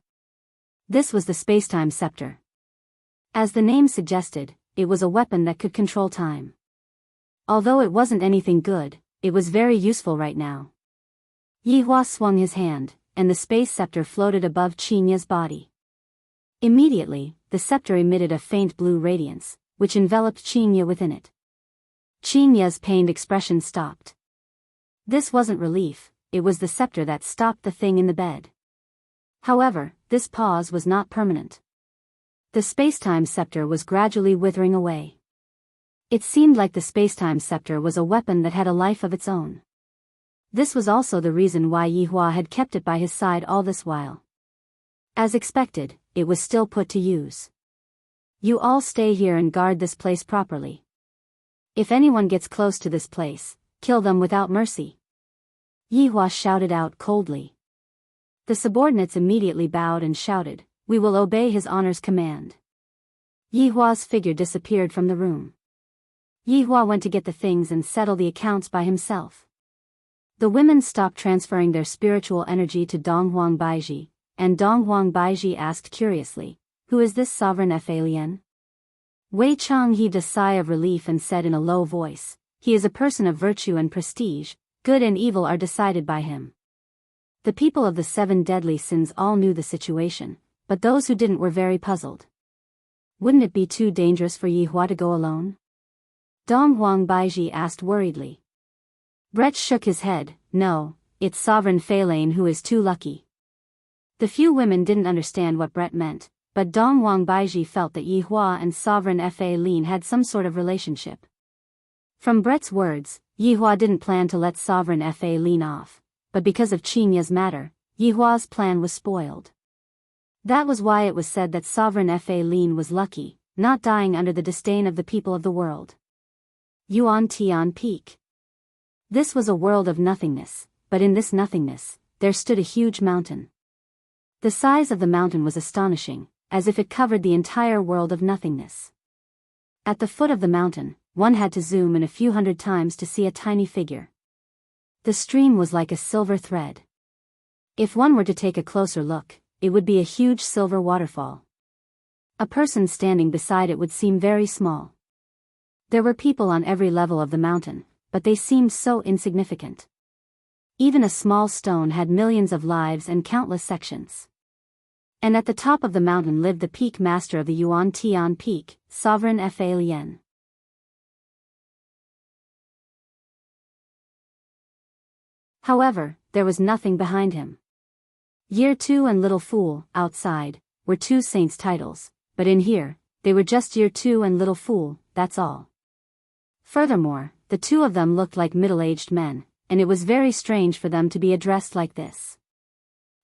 A: This was the spacetime scepter. As the name suggested, it was a weapon that could control time. Although it wasn't anything good, it was very useful right now. Yihua swung his hand, and the space scepter floated above Qinya's body. Immediately, the scepter emitted a faint blue radiance, which enveloped Qinya within it. Qinya's pained expression stopped. This wasn't relief, it was the scepter that stopped the thing in the bed. However, this pause was not permanent. The space-time scepter was gradually withering away. It seemed like the space-time scepter was a weapon that had a life of its own. This was also the reason why Yihua had kept it by his side all this while. As expected, it was still put to use. You all stay here and guard this place properly. If anyone gets close to this place, kill them without mercy. Yihua shouted out coldly. The subordinates immediately bowed and shouted, "We will obey His Honor's command." Yihua's figure disappeared from the room. Yihua went to get the things and settle the accounts by himself. The women stopped transferring their spiritual energy to Donghuang Baiji, and Donghuang Baiji asked curiously, "Who is this sovereign Fa Lien?" Wei Chang heaved a sigh of relief and said in a low voice, "He is a person of virtue and prestige, good and evil are decided by him." The people of the 7 deadly sins all knew the situation, but those who didn't were very puzzled. Wouldn't it be too dangerous for Yihua to go alone? Donghuang Baiji asked worriedly. Brett shook his head, "No, it's Sovereign Feilane who is too lucky." The few women didn't understand what Brett meant, but Donghuang Baiji felt that Yihua and Sovereign Feilane had some sort of relationship. From Brett's words, Yihua didn't plan to let Sovereign Feilane off, but because of Qinya's matter, Yihua's plan was spoiled. That was why it was said that Sovereign Feilane was lucky, not dying under the disdain of the people of the world. Yuan Tian Peak. This was a world of nothingness, but in this nothingness, there stood a huge mountain. The size of the mountain was astonishing, as if it covered the entire world of nothingness. At the foot of the mountain, one had to zoom in a few hundred times to see a tiny figure. The stream was like a silver thread. If one were to take a closer look, it would be a huge silver waterfall. A person standing beside it would seem very small. There were people on every level of the mountain, but they seemed so insignificant. Even a small stone had millions of lives and countless sections. And at the top of the mountain lived the peak master of the Yuan Tian Peak, Sovereign Fa Lien. However, there was nothing behind him. Year 2 and Little Fool, outside, were 2 saints' titles, but in here, they were just Year 2 and Little Fool, that's all. Furthermore, the 2 of them looked like middle-aged men, and it was very strange for them to be addressed like this.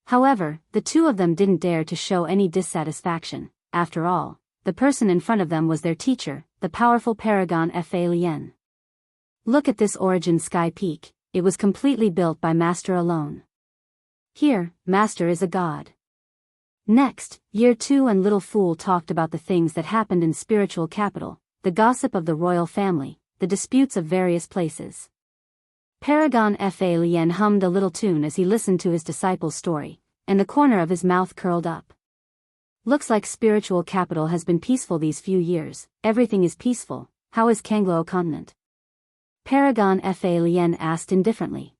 A: However, the 2 of them didn't dare to show any dissatisfaction. After all, the person in front of them was their teacher, the powerful paragon Fa Lien. Look at this origin sky peak, it was completely built by Master alone. Here, Master is a god. Next, Year 2 and Little Fool talked about the things that happened in spiritual capital, the gossip of the royal family, the disputes of various places. Paragon Fa Lien hummed a little tune as he listened to his disciple's story, and the corner of his mouth curled up. Looks like spiritual capital has been peaceful these few years. Everything is peaceful. How is Kanglo continent? Paragon Fa Lien asked indifferently.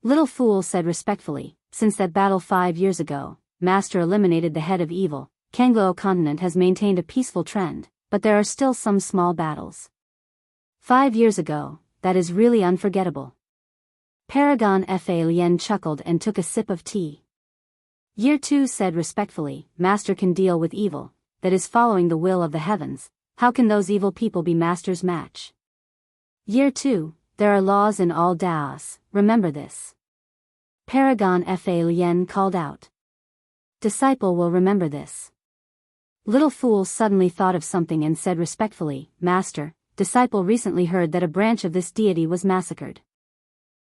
A: Little Fool said respectfully, since that battle 5 years ago, Master eliminated the head of evil, Kanglo continent has maintained a peaceful trend, but there are still some small battles. 5 years ago, that is really unforgettable. Paragon Fa Lien chuckled and took a sip of tea. Year 2 said respectfully, Master can deal with evil, that is following the will of the heavens. How can those evil people be Master's match? Year 2, there are laws in all Daos, remember this. Paragon Fa Lien called out. Disciple will remember this. Little Fool suddenly thought of something and said respectfully, Master, Disciple recently heard that a branch of this deity was massacred.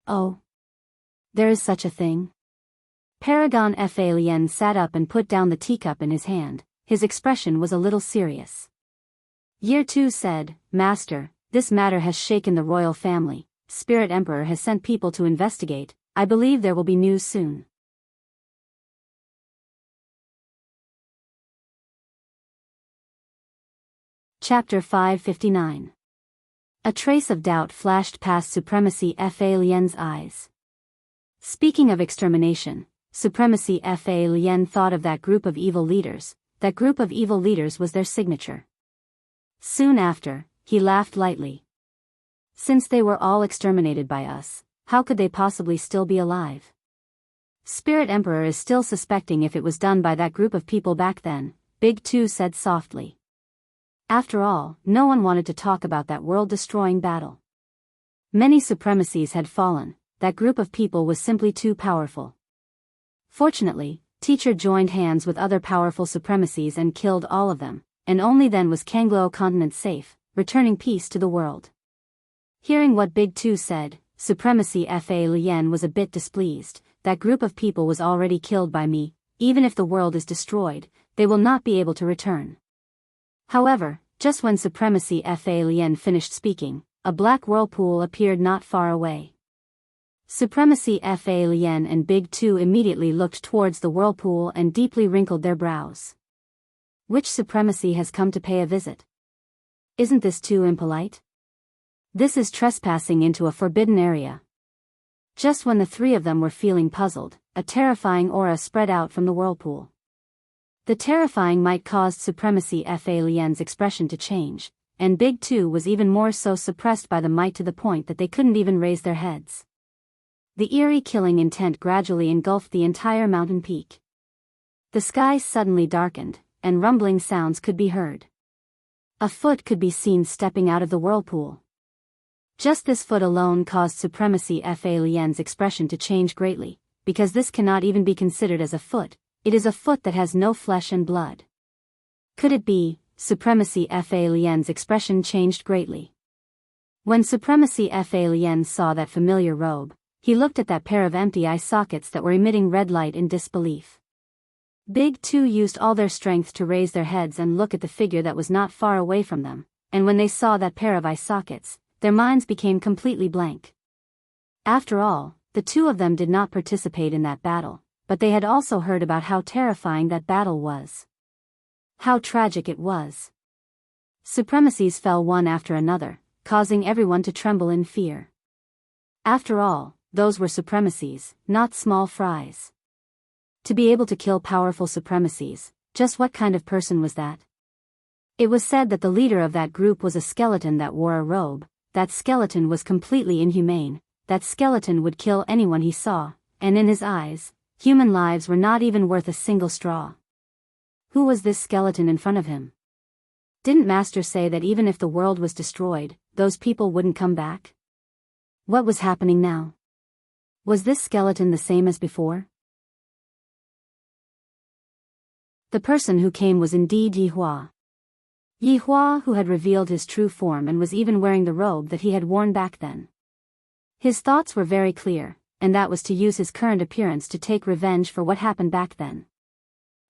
A: Oh. There is such a thing? Paragon Fa Lien sat up and put down the teacup in his hand. His expression was a little serious. Year 2 said, Master, this matter has shaken the royal family. Spirit Emperor has sent people to investigate. I believe there will be news soon. Chapter 559. A trace of doubt flashed past Supremacy Fa Lien's eyes. Speaking of extermination, Supremacy Fa Lien thought of that group of evil leaders. That group of evil leaders was their signature. Soon after, he laughed lightly. Since they were all exterminated by us, how could they possibly still be alive? Spirit Emperor is still suspecting if it was done by that group of people back then, Big Two said softly. After all, no one wanted to talk about that world-destroying battle. Many supremacies had fallen, that group of people was simply too powerful. Fortunately, Teacher joined hands with other powerful supremacies and killed all of them, and only then was Kanglo continent safe, returning peace to the world. Hearing what Big Two said, Supremacy Fa Lien was a bit displeased. That group of people was already killed by me. Even if the world is destroyed, they will not be able to return. However, just when Supremacy Fa Lien finished speaking, a black whirlpool appeared not far away. Supremacy Fa Lien and Big Two immediately looked towards the whirlpool and deeply wrinkled their brows. Which supremacy has come to pay a visit? Isn't this too impolite? This is trespassing into a forbidden area. Just when the three of them were feeling puzzled, a terrifying aura spread out from the whirlpool. The terrifying might caused Supremacy Fa Lien's expression to change, and Big Two was even more so suppressed by the might to the point that they couldn't even raise their heads. The eerie killing intent gradually engulfed the entire mountain peak. The sky suddenly darkened, and rumbling sounds could be heard. A foot could be seen stepping out of the whirlpool. Just this foot alone caused Supremacy Fa Lien's expression to change greatly, because this cannot even be considered as a foot, it is a foot that has no flesh and blood. Could it be? Supremacy Fa Lien's expression changed greatly. When Supremacy Fa Lien saw that familiar robe, he looked at that pair of empty eye sockets that were emitting red light in disbelief. Big Two used all their strength to raise their heads and look at the figure that was not far away from them, and when they saw that pair of eye sockets, their minds became completely blank. After all, the two of them did not participate in that battle, but they had also heard about how terrifying that battle was. How tragic it was. Supremacies fell one after another, causing everyone to tremble in fear. After all, those were supremacies, not small fries. To be able to kill powerful supremacies, just what kind of person was that? It was said that the leader of that group was a skeleton that wore a robe. That skeleton was completely inhumane. That skeleton would kill anyone he saw, and in his eyes, human lives were not even worth a single straw. Who was this skeleton in front of him? Didn't Master say that even if the world was destroyed, those people wouldn't come back? What was happening now? Was this skeleton the same as before? The person who came was indeed Yi Hua. Yi Hua, who had revealed his true form and was even wearing the robe that he had worn back then. His thoughts were very clear, and that was to use his current appearance to take revenge for what happened back then.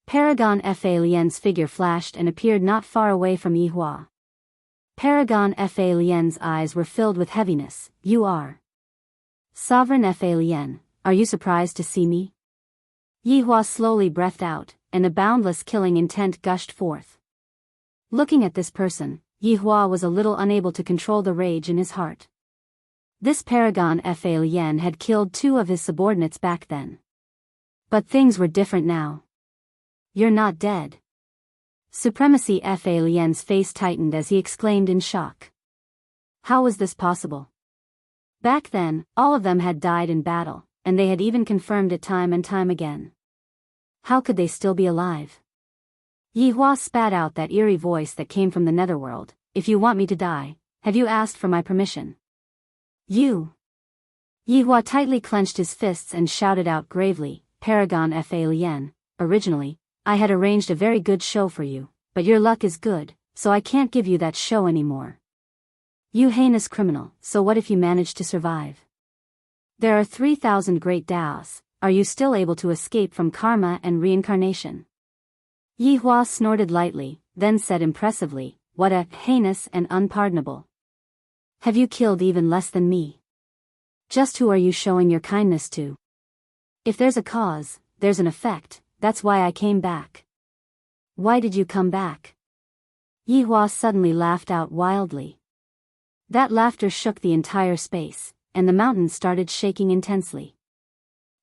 A: Paragon Fa Lien's figure flashed and appeared not far away from Yi Hua. Paragon Fa Lien's eyes were filled with heaviness. You are Sovereign Fa Lien, are you surprised to see me? Yi Hua slowly breathed out, and a boundless killing intent gushed forth. Looking at this person, Yi Hua was a little unable to control the rage in his heart. This Paragon Fa Lien had killed two of his subordinates back then. But things were different now. You're not dead. Supremacy Fa Lien's face tightened as he exclaimed in shock. How was this possible? Back then, all of them had died in battle, and they had even confirmed it time and time again. How could they still be alive? Yi Hua spat out that eerie voice that came from the netherworld. If you want me to die, have you asked for my permission? You. Yi Hua tightly clenched his fists and shouted out gravely, Paragon Fa Lien, originally, I had arranged a very good show for you, but your luck is good, so I can't give you that show anymore. You heinous criminal, so what if you manage to survive? There are 3,000 great Daos, are you still able to escape from karma and reincarnation? Yi Hua snorted lightly, then said impressively, what a heinous and unpardonable. Have you killed even less than me? Just who are you showing your kindness to? If there's a cause, there's an effect, that's why I came back. Why did you come back? Yi Hua suddenly laughed out wildly. That laughter shook the entire space, and the mountains started shaking intensely.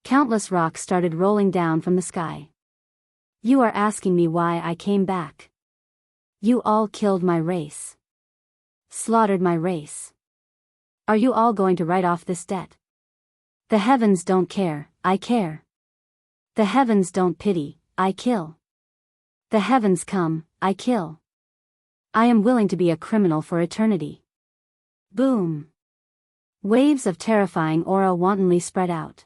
A: Countless rocks started rolling down from the sky. You are asking me why I came back. You all killed my race. Slaughtered my race. Are you all going to write off this debt? The heavens don't care, I care. The heavens don't pity, I kill. The heavens come, I kill. I am willing to be a criminal for eternity. Boom. Waves of terrifying aura wantonly spread out.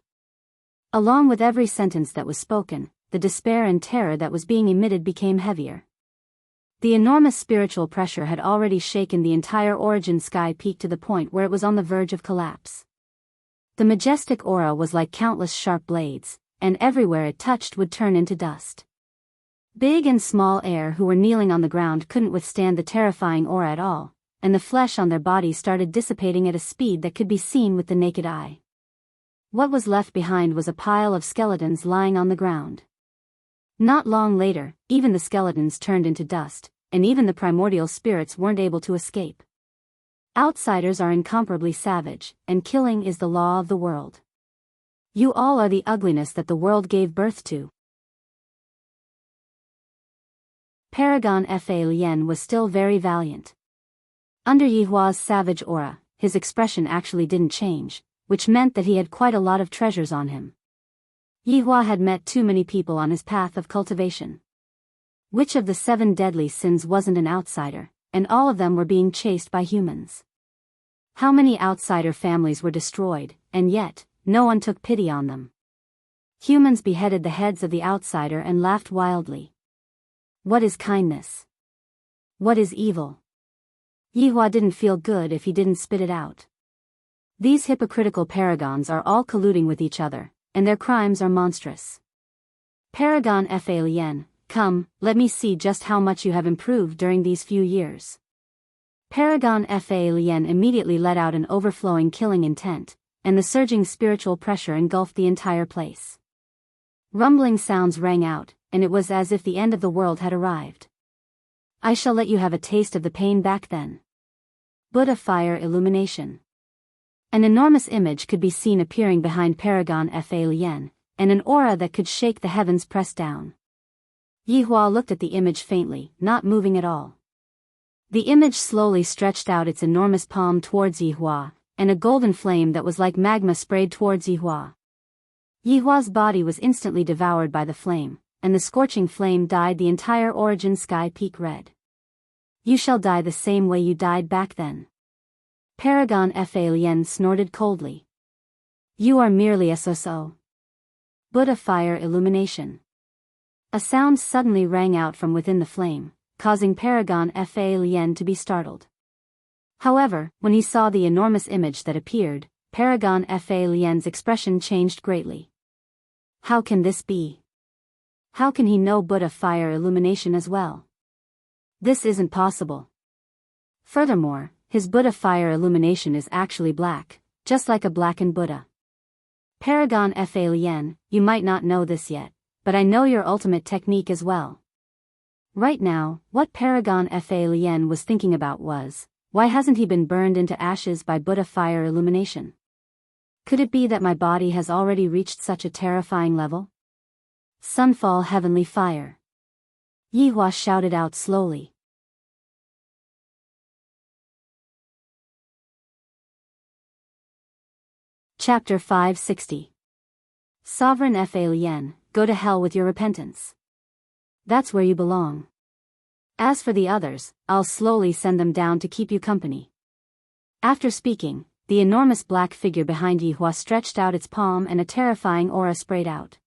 A: Along with every sentence that was spoken, the despair and terror that was being emitted became heavier. The enormous spiritual pressure had already shaken the entire origin sky peak to the point where it was on the verge of collapse. The majestic aura was like countless sharp blades, and everywhere it touched would turn into dust. Big and small air who were kneeling on the ground couldn't withstand the terrifying aura at all, and the flesh on their bodies started dissipating at a speed that could be seen with the naked eye. What was left behind was a pile of skeletons lying on the ground. Not long later, even the skeletons turned into dust, and even the primordial spirits weren't able to escape. Outsiders are incomparably savage, and killing is the law of the world. You all are the ugliness that the world gave birth to. Paragon Fa Lien was still very valiant. Under Yihua's savage aura, his expression actually didn't change, which meant that he had quite a lot of treasures on him. Yihua had met too many people on his path of cultivation. Which of the 7 deadly sins wasn't an outsider, and all of them were being chased by humans? How many outsider families were destroyed, and yet, no one took pity on them? Humans beheaded the heads of the outsider and laughed wildly. What is kindness? What is evil? Yihua didn't feel good if he didn't spit it out. These hypocritical paragons are all colluding with each other, and their crimes are monstrous. Paragon Fa Lien, come, let me see just how much you have improved during these few years. Paragon Fa Lien immediately let out an overflowing killing intent, and the surging spiritual pressure engulfed the entire place. Rumbling sounds rang out, and it was as if the end of the world had arrived. I shall let you have a taste of the pain back then. Buddha fire illumination. An enormous image could be seen appearing behind Paragon Fa Lien, and an aura that could shake the heavens pressed down. Yihua looked at the image faintly, not moving at all. The image slowly stretched out its enormous palm towards Yihua, and a golden flame that was like magma sprayed towards Yihua. Yihua's body was instantly devoured by the flame, and the scorching flame dyed the entire origin sky peak red. You shall die the same way you died back then. Paragon Fa Lien snorted coldly. You are merely a so-so. Buddha fire illumination. A sound suddenly rang out from within the flame, causing Paragon Fa Lien to be startled. However, when he saw the enormous image that appeared, Paragon Fa Lien's expression changed greatly. How can this be? How can he know Buddha fire illumination as well? This isn't possible. Furthermore, his Buddha fire illumination is actually black, just like a blackened Buddha. Paragon Fa Lien, you might not know this yet, but I know your ultimate technique as well. Right now, what Paragon Fa Lien was thinking about was, why hasn't he been burned into ashes by Buddha fire illumination? Could it be that my body has already reached such a terrifying level? Sunfall heavenly fire. Yihua shouted out slowly. Chapter 560. Sovereign Fa Lien, go to hell with your repentance. That's where you belong. As for the others, I'll slowly send them down to keep you company. After speaking, the enormous black figure behind Yihua stretched out its palm and a terrifying aura sprayed out.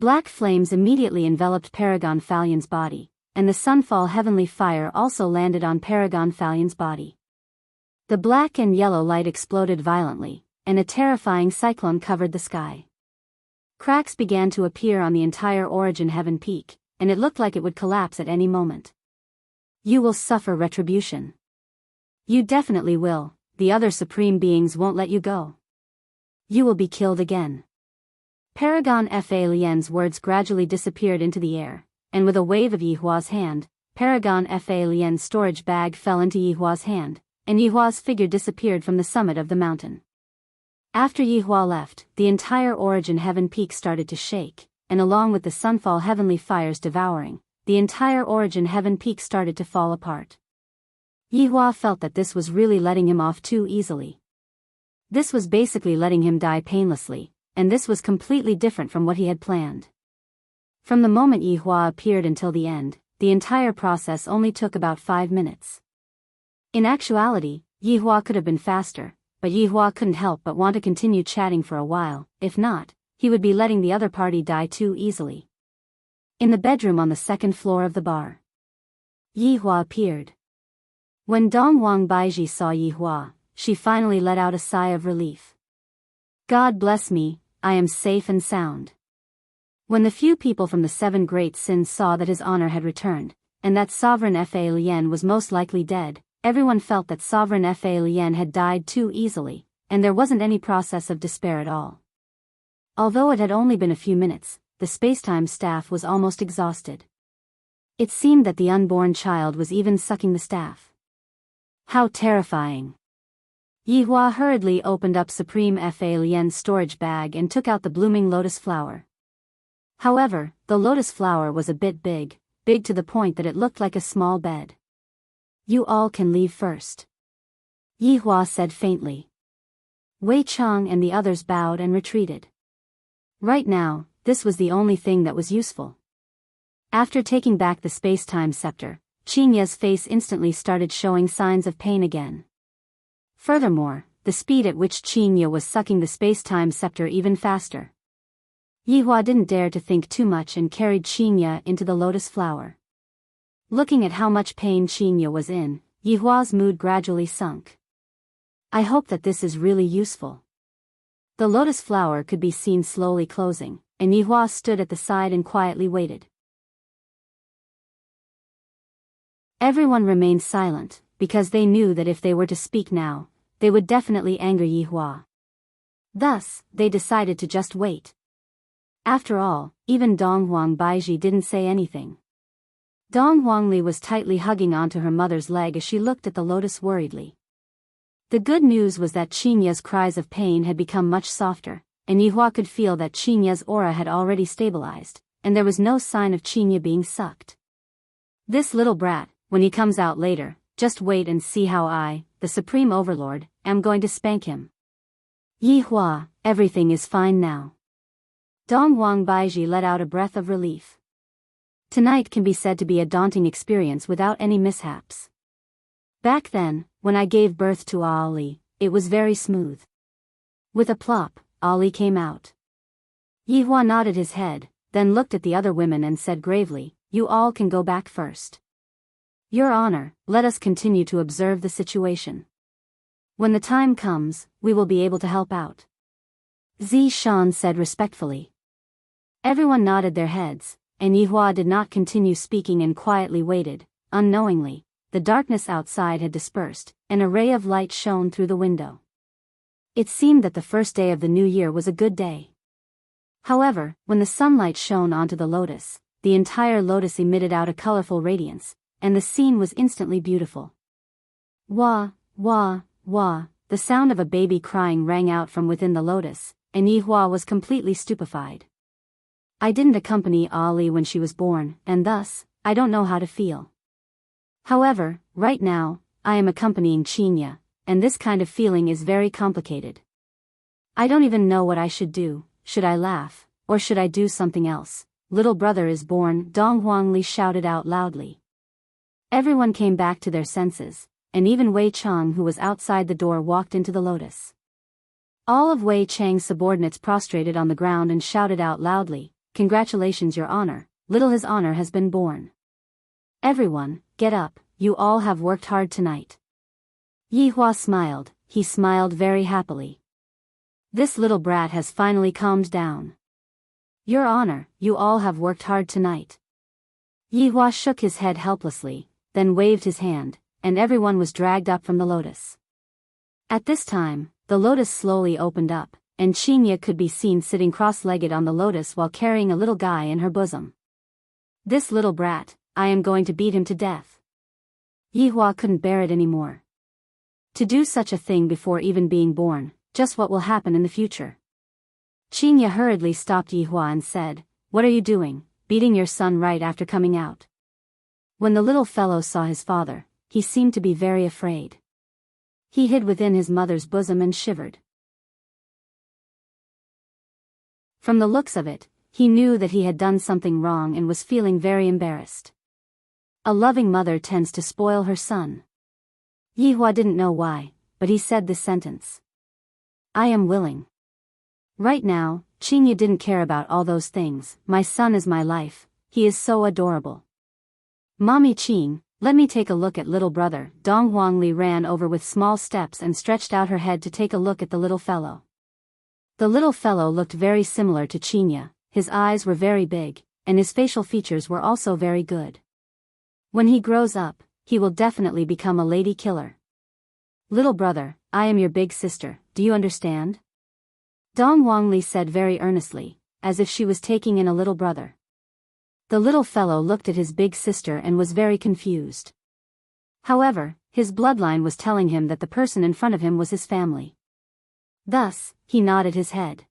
A: Black flames immediately enveloped Paragon Fa Lien's body, and the sunfall heavenly fire also landed on Paragon Fa Lien's body. The black and yellow light exploded violently, and a terrifying cyclone covered the sky. Cracks began to appear on the entire origin heaven peak, and it looked like it would collapse at any moment. You will suffer retribution. You definitely will, the other supreme beings won't let you go. You will be killed again. Paragon Fa Lien's words gradually disappeared into the air, and with a wave of Yihua's hand, Paragon Fa Lien's storage bag fell into Yihua's hand, and Yihua's figure disappeared from the summit of the mountain. After Yihua left, the entire Origin Heaven peak started to shake, and along with the sunfall heavenly fires devouring, the entire Origin Heaven peak started to fall apart. Yihua felt that this was really letting him off too easily. This was basically letting him die painlessly, and this was completely different from what he had planned. From the moment Yihua appeared until the end, the entire process only took about 5 minutes. In actuality, Yihua could have been faster, but Yihua couldn't help but want to continue chatting for a while. If not, he would be letting the other party die too easily. In the bedroom on the second floor of the bar, Yihua appeared. When Dongwang Baiji saw Yihua, she finally let out a sigh of relief. God bless me, I am safe and sound. When the few people from the 7 great sins saw that his honor had returned, and that Sovereign Fa Lien was most likely dead, everyone felt that Sovereign Fa Lien had died too easily, and there wasn't any process of despair at all. Although it had only been a few minutes, the spacetime staff was almost exhausted. It seemed that the unborn child was even sucking the staff. How terrifying! Yihua hurriedly opened up Supreme Fa Lien's storage bag and took out the blooming lotus flower. However, the lotus flower was a bit big to the point that it looked like a small bed. You all can leave first, Yihua said faintly. Wei Chang and the others bowed and retreated. Right now, this was the only thing that was useful. After taking back the space-time scepter, Qingya's face instantly started showing signs of pain again. Furthermore, the speed at which Qingya was sucking the space-time scepter even faster. Yihua didn't dare to think too much and carried Qingya into the lotus flower. Looking at how much pain Qingya was in, Yihua's mood gradually sunk. I hope that this is really useful. The lotus flower could be seen slowly closing, and Yihua stood at the side and quietly waited. Everyone remained silent, because they knew that if they were to speak now, they would definitely anger Yihua. Thus, they decided to just wait. After all, even Donghuang Baiji didn't say anything. Dong Huangli was tightly hugging onto her mother's leg as she looked at the lotus worriedly. The good news was that Qingya's cries of pain had become much softer, and Yihua could feel that Qingya's aura had already stabilized, and there was no sign of Qingya being sucked. This little brat, when he comes out later, just wait and see how I, the Supreme Overlord, am going to spank him. Yihua, everything is fine now. Donghuang Baiji let out a breath of relief. Tonight can be said to be a daunting experience without any mishaps. Back then, when I gave birth to Ali, it was very smooth. With a plop, Ali came out. Yihua nodded his head, then looked at the other women and said gravely, You all can go back first. Your Honor, let us continue to observe the situation. When the time comes, we will be able to help out. Zi Shan said respectfully. Everyone nodded their heads, and Yihua did not continue speaking and quietly waited. Unknowingly, the darkness outside had dispersed, and a ray of light shone through the window. It seemed that the first day of the new year was a good day. However, when the sunlight shone onto the lotus, the entire lotus emitted out a colorful radiance, and the scene was instantly beautiful. Wah, wah, wah, the sound of a baby crying rang out from within the lotus, and Yihua was completely stupefied. I didn't accompany Ali when she was born, and thus, I don't know how to feel. However, right now, I am accompanying Qingya, and this kind of feeling is very complicated. I don't even know what I should do. Should I laugh, or should I do something else? Little brother is born, Dong Huangli shouted out loudly. Everyone came back to their senses, and even Wei Chang, who was outside the door, walked into the lotus. All of Wei Chang's subordinates prostrated on the ground and shouted out loudly, Congratulations, Your Honor, little his honor has been born. Everyone, get up, you all have worked hard tonight. Yihua smiled, he smiled very happily. This little brat has finally calmed down. Your Honor, you all have worked hard tonight. Yihua shook his head helplessly, then waved his hand, and everyone was dragged up from the lotus. At this time, the lotus slowly opened up, and Qingya could be seen sitting cross-legged on the lotus while carrying a little guy in her bosom. This little brat, I am going to beat him to death. Yihua couldn't bear it anymore. To do such a thing before even being born, just what will happen in the future. Chinya hurriedly stopped Yihua and said, "What are you doing, beating your son right after coming out?" When the little fellow saw his father, he seemed to be very afraid. He hid within his mother's bosom and shivered. From the looks of it, he knew that he had done something wrong and was feeling very embarrassed. A loving mother tends to spoil her son. Yihua didn't know why, but he said this sentence. "I am willing." Right now, Chinya didn't care about all those things. "My son is my life, he is so adorable. Mommy Qing, let me take a look at little brother." Dong Huangli ran over with small steps and stretched out her head to take a look at the little fellow. The little fellow looked very similar to Chinya, his eyes were very big, and his facial features were also very good. When he grows up, he will definitely become a lady killer. "Little brother, I am your big sister, do you understand?" Dong Huangli said very earnestly, as if she was taking in a little brother. The little fellow looked at his big sister and was very confused. However, his bloodline was telling him that the person in front of him was his family. Thus, he nodded his head.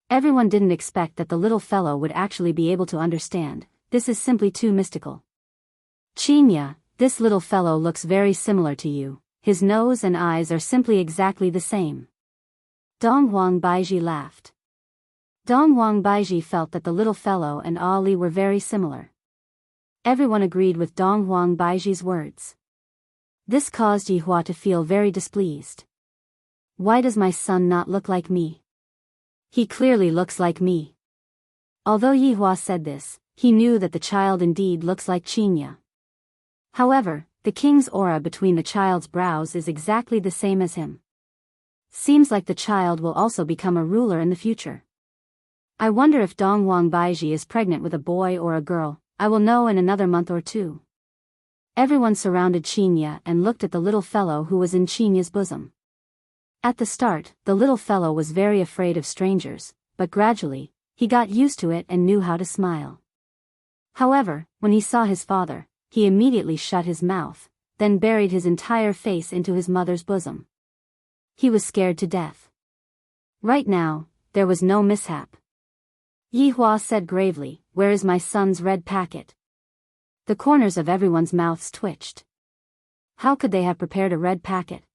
A: Everyone didn't expect that the little fellow would actually be able to understand. This is simply too mystical. "Chinya, this little fellow looks very similar to you. His nose and eyes are simply exactly the same." Dong Huang Baiji laughed. Dong Huang Baiji felt that the little fellow and Ali were very similar. Everyone agreed with Dong Huang Baiji's words. This caused Yihua to feel very displeased. "Why does my son not look like me? He clearly looks like me." Although Yihua said this, he knew that the child indeed looks like Chinya. However, the king's aura between the child's brows is exactly the same as him. Seems like the child will also become a ruler in the future. I wonder if Dong Huang Baiji is pregnant with a boy or a girl. I will know in another month or two. Everyone surrounded Chinya and looked at the little fellow who was in Chinya's bosom. At the start, the little fellow was very afraid of strangers, but gradually, he got used to it and knew how to smile. However, when he saw his father, he immediately shut his mouth, then buried his entire face into his mother's bosom. He was scared to death. Right now, there was no mishap. Yihua said gravely, "Where is my son's red packet?" The corners of everyone's mouths twitched. How could they have prepared a red packet?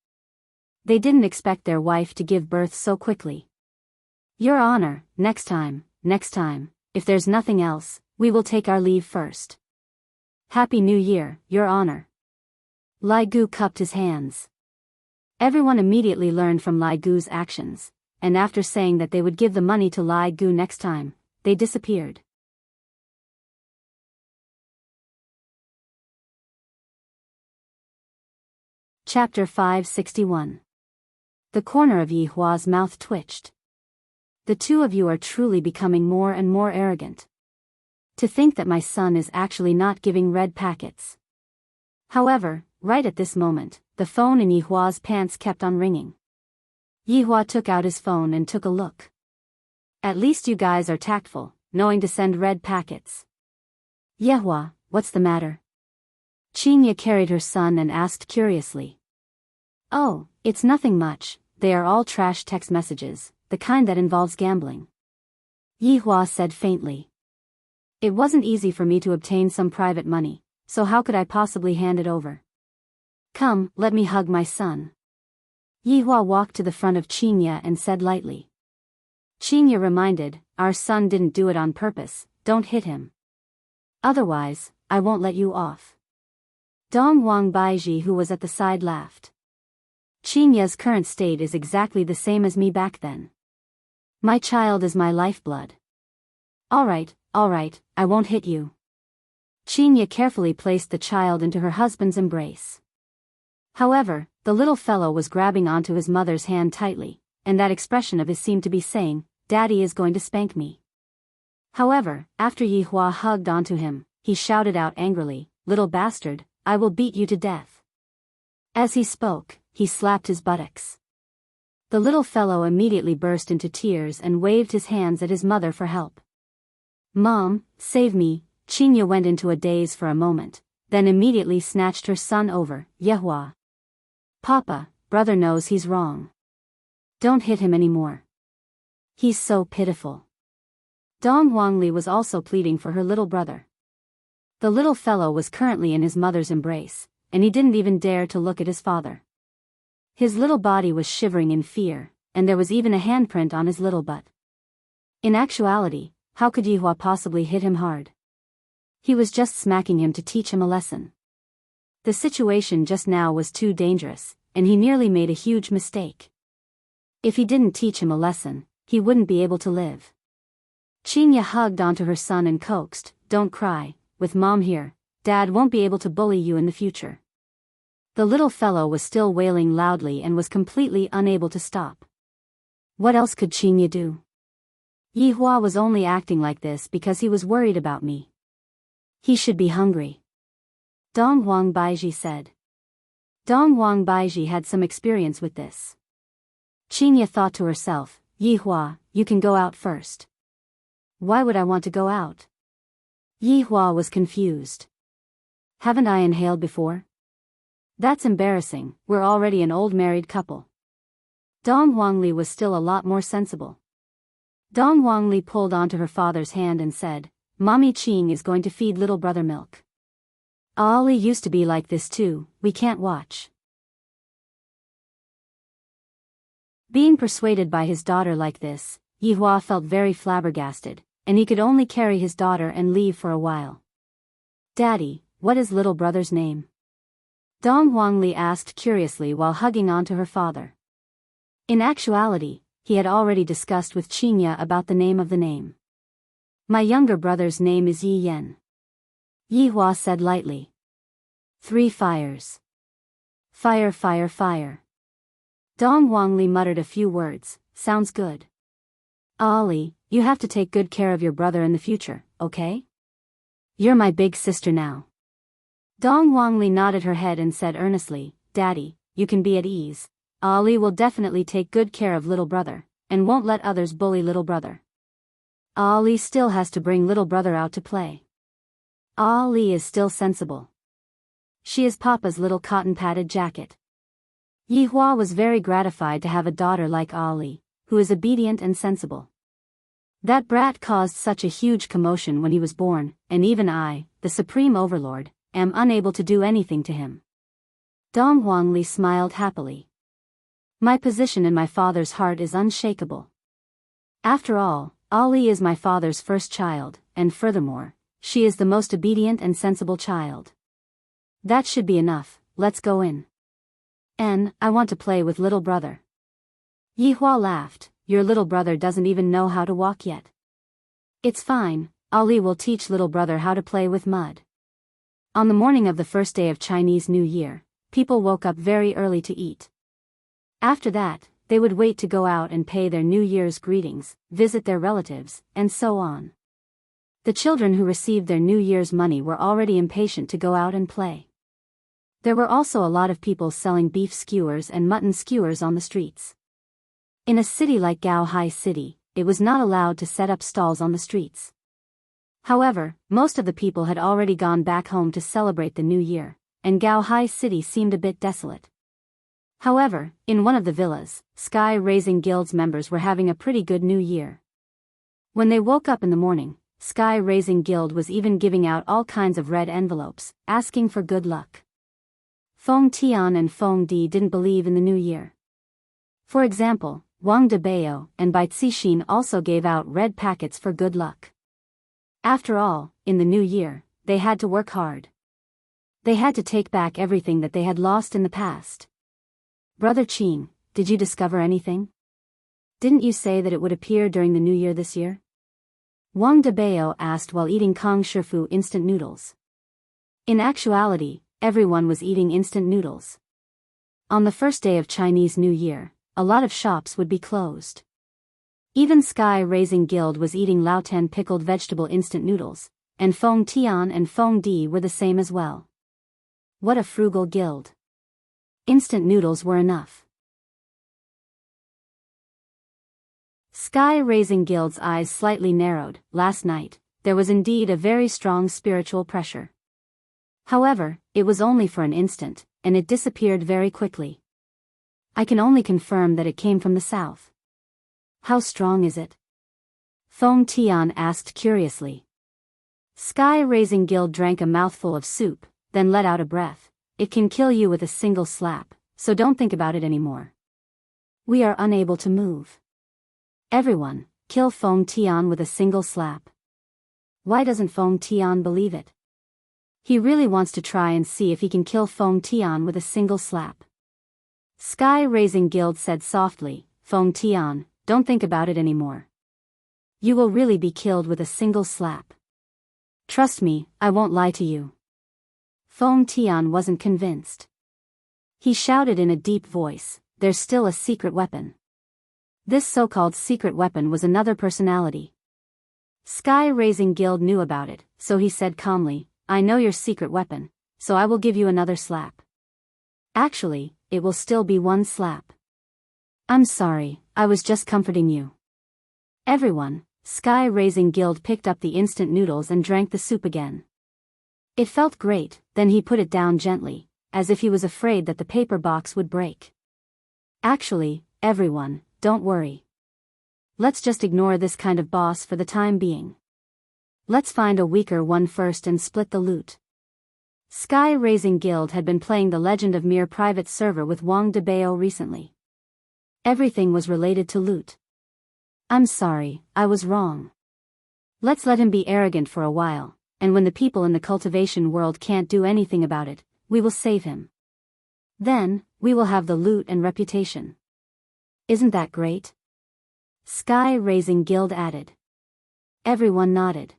A: They didn't expect their wife to give birth so quickly. "Your Honor, next time, if there's nothing else, we will take our leave first." "Happy New Year, Your Honor." Lai Gu cupped his hands. Everyone immediately learned from Lai Gu's actions, and after saying that they would give the money to Lai Gu next time, they disappeared. Chapter 561. The corner of Yihua's mouth twitched. "The two of you are truly becoming more and more arrogant. To think that my son is actually not giving red packets." However, right at this moment, the phone in Yihua's pants kept on ringing. Yihua took out his phone and took a look. "At least you guys are tactful, knowing to send red packets." "Yihua, what's the matter?" Chinya carried her son and asked curiously. "Oh, it's nothing much, they are all trash text messages, the kind that involves gambling." Yihua said faintly. "It wasn't easy for me to obtain some private money, so how could I possibly hand it over? Come, let me hug my son." Yihua walked to the front of Chinya and said lightly. Chinya reminded, "Our son didn't do it on purpose, don't hit him. Otherwise, I won't let you off." Dong Huang Baiji, who was at the side, laughed. "Chinya's current state is exactly the same as me back then. My child is my lifeblood." Alright, I won't hit you." Chinya carefully placed the child into her husband's embrace. However, the little fellow was grabbing onto his mother's hand tightly, and that expression of his seemed to be saying, "Daddy is going to spank me." However, after Yihua hugged onto him, he shouted out angrily, "Little bastard, I will beat you to death." As he spoke, he slapped his buttocks. The little fellow immediately burst into tears and waved his hands at his mother for help. "Mom, save me." Chinya went into a daze for a moment, then immediately snatched her son over. "Yehua. Papa, brother knows he's wrong. Don't hit him anymore. He's so pitiful. Dong Wangli was also pleading for her little brother. The little fellow was currently in his mother's embrace, and he didn't even dare to look at his father. His little body was shivering in fear, and there was even a handprint on his little butt. In actuality, how could Yihua possibly hit him hard? He was just smacking him to teach him a lesson. The situation just now was too dangerous, and he nearly made a huge mistake. If he didn't teach him a lesson, he wouldn't be able to live. Qinya hugged onto her son and coaxed, "Don't cry, with Mom here, Dad won't be able to bully you in the future." The little fellow was still wailing loudly and was completely unable to stop. What else could Qinya do? Yihua was only acting like this because he was worried about me. He should be hungry. Dong Huang Baiji said. Dong Huang Baiji had some experience with this. Qinya thought to herself, "Yihua, you can go out first." Why would I want to go out? Yihua was confused. Haven't I inhaled before? That's embarrassing, we're already an old married couple. Dong Wangli was still a lot more sensible. Dong Wangli pulled onto her father's hand and said, "Mommy Qing is going to feed little brother milk. Ali used to be like this too, we can't watch." Being persuaded by his daughter like this, Yihua felt very flabbergasted, and he could only carry his daughter and leave for a while. "Daddy, what is little brother's name?" Dong Wangli asked curiously while hugging onto her father. In actuality, he had already discussed with Qinya about the name of the name. "My younger brother's name is Yi Yen," Yihua said lightly. "Three fires. Fire, fire, fire." Dong Wangli muttered a few words, "Sounds good. Ali, you have to take good care of your brother in the future, okay? You're my big sister now." Dong Wangli nodded her head and said earnestly, "Daddy, you can be at ease. Ali will definitely take good care of little brother, and won't let others bully little brother. Ali still has to bring little brother out to play. Ali is still sensible. She is Papa's little cotton-padded jacket." Yihua was very gratified to have a daughter like Ali, who is obedient and sensible. That brat caused such a huge commotion when he was born, and even I, the Supreme Overlord, am unable to do anything to him. Dong Wangli smiled happily. My position in my father's heart is unshakable. After all, Ali is my father's first child, and furthermore, she is the most obedient and sensible child. That should be enough, let's go in. I want to play with little brother. Yihua laughed, "Your little brother doesn't even know how to walk yet." "It's fine, Ali will teach little brother how to play with mud." On the morning of the first day of Chinese New Year, people woke up very early to eat. After that, they would wait to go out and pay their New Year's greetings, visit their relatives, and so on. The children who received their New Year's money were already impatient to go out and play. There were also a lot of people selling beef skewers and mutton skewers on the streets. In a city like Gaohai City, it was not allowed to set up stalls on the streets. However, most of the people had already gone back home to celebrate the new year, and Gaohai City seemed a bit desolate. However, in one of the villas, Sky Raising Guild's members were having a pretty good new year. When they woke up in the morning, Sky Raising Guild was even giving out all kinds of red envelopes, asking for good luck. Feng Tian and Feng Di didn't believe in the new year. For example, Wang Debao and Bai Cixin also gave out red packets for good luck. After all, in the new year, they had to work hard. They had to take back everything that they had lost in the past. Brother Qing, did you discover anything? Didn't you say that it would appear during the new year this year? Wang Debao asked while eating Kong Shifu instant noodles. In actuality, everyone was eating instant noodles. On the first day of Chinese New Year, a lot of shops would be closed. Even Sky Raising Guild was eating Laotan pickled vegetable instant noodles, and Feng Tian and Feng Di were the same as well. What a frugal guild. Instant noodles were enough. Sky Raising Guild's eyes slightly narrowed. Last night, there was indeed a very strong spiritual pressure. However, it was only for an instant, and it disappeared very quickly. I can only confirm that it came from the south. How strong is it? Foam Tian asked curiously. Sky-raising Guild drank a mouthful of soup, then let out a breath. It can kill you with a single slap, so don't think about it anymore. We are unable to move. Everyone, kill Foam Tian with a single slap. Why doesn't Foam Tian believe it? He really wants to try and see if he can kill Foam Tian with a single slap. Sky-raising Guild said softly, Foam Tian, don't think about it anymore. You will really be killed with a single slap. Trust me, I won't lie to you. Foam Tian wasn't convinced. He shouted in a deep voice, there's still a secret weapon. This so-called secret weapon was another personality. Sky-raising Guild knew about it, so he said calmly, I know your secret weapon, so I will give you another slap. Actually, it will still be one slap. I'm sorry, I was just comforting you. Everyone, Sky-raising Guild picked up the instant noodles and drank the soup again. It felt great, then he put it down gently, as if he was afraid that the paper box would break. Actually, everyone, don't worry. Let's just ignore this kind of boss for the time being. Let's find a weaker one first and split the loot. Sky-raising Guild had been playing The Legend of Mir private server with Wang Debao recently. Everything was related to loot. I'm sorry, I was wrong. Let's let him be arrogant for a while, and when the people in the cultivation world can't do anything about it, we will save him. Then, we will have the loot and reputation. Isn't that great? Sky-raising Guild added. Everyone nodded.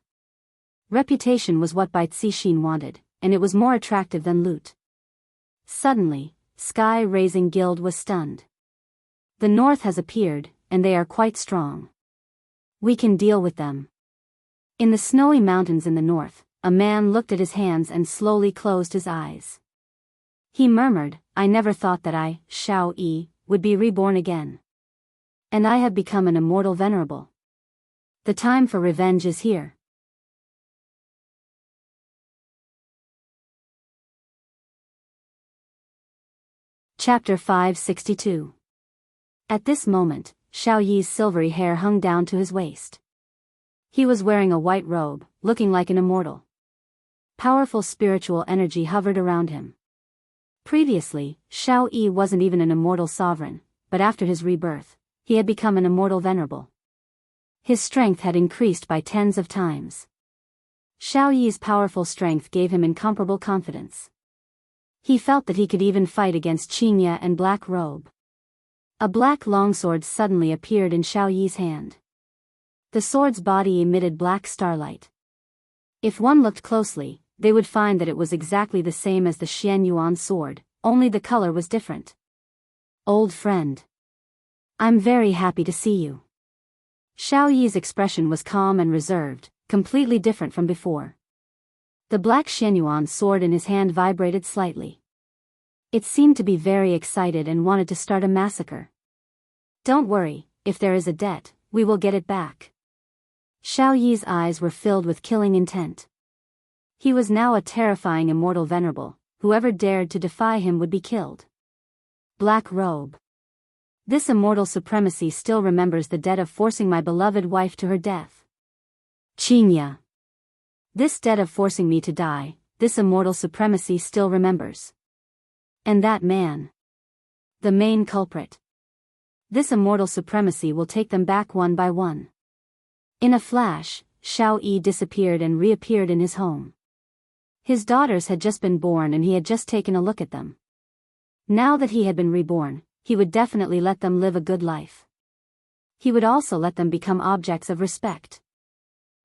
A: Reputation was what Bai Cixin wanted, and it was more attractive than loot. Suddenly, Sky-raising Guild was stunned. The North has appeared, and they are quite strong. We can deal with them. In the snowy mountains in the north, a man looked at his hands and slowly closed his eyes. He murmured, I never thought that I, Xiao Yi, would be reborn again. And I have become an immortal venerable. The time for revenge is here. Chapter 562. At this moment, Xiao Yi's silvery hair hung down to his waist. He was wearing a white robe, looking like an immortal. Powerful spiritual energy hovered around him. Previously, Xiao Yi wasn't even an immortal sovereign, but after his rebirth, he had become an immortal venerable. His strength had increased by tens of times. Xiao Yi's powerful strength gave him incomparable confidence. He felt that he could even fight against Qinya and Black Robe. A black longsword suddenly appeared in Xiao Yi's hand. The sword's body emitted black starlight. If one looked closely, they would find that it was exactly the same as the Xian Yuan sword, only the color was different. Old friend. I'm very happy to see you. Xiao Yi's expression was calm and reserved, completely different from before. The black Xian Yuan sword in his hand vibrated slightly. It seemed to be very excited and wanted to start a massacre. Don't worry, if there is a debt, we will get it back. Xiao Yi's eyes were filled with killing intent. He was now a terrifying immortal venerable, whoever dared to defy him would be killed. Black Robe. This immortal supremacy still remembers the debt of forcing my beloved wife to her death. Qinya. This debt of forcing me to die, this immortal supremacy still remembers. And that man. The main culprit. This immortal supremacy will take them back one by one. In a flash, Xiao Yi disappeared and reappeared in his home. His daughters had just been born and he had just taken a look at them. Now that he had been reborn, he would definitely let them live a good life. He would also let them become objects of respect.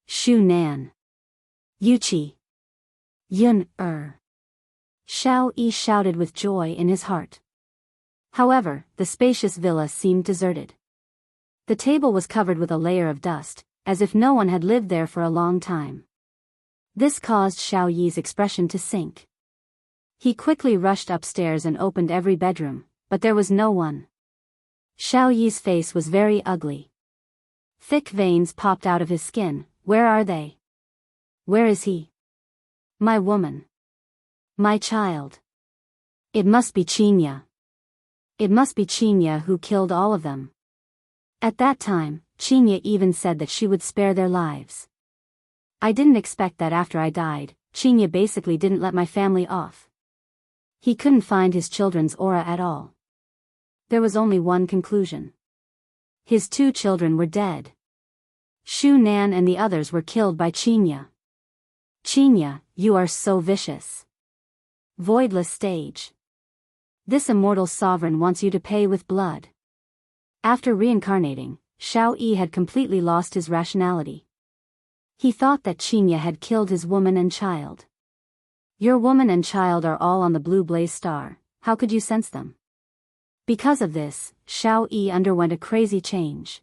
A: Shu Nan. Yuqi. Yun Xiao Yi shouted with joy in his heart. However, the spacious villa seemed deserted. The table was covered with a layer of dust, as if no one had lived there for a long time. This caused Xiao Yi's expression to sink. He quickly rushed upstairs and opened every bedroom, but there was no one. Xiao Yi's face was very ugly. Thick veins popped out of his skin. Where are they? Where is he? My woman. My child. It must be Qinya. It must be Qinya who killed all of them. At that time, Qinya even said that she would spare their lives. I didn't expect that after I died, Qinya basically didn't let my family off. He couldn't find his children's aura at all. There was only one conclusion. His 2 children were dead. Shu Nan and the others were killed by Qinya. Qinya, you are so vicious. Voidless stage. This immortal sovereign wants you to pay with blood. After reincarnating, Shao Yi had completely lost his rationality. He thought that Qinya had killed his woman and child. Your woman and child are all on the blue blaze star, how could you sense them? Because of this, Shao Yi underwent a crazy change.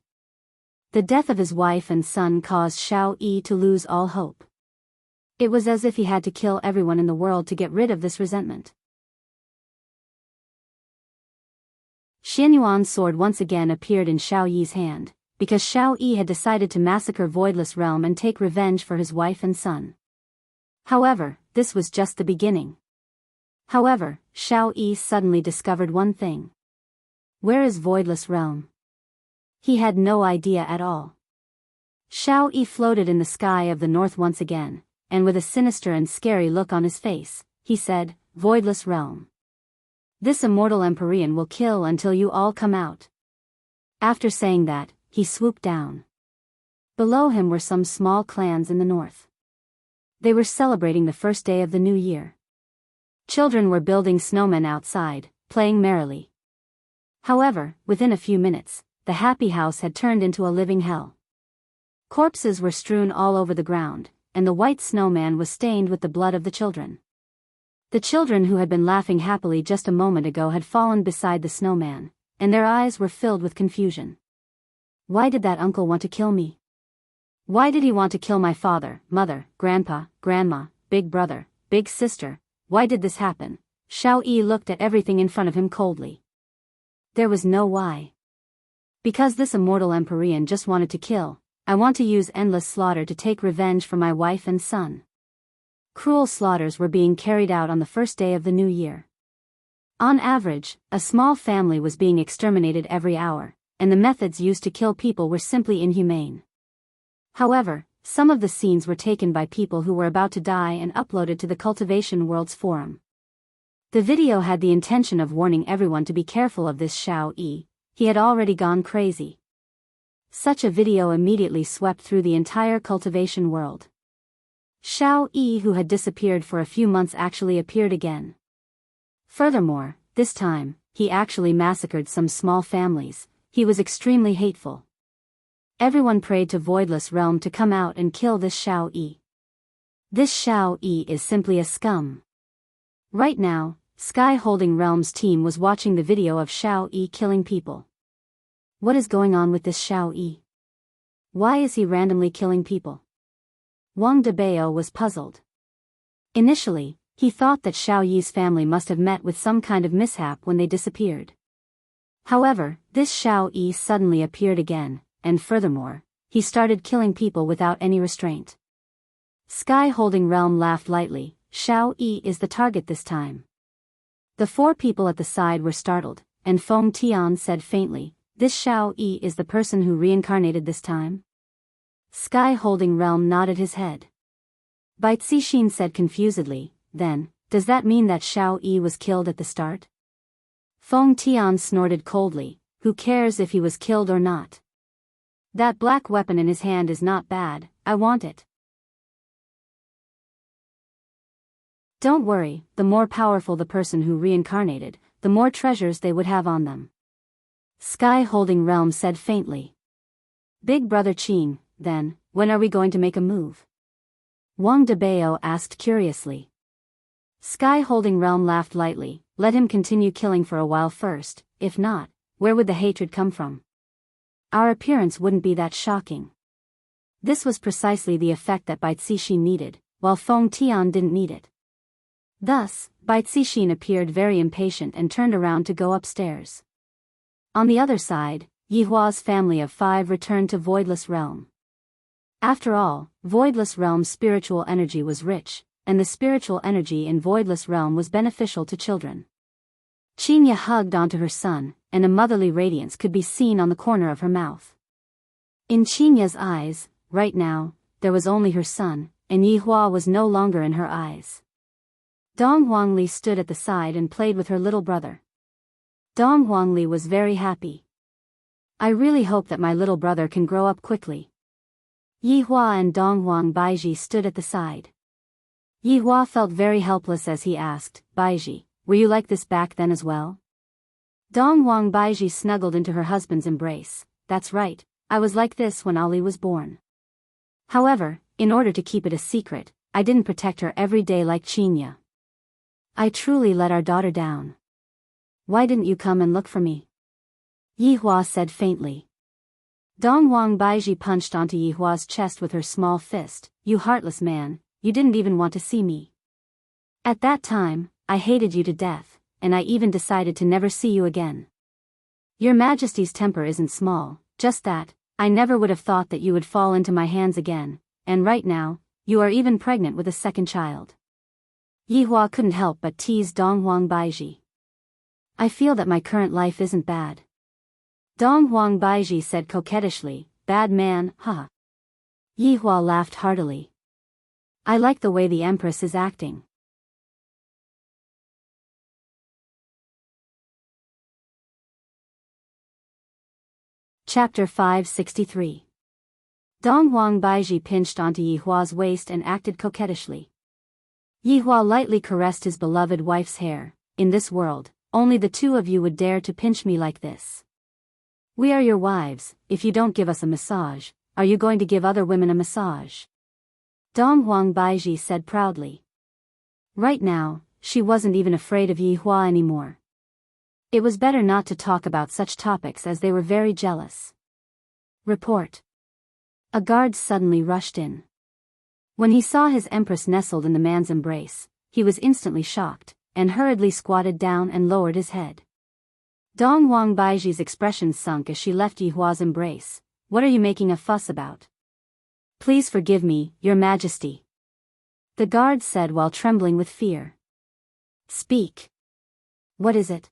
A: The death of his wife and son caused Shao Yi to lose all hope. It was as if he had to kill everyone in the world to get rid of this resentment. Xianyuan's sword once again appeared in Shao Yi's hand, because Shao Yi had decided to massacre Voidless Realm and take revenge for his wife and son. However, this was just the beginning. However, Shao Yi suddenly discovered one thing. Where is Voidless Realm? He had no idea at all. Shao Yi floated in the sky of the north once again, and with a sinister and scary look on his face, he said, Voidless Realm. This immortal Empyrean will kill until you all come out. After saying that, he swooped down. Below him were some small clans in the north. They were celebrating the first day of the new year. Children were building snowmen outside, playing merrily. However, within a few minutes, the happy house had turned into a living hell. Corpses were strewn all over the ground, and the white snowman was stained with the blood of the children. The children who had been laughing happily just a moment ago had fallen beside the snowman, and their eyes were filled with confusion. Why did that uncle want to kill me? Why did he want to kill my father, mother, grandpa, grandma, big brother, big sister? Why did this happen? Shao Yi looked at everything in front of him coldly. There was no why. Because this immortal Empyrean just wanted to kill, I want to use endless slaughter to take revenge for my wife and son. Cruel slaughters were being carried out on the first day of the new year. On average, a small family was being exterminated every hour, and the methods used to kill people were simply inhumane. However, some of the scenes were taken by people who were about to die and uploaded to the Cultivation Worlds forum. The video had the intention of warning everyone to be careful of this Shao Yi. He had already gone crazy. Such a video immediately swept through the entire cultivation world. Shao Yi, who had disappeared for a few months, actually appeared again. Furthermore, this time, he actually massacred some small families. He was extremely hateful. Everyone prayed to Voidless Realm to come out and kill this Shao Yi. This Shao Yi is simply a scum. Right now, Sky Holding Realm's team was watching the video of Shao Yi killing people. What is going on with this Shao Yi? Why is he randomly killing people? Wang Debao was puzzled. Initially, he thought that Shao Yi's family must have met with some kind of mishap when they disappeared. However, this Shao Yi suddenly appeared again, and furthermore, he started killing people without any restraint. Sky Holding Realm laughed lightly. Shao Yi is the target this time. The 4 people at the side were startled, and Feng Tian said faintly, this Shao Yi is the person who reincarnated this time? Sky Holding Realm nodded his head. Bai Cixin said confusedly, then, does that mean that Shao Yi was killed at the start? Feng Tian snorted coldly, who cares if he was killed or not? That black weapon in his hand is not bad, I want it. Don't worry, the more powerful the person who reincarnated, the more treasures they would have on them. Sky Holding Realm said faintly. Big Brother Qin, then, when are we going to make a move? Wang Debao asked curiously. Sky Holding Realm laughed lightly, let him continue killing for a while first, if not, where would the hatred come from? Our appearance wouldn't be that shocking. This was precisely the effect that Bai Cixin needed, while Feng Tian didn't need it. Thus, Bai Cixin appeared very impatient and turned around to go upstairs. On the other side, Yihua's family of 5 returned to Voidless Realm. After all, Voidless Realm's spiritual energy was rich, and the spiritual energy in Voidless Realm was beneficial to children. Qinya hugged onto her son, and a motherly radiance could be seen on the corner of her mouth. In Qinya's eyes, right now, there was only her son, and Yi Hua was no longer in her eyes. Dong Huangli stood at the side and played with her little brother. Dong Huangli was very happy. I really hope that my little brother can grow up quickly. Yi Hua and Dong Huang Baiji stood at the side. Yi Hua felt very helpless as he asked, Baiji, were you like this back then as well? Dong Huang Baiji snuggled into her husband's embrace. That's right, I was like this when Ali was born. However, in order to keep it a secret, I didn't protect her every day like Qinya. I truly let our daughter down. Why didn't you come and look for me? Yi Hua said faintly. Dong Huang Baiji punched onto Yi Hua's chest with her small fist. You heartless man, you didn't even want to see me. At that time, I hated you to death, and I even decided to never see you again. Your Majesty's temper isn't small, just that, I never would have thought that you would fall into my hands again, and right now, you are even pregnant with a second child. Yi Hua couldn't help but tease Dong Huang Baiji. I feel that my current life isn't bad. Dong Huang Baiji said coquettishly, bad man, haha. Yi Hua laughed heartily. I like the way the Empress is acting. Chapter 563. Dong Huang Baiji pinched onto Yi Hua's waist and acted coquettishly. Yi Hua lightly caressed his beloved wife's hair. In this world, only the two of you would dare to pinch me like this. We are your wives. If you don't give us a massage, are you going to give other women a massage? Dong Huang Baiji said proudly. Right now, she wasn't even afraid of Yi Hua anymore. It was better not to talk about such topics as they were very jealous. Report. A guard suddenly rushed in. When he saw his empress nestled in the man's embrace, he was instantly shocked, and hurriedly squatted down and lowered his head. Dong Huang Baiji's expression sunk as she left Yi Hua's embrace. What are you making a fuss about? Please forgive me, Your Majesty. The guard said while trembling with fear. Speak. What is it?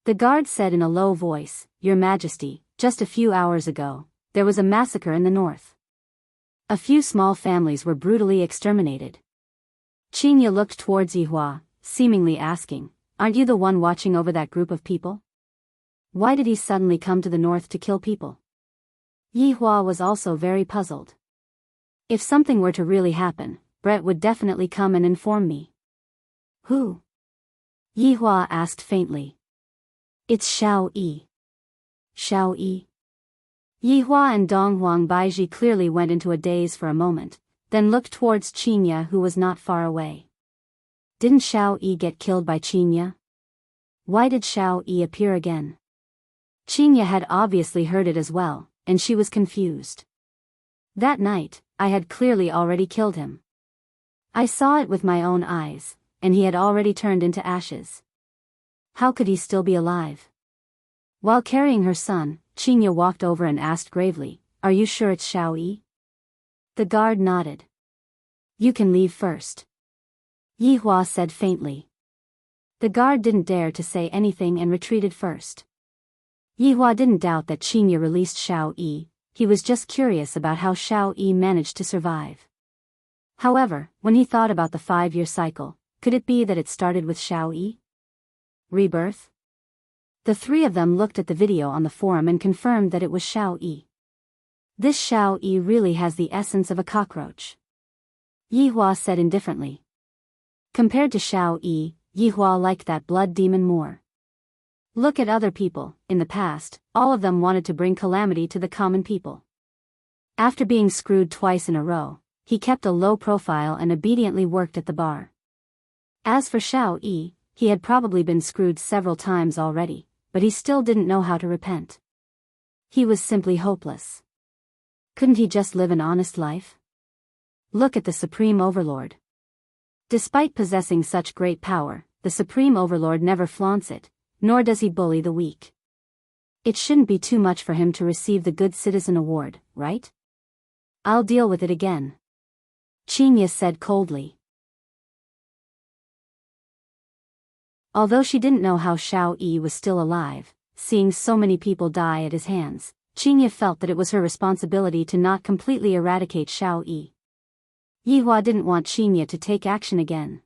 A: The guard said in a low voice, Your Majesty, just a few hours ago, there was a massacre in the north. A few small families were brutally exterminated. Qinya looked towards Yi Hua, seemingly asking, aren't you the one watching over that group of people? Why did he suddenly come to the north to kill people? Yi Hua was also very puzzled. If something were to really happen, Brett would definitely come and inform me. Who? Yi Hua asked faintly. It's Xiao Yi. Xiao Yi. Yi Hua and Dong Huang Baiji clearly went into a daze for a moment, then looked towards Qinya who was not far away. Didn't Xiao Yi get killed by Qinya? Why did Xiao Yi appear again? Qinya had obviously heard it as well, and she was confused. That night, I had clearly already killed him. I saw it with my own eyes, and he had already turned into ashes. How could he still be alive? While carrying her son, Qinya walked over and asked gravely, are you sure it's Xiao Yi? The guard nodded. You can leave first. Yi Hua said faintly. The guard didn't dare to say anything and retreated first. Yi Hua didn't doubt that Qinya released Xiao Yi, he was just curious about how Xiao Yi managed to survive. However, when he thought about the 5-year cycle, could it be that it started with Xiao Yi? Rebirth? The three of them looked at the video on the forum and confirmed that it was Xiao Yi. This Xiao Yi really has the essence of a cockroach. Yi Hua said indifferently. Compared to Xiao Yi, Yi Hua liked that blood demon more. Look at other people. In the past, all of them wanted to bring calamity to the common people. After being screwed twice in a row, he kept a low profile and obediently worked at the bar. As for Xiao Yi, he had probably been screwed several times already, but he still didn't know how to repent. He was simply hopeless. Couldn't he just live an honest life? Look at the Supreme Overlord. Despite possessing such great power, the Supreme Overlord never flaunts it, nor does he bully the weak. It shouldn't be too much for him to receive the Good Citizen Award, right? I'll deal with it again. Qinya said coldly. Although she didn't know how Xiao Yi was still alive, seeing so many people die at his hands, Qingye felt that it was her responsibility to not completely eradicate Xiao Yi. Yihua didn't want Qingye to take action again.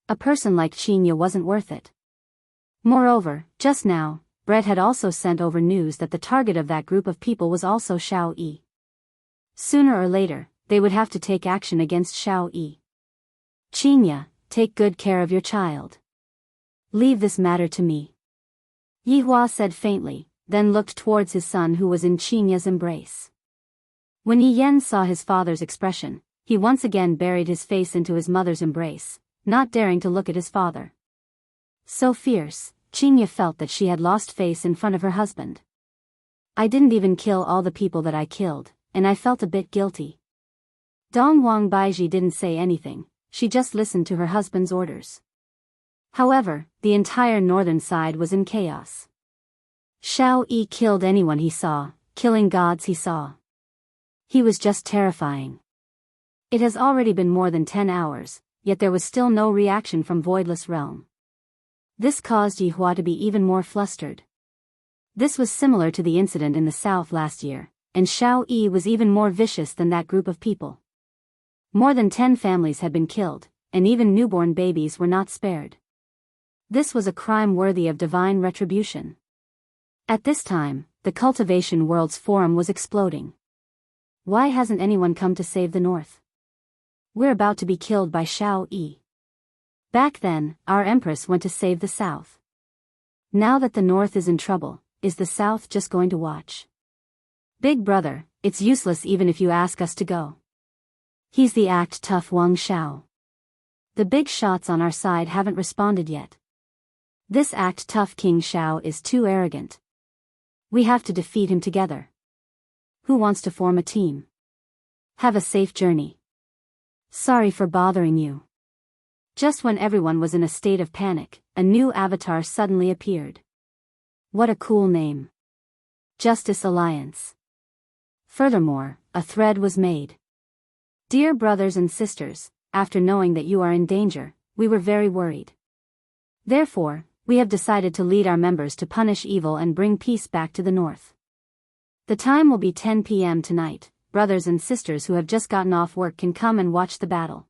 A: A person like Qingye wasn't worth it. Moreover, just now, Brett had also sent over news that the target of that group of people was also Xiao Yi. Sooner or later, they would have to take action against Xiao Yi. Qingye, take good care of your child. Leave this matter to me. Yihua said faintly, then looked towards his son who was in Qingye's embrace. When Yi Yan saw his father's expression, he once again buried his face into his mother's embrace, not daring to look at his father. So fierce, Qingye felt that she had lost face in front of her husband. I didn't even kill all the people that I killed, and I felt a bit guilty. Dong Wang Baiji didn't say anything, she just listened to her husband's orders. However, the entire northern side was in chaos. Xiao Yi killed anyone he saw, killing gods he saw. He was just terrifying. It has already been more than 10 hours, yet there was still no reaction from Voidless Realm. This caused Yihua to be even more flustered. This was similar to the incident in the south last year, and Xiao Yi was even more vicious than that group of people. More than 10 families had been killed, and even newborn babies were not spared. This was a crime worthy of divine retribution. At this time, the Cultivation World's forum was exploding. Why hasn't anyone come to save the North? We're about to be killed by Xiao Yi. Back then, our Empress went to save the South. Now that the North is in trouble, is the South just going to watch? Big brother, it's useless even if you ask us to go. He's the act tough Wang Xiao. The big shots on our side haven't responded yet. This act tough King Xiao is too arrogant. We have to defeat him together. Who wants to form a team? Have a safe journey. Sorry for bothering you. Just when everyone was in a state of panic, a new avatar suddenly appeared. What a cool name. Justice Alliance. Furthermore, a thread was made. Dear brothers and sisters, after knowing that you are in danger, we were very worried. Therefore, we have decided to lead our members to punish evil and bring peace back to the North. The time will be 10 p.m. tonight. Brothers and sisters who have just gotten off work can come and watch the battle.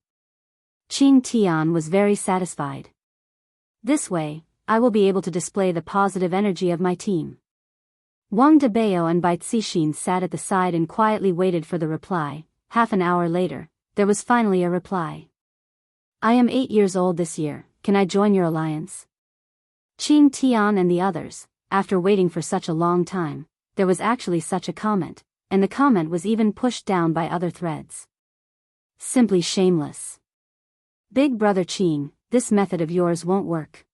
A: Qing Tian was very satisfied. This way, I will be able to display the positive energy of my team. Wang Debao and Bai Cixin sat at the side and quietly waited for the reply. Half an hour later, there was finally a reply. I am 8 years old this year, can I join your alliance? Qing Tian and the others, after waiting for such a long time, there was actually such a comment, and the comment was even pushed down by other threads. Simply shameless. Big brother Qing, this method of yours won't work.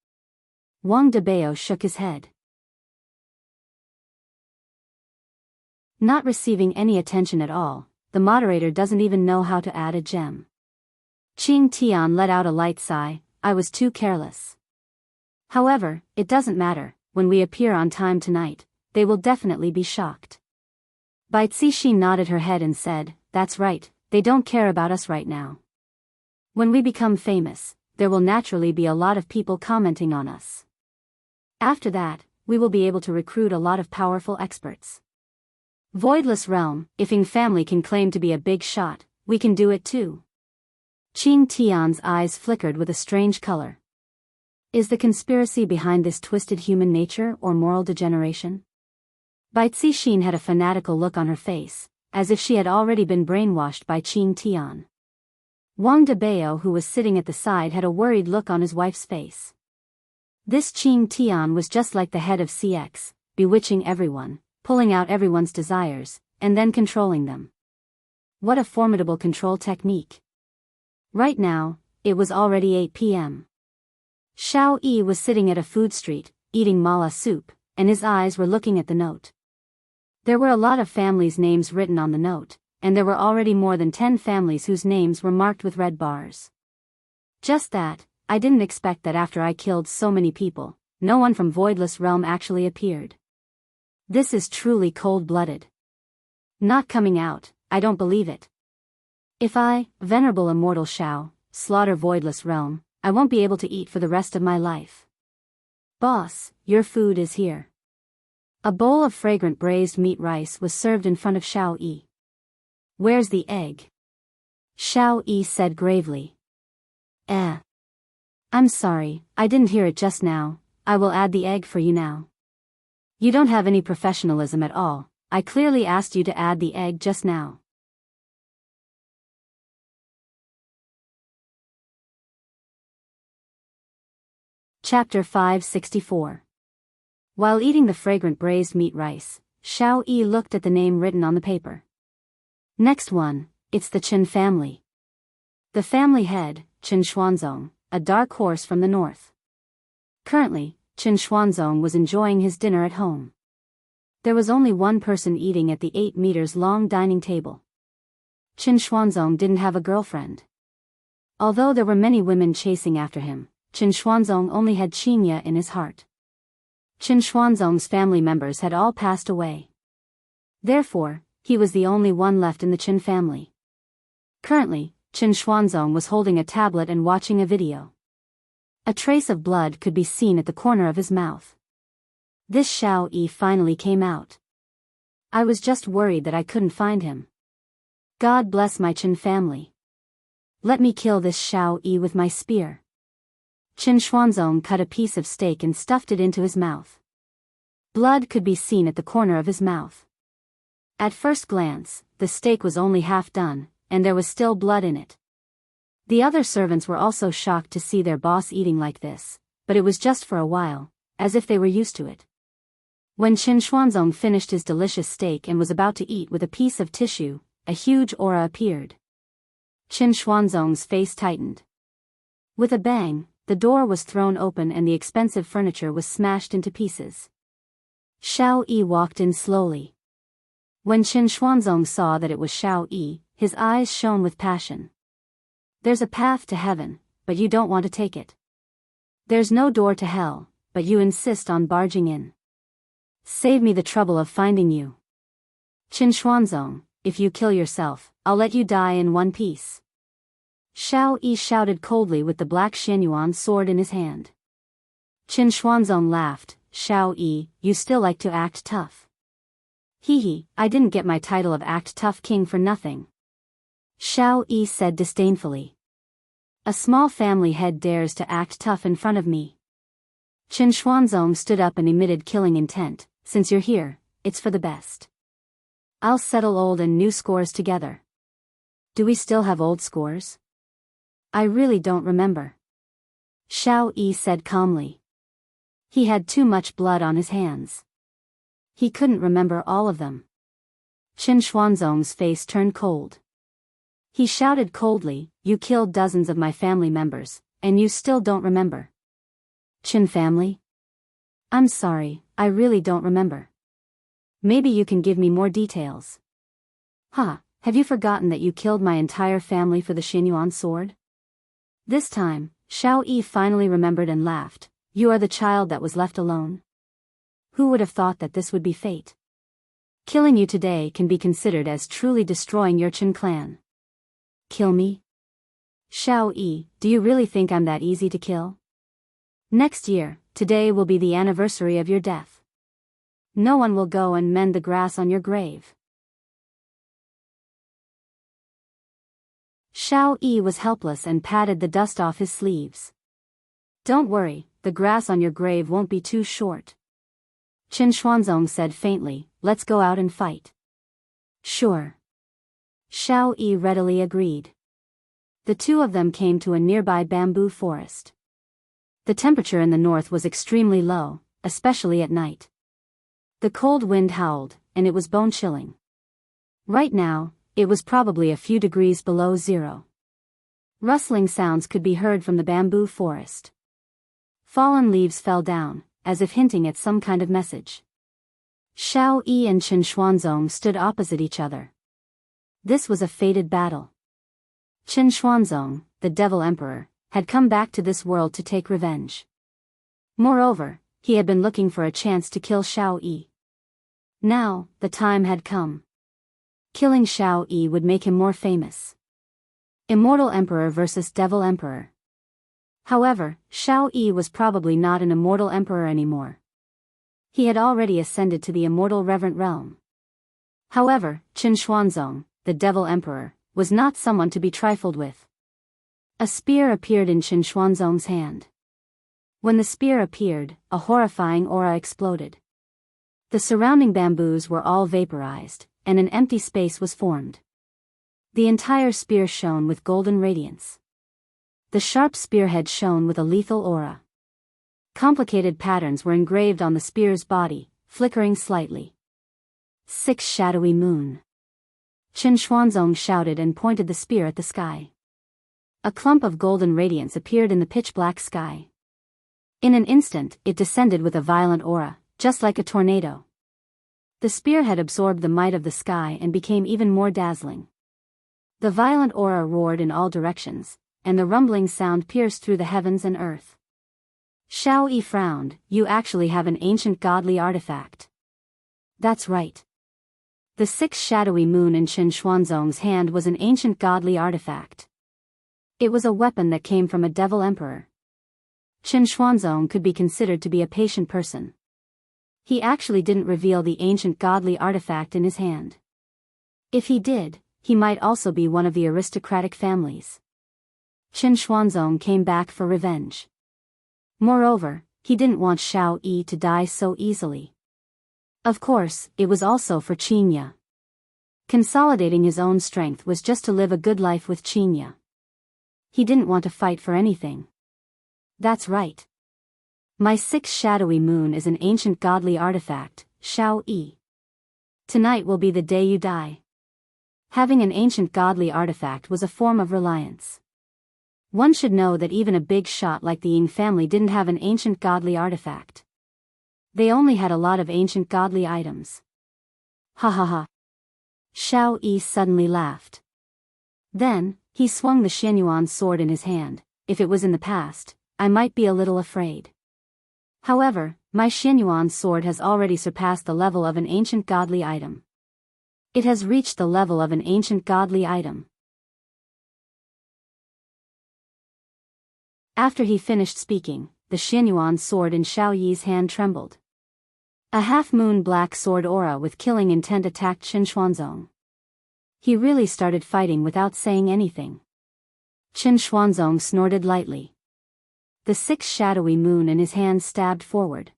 A: Wang Debao shook his head. Not receiving any attention at all, the moderator doesn't even know how to add a gem. Qing Tian let out a light sigh, I was too careless. However, it doesn't matter, when we appear on time tonight, they will definitely be shocked. Bai Cixin nodded her head and said, that's right, they don't care about us right now. When we become famous, there will naturally be a lot of people commenting on us. After that, we will be able to recruit a lot of powerful experts. Voidless Realm, if Ying family can claim to be a big shot, we can do it too. Qing Tian's eyes flickered with a strange color. Is the conspiracy behind this twisted human nature or moral degeneration? Bai Cixin had a fanatical look on her face, as if she had already been brainwashed by Qing Tian. Wang Debao, who was sitting at the side, had a worried look on his wife's face. This Qing Tian was just like the head of CX, bewitching everyone, pulling out everyone's desires, and then controlling them. What a formidable control technique. Right now, it was already 8 p.m. Xiao Yi was sitting at a food street, eating mala soup, and his eyes were looking at the note. There were a lot of families' names written on the note, and there were already more than 10 families whose names were marked with red bars. Just that, I didn't expect that after I killed so many people, no one from Voidless Realm actually appeared. This is truly cold-blooded. Not coming out, I don't believe it. If I, Venerable Immortal Xiao, slaughter Voidless Realm, I won't be able to eat for the rest of my life. Boss, your food is here. A bowl of fragrant braised meat rice was served in front of Xiao Yi. Where's the egg? Xiao Yi said gravely. I'm sorry, I didn't hear it just now. I will add the egg for you now. You don't have any professionalism at all. I clearly asked you to add the egg just now. Chapter 564. While eating the fragrant braised meat rice, Xiao Yi looked at the name written on the paper. Next one, it's the Qin family. The family head, Qin Xuanzong, a dark horse from the north. Currently, Qin Xuanzong was enjoying his dinner at home. There was only one person eating at the 8 meters long dining table. Qin Xuanzong didn't have a girlfriend. Although there were many women chasing after him, Qin Xuanzong only had Qinya in his heart. Qin Xuanzong's family members had all passed away. Therefore, he was the only one left in the Qin family. Currently, Qin Xuanzong was holding a tablet and watching a video. A trace of blood could be seen at the corner of his mouth. This Xiao Yi finally came out. I was just worried that I couldn't find him. God bless my Qin family. Let me kill this Xiao Yi with my spear. Qin Xuanzong cut a piece of steak and stuffed it into his mouth. Blood could be seen at the corner of his mouth. At first glance, the steak was only half done, and there was still blood in it. The other servants were also shocked to see their boss eating like this, but it was just for a while, as if they were used to it. When Qin Xuanzong finished his delicious steak and was about to eat with a piece of tissue, a huge aura appeared. Qin Xuanzong's face tightened. With a bang, the door was thrown open and the expensive furniture was smashed into pieces. Xiao Yi walked in slowly. When Qin Xuanzong saw that it was Xiao Yi, his eyes shone with passion. There's a path to heaven, but you don't want to take it. There's no door to hell, but you insist on barging in. Save me the trouble of finding you. Qin Xuanzong, if you kill yourself, I'll let you die in one piece. Xiao Yi shouted coldly with the black Xianyuan sword in his hand. Qin Xuanzong laughed. Xiao Yi, you still like to act tough. Hee, I didn't get my title of Act Tough King for nothing. Xiao Yi said disdainfully. A small family head dares to act tough in front of me. Qin Xuanzong stood up and emitted killing intent. Since you're here, it's for the best. I'll settle old and new scores together. Do we still have old scores? I really don't remember. Xiao Yi said calmly. He had too much blood on his hands. He couldn't remember all of them. Qin Xuanzong's face turned cold. He shouted coldly, you killed dozens of my family members, and you still don't remember. Qin family? I'm sorry, I really don't remember. Maybe you can give me more details. Have you forgotten that you killed my entire family for the Xianyuan sword? This time, Xiao Yi finally remembered and laughed. You are the child that was left alone. Who would have thought that this would be fate? Killing you today can be considered as truly destroying your Qin clan. Kill me? Xiao Yi, do you really think I'm that easy to kill? Next year, today will be the anniversary of your death. No one will go and mend the grass on your grave. Xiao Yi was helpless and patted the dust off his sleeves. Don't worry, the grass on your grave won't be too short. Qin Xuanzong said faintly, let's go out and fight. Sure. Xiao Yi readily agreed. The two of them came to a nearby bamboo forest. The temperature in the north was extremely low, especially at night. The cold wind howled, and it was bone-chilling. Right now, it was probably a few degrees below zero. Rustling sounds could be heard from the bamboo forest. Fallen leaves fell down, as if hinting at some kind of message. Xiao Yi and Qin Xuanzong stood opposite each other. This was a fated battle. Qin Xuanzong, the Devil Emperor, had come back to this world to take revenge. Moreover, he had been looking for a chance to kill Xiao Yi. Now, the time had come. Killing Xiao Yi would make him more famous. Immortal Emperor versus Devil Emperor. However, Shao Yi was probably not an immortal emperor anymore. He had already ascended to the immortal reverent realm. However, Qin Xuanzong, the devil emperor, was not someone to be trifled with. A spear appeared in Qin Xuanzong's hand. When the spear appeared, a horrifying aura exploded. The surrounding bamboos were all vaporized, and an empty space was formed. The entire spear shone with golden radiance. The sharp spearhead shone with a lethal aura. Complicated patterns were engraved on the spear's body, flickering slightly. 6 shadowy moon. Qin Xuanzong shouted and pointed the spear at the sky. A clump of golden radiance appeared in the pitch-black sky. In an instant, it descended with a violent aura, just like a tornado. The spear had absorbed the might of the sky and became even more dazzling. The violent aura roared in all directions, and the rumbling sound pierced through the heavens and earth. Shao Yi frowned. You actually have an ancient godly artifact. That's right. The 6 shadowy moon in Qin Xuanzong's hand was an ancient godly artifact. It was a weapon that came from a devil emperor. Qin Xuanzong could be considered to be a patient person. He actually didn't reveal the ancient godly artifact in his hand. If he did, he might also be one of the aristocratic families. Qin Xuanzong came back for revenge. Moreover, he didn't want Shao Yi to die so easily. Of course, it was also for Qinya. Consolidating his own strength was just to live a good life with Qinya. He didn't want to fight for anything. That's right. My 6 shadowy moon is an ancient godly artifact, Shao Yi. Tonight will be the day you die. Having an ancient godly artifact was a form of reliance. One should know that even a big shot like the Ying family didn't have an ancient godly artifact. They only had a lot of ancient godly items. Ha ha ha. Shao Yi suddenly laughed. Then, he swung the Xianyuan sword in his hand. If it was in the past, I might be a little afraid. However, my Xianyuan sword has already surpassed the level of an ancient godly item. It has reached the level of an ancient godly item. After he finished speaking, the Xianyuan sword in Shao Yi's hand trembled. A half-moon black sword aura with killing intent attacked Qin Xuanzong. He really started fighting without saying anything. Qin Xuanzong snorted lightly. The 6 shadowy moon in his hand stabbed forward.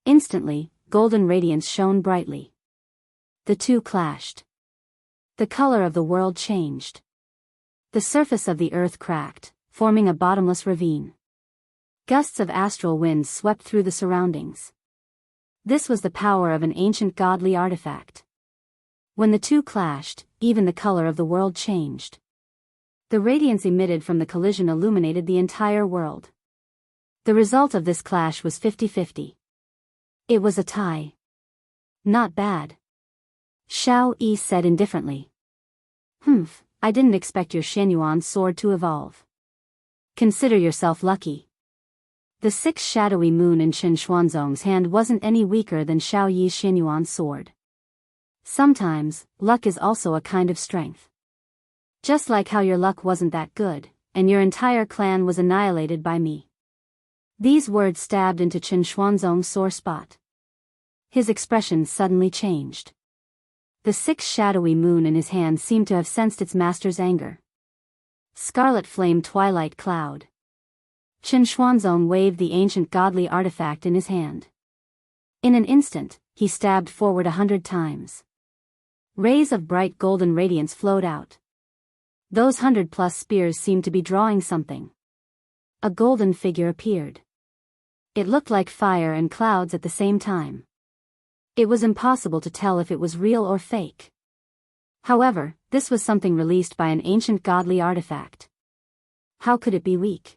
A: Instantly, golden radiance shone brightly. The two clashed. The color of the world changed. The surface of the earth cracked, forming a bottomless ravine. Gusts of astral winds swept through the surroundings. This was the power of an ancient godly artifact. When the two clashed, even the color of the world changed. The radiance emitted from the collision illuminated the entire world. The result of this clash was 50-50. It was a tie. Not bad. Shao Yi said indifferently. I didn't expect your Xianyuan sword to evolve. Consider yourself lucky. The 6 shadowy moon in Qin Xuanzong's hand wasn't any weaker than Shao Yi's Xianyuan sword. Sometimes, luck is also a kind of strength. Just like how your luck wasn't that good, and your entire clan was annihilated by me. These words stabbed into Qin Xuanzong's sore spot. His expression suddenly changed. The 6 shadowy moon in his hand seemed to have sensed its master's anger. Scarlet flame twilight cloud. Qin Xuanzong waved the ancient godly artifact in his hand. In an instant, he stabbed forward 100 times. Rays of bright golden radiance flowed out. Those 100+ spears seemed to be drawing something. A golden figure appeared. It looked like fire and clouds at the same time. It was impossible to tell if it was real or fake. However, this was something released by an ancient godly artifact. How could it be weak?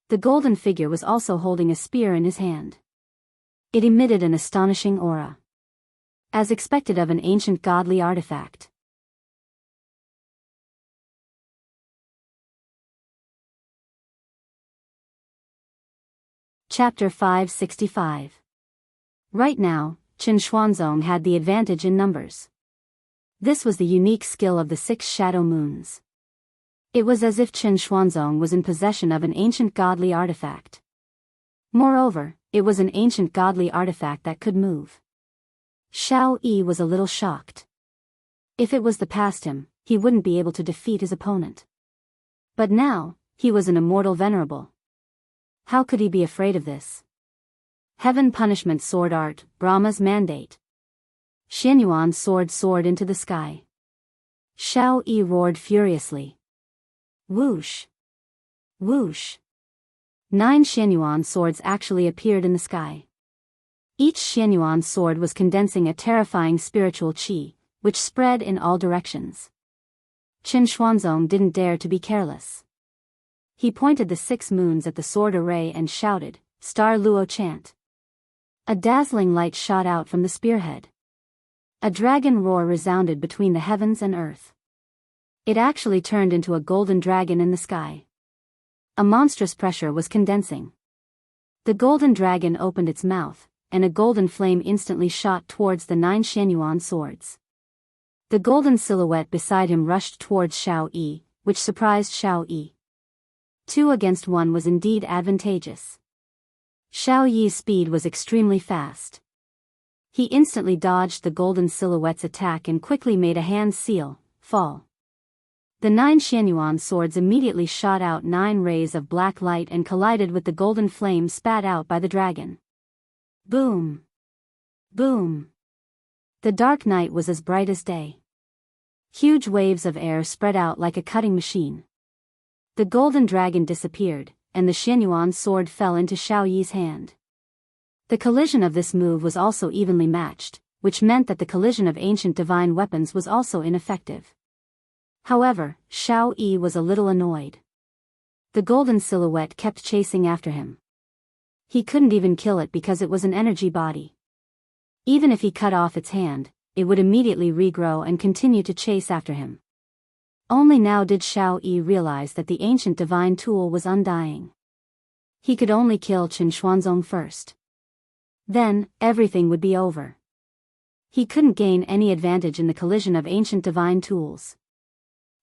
A: The golden figure was also holding a spear in his hand. It emitted an astonishing aura. As expected of an ancient godly artifact. Chapter 565. Right now, Qin Xuanzong had the advantage in numbers. This was the unique skill of the 6 shadow moons. It was as if Qin Xuanzong was in possession of an ancient godly artifact. Moreover, it was an ancient godly artifact that could move. Xiao Yi was a little shocked. If it was the past him, he wouldn't be able to defeat his opponent. But now, he was an immortal venerable. How could he be afraid of this? Heaven punishment sword art, Brahma's mandate. Xianyuan sword soared into the sky. Xiao Yi roared furiously. Whoosh! Whoosh! 9 Xianyuan swords actually appeared in the sky. Each Xianyuan sword was condensing a terrifying spiritual qi, which spread in all directions. Qin Xuanzong didn't dare to be careless. He pointed the 6 moons at the sword array and shouted, "Star Luo chant." A dazzling light shot out from the spearhead. A dragon roar resounded between the heavens and earth. It actually turned into a golden dragon in the sky. A monstrous pressure was condensing. The golden dragon opened its mouth, and a golden flame instantly shot towards the 9 Xianyuan swords. The golden silhouette beside him rushed towards Xiao Yi, which surprised Xiao Yi. 2 against 1 was indeed advantageous. Xiao Yi's speed was extremely fast. He instantly dodged the golden silhouette's attack and quickly made a hand seal, fall. The 9 Xianyuan swords immediately shot out 9 rays of black light and collided with the golden flame spat out by the dragon. Boom! Boom! The dark night was as bright as day. Huge waves of air spread out like a cutting machine. The golden dragon disappeared, and the Xianyuan sword fell into Xiao Yi's hand. The collision of this move was also evenly matched, which meant that the collision of ancient divine weapons was also ineffective. However, Xiao Yi was a little annoyed. The golden silhouette kept chasing after him. He couldn't even kill it because it was an energy body. Even if he cut off its hand, it would immediately regrow and continue to chase after him. Only now did Xiao Yi realize that the ancient divine tool was undying. He could only kill Qin Xuanzong first. Then, everything would be over. He couldn't gain any advantage in the collision of ancient divine tools.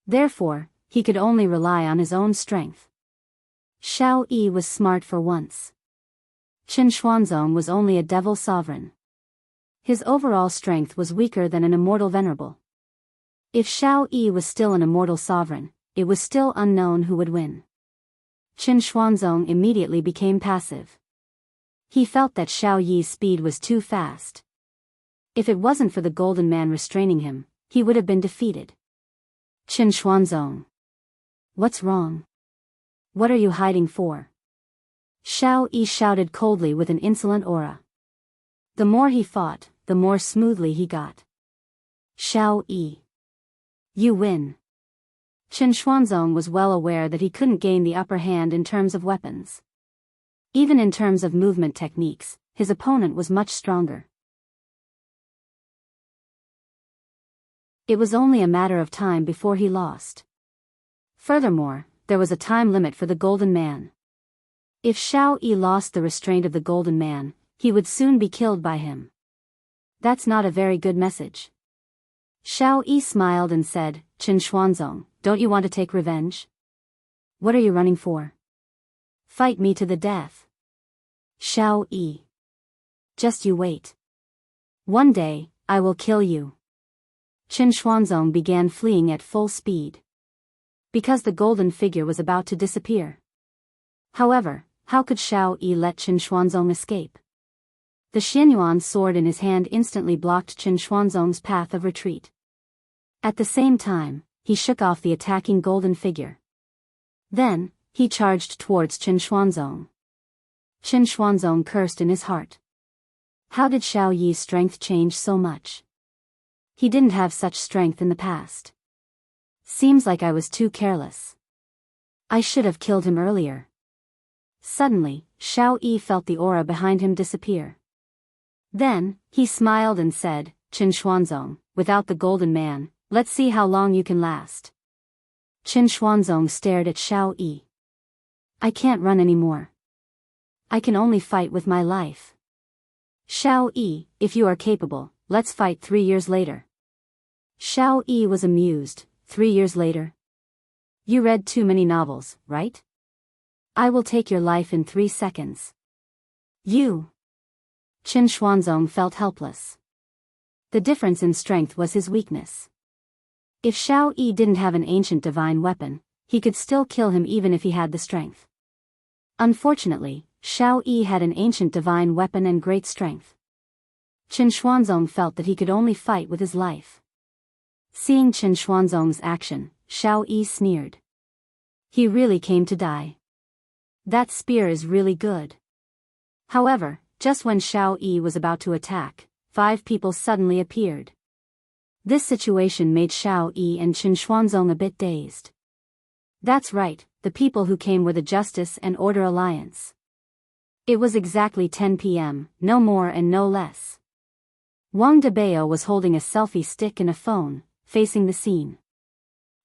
A: Therefore, he could only rely on his own strength. Xiao Yi was smart for once. Qin Xuanzong was only a devil sovereign. His overall strength was weaker than an immortal venerable. If Xiao Yi was still an immortal sovereign, it was still unknown who would win. Qin Xuanzong immediately became passive. He felt that Xiao Yi's speed was too fast. If it wasn't for the golden man restraining him, he would have been defeated. Qin Xuanzong. What's wrong? What are you hiding for? Xiao Yi shouted coldly with an insolent aura. The more he fought, the more smoothly he got. Xiao Yi. You win. Qin Xuanzong was well aware that he couldn't gain the upper hand in terms of weapons. Even in terms of movement techniques, his opponent was much stronger. It was only a matter of time before he lost. Furthermore, there was a time limit for the Golden Man. If Xiao Yi lost the restraint of the Golden Man, he would soon be killed by him. That's not a very good message. Xiao Yi smiled and said, Qin Xuanzong, don't you want to take revenge? What are you running for? Fight me to the death. Xiao Yi. Just you wait. One day, I will kill you. Qin Xuanzong began fleeing at full speed. Because the golden figure was about to disappear. However, how could Xiao Yi let Qin Xuanzong escape? The Xianyuan sword in his hand instantly blocked Qin Xuanzong's path of retreat. At the same time, he shook off the attacking golden figure. Then, he charged towards Qin Xuanzong. Qin Xuanzong cursed in his heart. How did Xiao Yi's strength change so much? He didn't have such strength in the past. Seems like I was too careless. I should have killed him earlier. Suddenly, Xiao Yi felt the aura behind him disappear. Then, he smiled and said, Qin Xuanzong, without the golden man, let's see how long you can last. Qin Xuanzong stared at Xiao Yi. I can't run anymore. I can only fight with my life. Xiao Yi, if you are capable, let's fight 3 years later. Xiao Yi was amused. 3 years later? You read too many novels, right? I will take your life in 3 seconds. You. Qin Xuanzong felt helpless. The difference in strength was his weakness. If Xiao Yi didn't have an ancient divine weapon, he could still kill him even if he had the strength. Unfortunately, Xiao Yi had an ancient divine weapon and great strength. Qin Xuanzong felt that he could only fight with his life. Seeing Qin Xuanzong's action, Xiao Yi sneered. He really came to die. That spear is really good. However, just when Xiao Yi was about to attack, 5 people suddenly appeared. This situation made Xiao Yi and Qin Xuanzong a bit dazed. That's right, the people who came were the Justice and Order Alliance. It was exactly 10 p.m., no more and no less. Wang Debao was holding a selfie stick and a phone, facing the scene.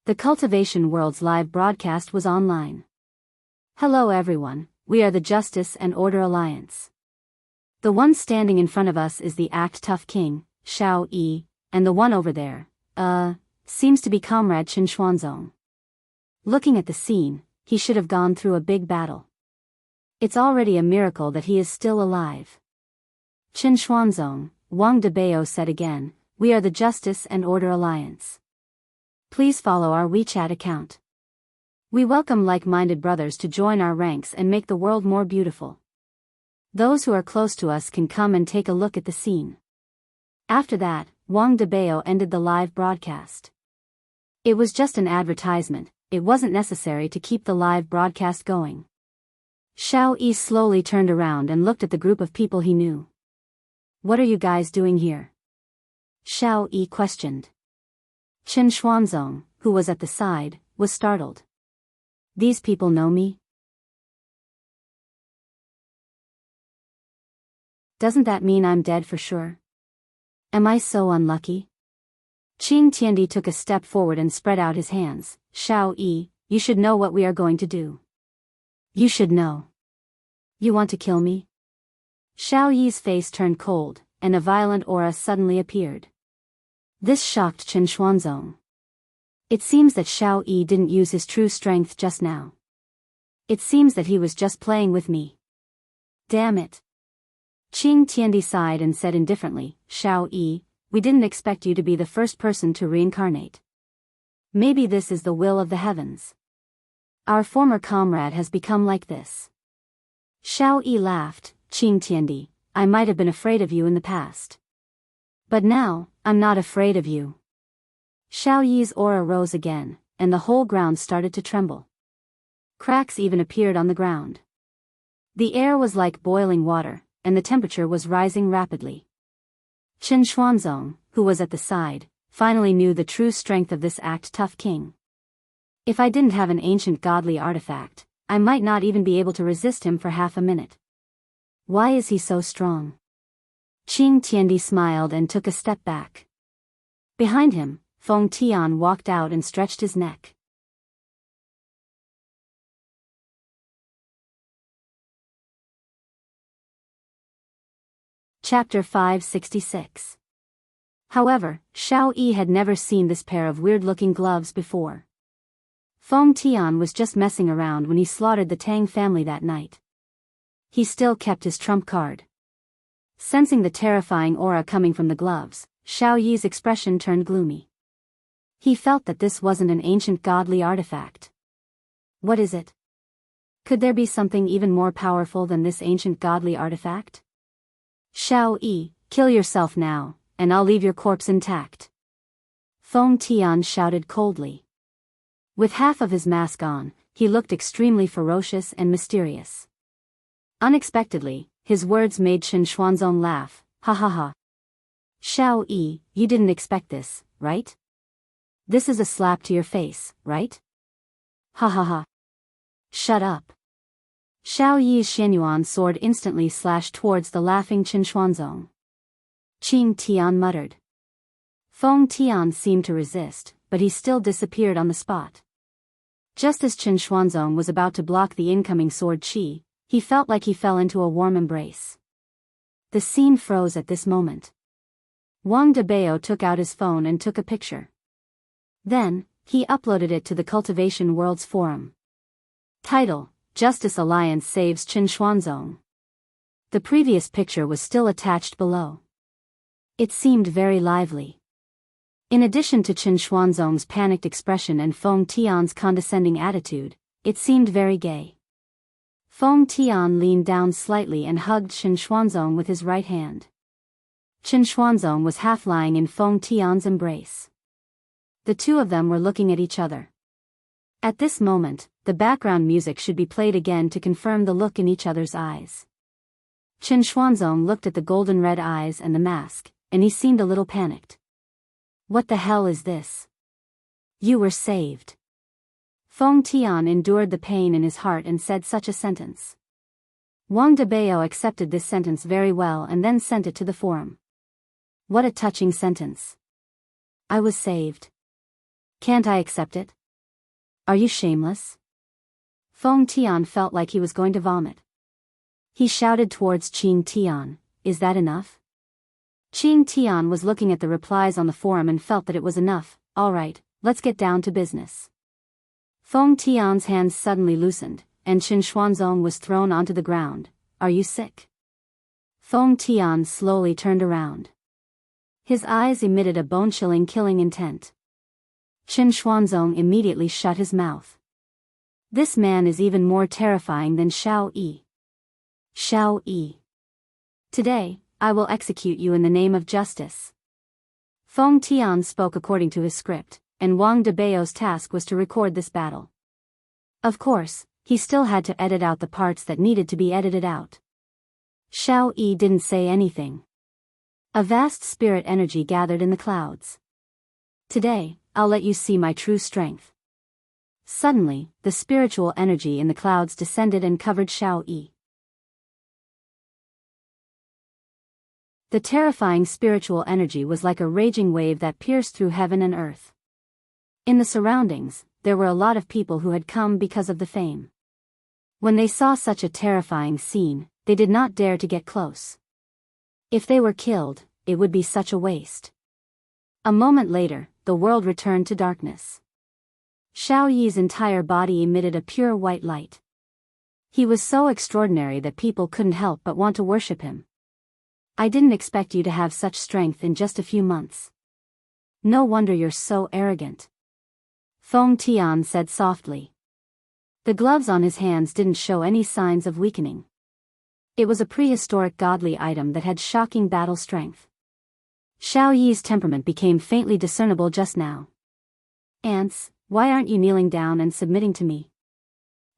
A: The Cultivation World's live broadcast was online. Hello everyone, we are the Justice and Order Alliance. The one standing in front of us is the Act Tough King, Xiao Yi, and the one over there, seems to be Comrade Qin Xuanzong. Looking at the scene, he should have gone through a big battle. It's already a miracle that he is still alive. Qin Xuanzong, Wang Debao said again, we are the Justice and Order Alliance. Please follow our WeChat account. We welcome like-minded brothers to join our ranks and make the world more beautiful. Those who are close to us can come and take a look at the scene. After that, Wang Debao ended the live broadcast. It was just an advertisement, it wasn't necessary to keep the live broadcast going. Xiao Yi slowly turned around and looked at the group of people he knew. What are you guys doing here? Xiao Yi questioned. Qin Xuanzong, who was at the side, was startled. These people know me? Doesn't that mean I'm dead for sure? Am I so unlucky? Qing Tiandi took a step forward and spread out his hands. Xiao Yi, you should know what we are going to do. You should know. You want to kill me? Xiao Yi's face turned cold, and a violent aura suddenly appeared. This shocked Qin Xuanzong. It seems that Xiao Yi didn't use his true strength just now. It seems that he was just playing with me. Damn it. Qing Tiandi sighed and said indifferently, Xiao Yi, we didn't expect you to be the first person to reincarnate. Maybe this is the will of the heavens. Our former comrade has become like this. Xiao Yi laughed, Qing Tiandi, I might have been afraid of you in the past. But now, I'm not afraid of you. Xiao Yi's aura rose again, and the whole ground started to tremble. Cracks even appeared on the ground. The air was like boiling water, and the temperature was rising rapidly. Qin Xuanzong, who was at the side, finally knew the true strength of this Act Tough King. If I didn't have an ancient godly artifact, I might not even be able to resist him for half a minute. Why is he so strong? Qing Tiandi smiled and took a step back. Behind him, Feng Tian walked out and stretched his neck. Chapter 566. However, Xiao Yi had never seen this pair of weird-looking gloves before. Feng Tian was just messing around when he slaughtered the Tang family that night. He still kept his trump card. Sensing the terrifying aura coming from the gloves, Xiao Yi's expression turned gloomy. He felt that this wasn't an ancient godly artifact. What is it? Could there be something even more powerful than this ancient godly artifact? Xiao Yi, kill yourself now, and I'll leave your corpse intact. Feng Tian shouted coldly. With half of his mask on, he looked extremely ferocious and mysterious. Unexpectedly, his words made Qin Xuanzong laugh, ha ha ha. Xiao Yi, you didn't expect this, right? This is a slap to your face, right? Ha ha ha. Shut up. Xiao Yi's Xianyuan sword instantly slashed towards the laughing Qin Xuanzong. Qing Tian muttered. Feng Tian seemed to resist, but he still disappeared on the spot. Just as Qin Xuanzong was about to block the incoming sword chi, he felt like he fell into a warm embrace. The scene froze at this moment. Wang Debao took out his phone and took a picture. Then, he uploaded it to the Cultivation Worlds forum. Title: Justice Alliance saves Chen Xuanzong. The previous picture was still attached below. It seemed very lively. In addition to Chen Xuanzong's panicked expression and Feng Tian's condescending attitude, it seemed very gay. Feng Tian leaned down slightly and hugged Chen Xuanzong with his right hand. Chen Xuanzong was half lying in Feng Tian's embrace. The two of them were looking at each other. At this moment, the background music should be played again to confirm the look in each other's eyes. Chen Xuanzong looked at the golden red eyes and the mask, and he seemed a little panicked. What the hell is this? You were saved. Feng Tian endured the pain in his heart and said such a sentence. Wang Debao accepted this sentence very well and then sent it to the forum. What a touching sentence. I was saved. Can't I accept it? Are you shameless? Feng Tian felt like he was going to vomit. He shouted towards Qing Tian, is that enough? Qing Tian was looking at the replies on the forum and felt that it was enough. All right, let's get down to business. Feng Tian's hands suddenly loosened, and Chen Xuanzong was thrown onto the ground. Are you sick? Feng Tian slowly turned around. His eyes emitted a bone-chilling killing intent. Chen Xuanzong immediately shut his mouth. This man is even more terrifying than Xiao Yi. Xiao Yi. Today, I will execute you in the name of justice. Feng Tian spoke according to his script, and Wang Debao's task was to record this battle. Of course, he still had to edit out the parts that needed to be edited out. Xiao Yi didn't say anything. A vast spirit energy gathered in the clouds. Today, I'll let you see my true strength. Suddenly, the spiritual energy in the clouds descended and covered Xiao Yi. The terrifying spiritual energy was like a raging wave that pierced through heaven and earth. In the surroundings, there were a lot of people who had come because of the fame. When they saw such a terrifying scene, they did not dare to get close. If they were killed, it would be such a waste. A moment later, the world returned to darkness. Xiao Yi's entire body emitted a pure white light. He was so extraordinary that people couldn't help but want to worship him. I didn't expect you to have such strength in just a few months. No wonder you're so arrogant. Feng Tian said softly. The gloves on his hands didn't show any signs of weakening. It was a prehistoric godly item that had shocking battle strength. Xiao Yi's temperament became faintly discernible just now. Ants, why aren't you kneeling down and submitting to me?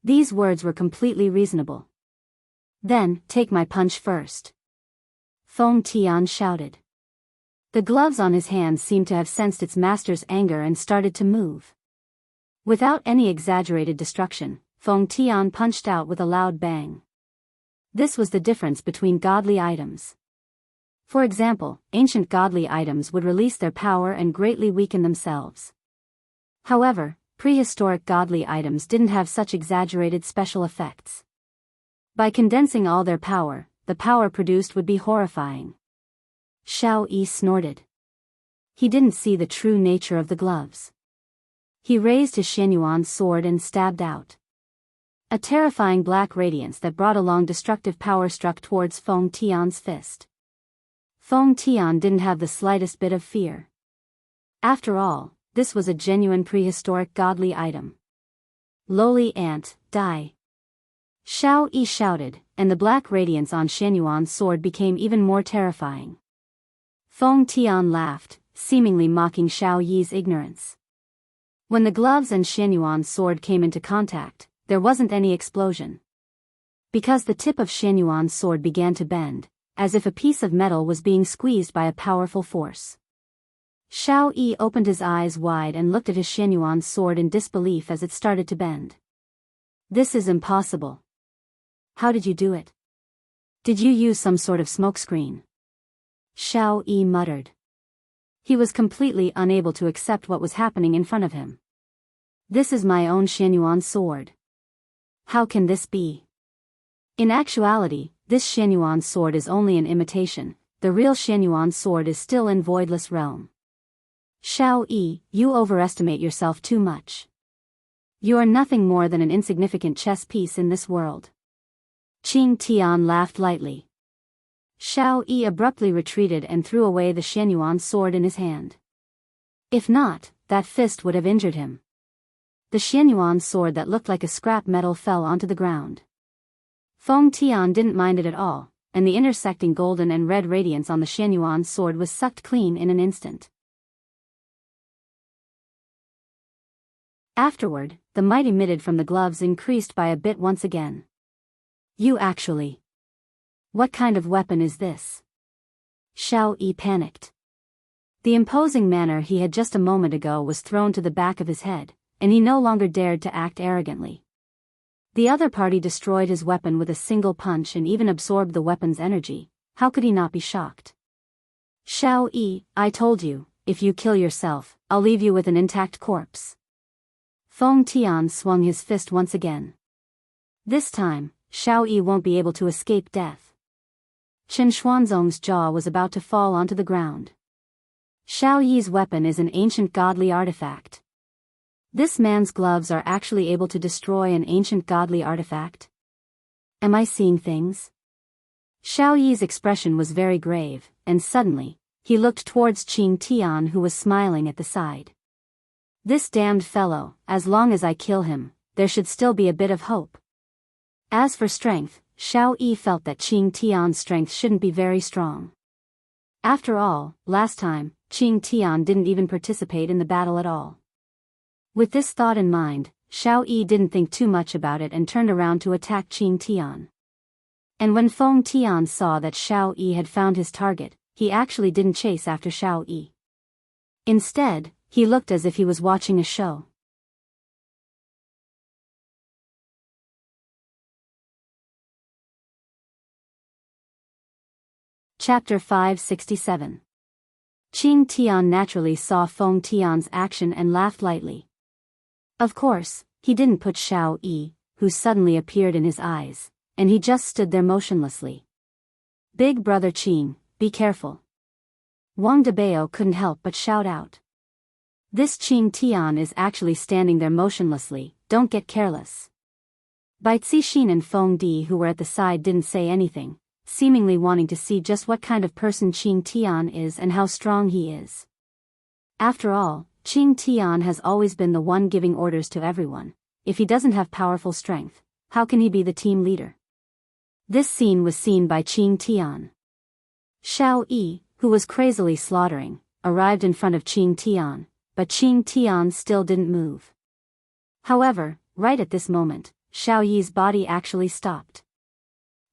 A: These words were completely reasonable. Then, take my punch first. Feng Tian shouted. The gloves on his hands seemed to have sensed its master's anger and started to move. Without any exaggerated destruction, Feng Tian punched out with a loud bang. This was the difference between godly items. For example, ancient godly items would release their power and greatly weaken themselves. However, prehistoric godly items didn't have such exaggerated special effects. By condensing all their power, the power produced would be horrifying. Xiao Yi snorted. He didn't see the true nature of the gloves. He raised his Shenyuan sword and stabbed out. A terrifying black radiance that brought along destructive power struck towards Feng Tian's fist. Feng Tian didn't have the slightest bit of fear. After all, this was a genuine prehistoric godly item. Lowly ant, die. Xiao Yi shouted, and the black radiance on Shenyuan's sword became even more terrifying. Feng Tian laughed, seemingly mocking Xiao Yi's ignorance. When the gloves and Shenyuan's sword came into contact, there wasn't any explosion. Because the tip of Shenyuan's sword began to bend, as if a piece of metal was being squeezed by a powerful force. Xiao Yi opened his eyes wide and looked at his Shenyuan sword in disbelief as it started to bend. This is impossible. How did you do it? Did you use some sort of smokescreen? Xiao Yi muttered. He was completely unable to accept what was happening in front of him. This is my own Shenyuan sword. How can this be? In actuality, this Shenyuan sword is only an imitation. The real Shenyuan sword is still in voidless realm. Xiao Yi, you overestimate yourself too much. You are nothing more than an insignificant chess piece in this world. Qing Tian laughed lightly. Xiao Yi abruptly retreated and threw away the Xianyuan sword in his hand. If not, that fist would have injured him. The Xianyuan sword that looked like a scrap metal fell onto the ground. Feng Tian didn't mind it at all, and the intersecting golden and red radiance on the Xianyuan sword was sucked clean in an instant. Afterward, the might emitted from the gloves increased by a bit once again. You actually... What kind of weapon is this? Xiao Yi panicked. The imposing manner he had just a moment ago was thrown to the back of his head, and he no longer dared to act arrogantly. The other party destroyed his weapon with a single punch and even absorbed the weapon's energy. How could he not be shocked? Xiao Yi, I told you, if you kill yourself, I'll leave you with an intact corpse. Feng Tian swung his fist once again. This time, Xiao Yi won't be able to escape death. Chen Xuanzong's jaw was about to fall onto the ground. Xiao Yi's weapon is an ancient godly artifact. This man's gloves are actually able to destroy an ancient godly artifact? Am I seeing things? Xiao Yi's expression was very grave, and suddenly, he looked towards Qing Tian who was smiling at the side. This damned fellow, as long as I kill him, there should still be a bit of hope. As for strength, Xiao Yi felt that Qing Tian's strength shouldn't be very strong. After all, last time, Qing Tian didn't even participate in the battle at all. With this thought in mind, Xiao Yi didn't think too much about it and turned around to attack Qing Tian. And when Feng Tian saw that Xiao Yi had found his target, he actually didn't chase after Xiao Yi. Instead, he looked as if he was watching a show. Chapter 567. Qing Tian naturally saw Feng Tian's action and laughed lightly. Of course, he didn't put Xiao Yi, who suddenly appeared in his eyes, and he just stood there motionlessly. Big brother Qing, be careful. Wang Debao couldn't help but shout out. This Qing Tian is actually standing there motionlessly, don't get careless. Bai Cixin and Feng Di who were at the side didn't say anything, seemingly wanting to see just what kind of person Qing Tian is and how strong he is. After all, Qing Tian has always been the one giving orders to everyone. If he doesn't have powerful strength, how can he be the team leader? This scene was seen by Qing Tian. Xiao Yi, who was crazily slaughtering, arrived in front of Qing Tian, but Qing Tian still didn't move. However, right at this moment, Xiao Yi's body actually stopped.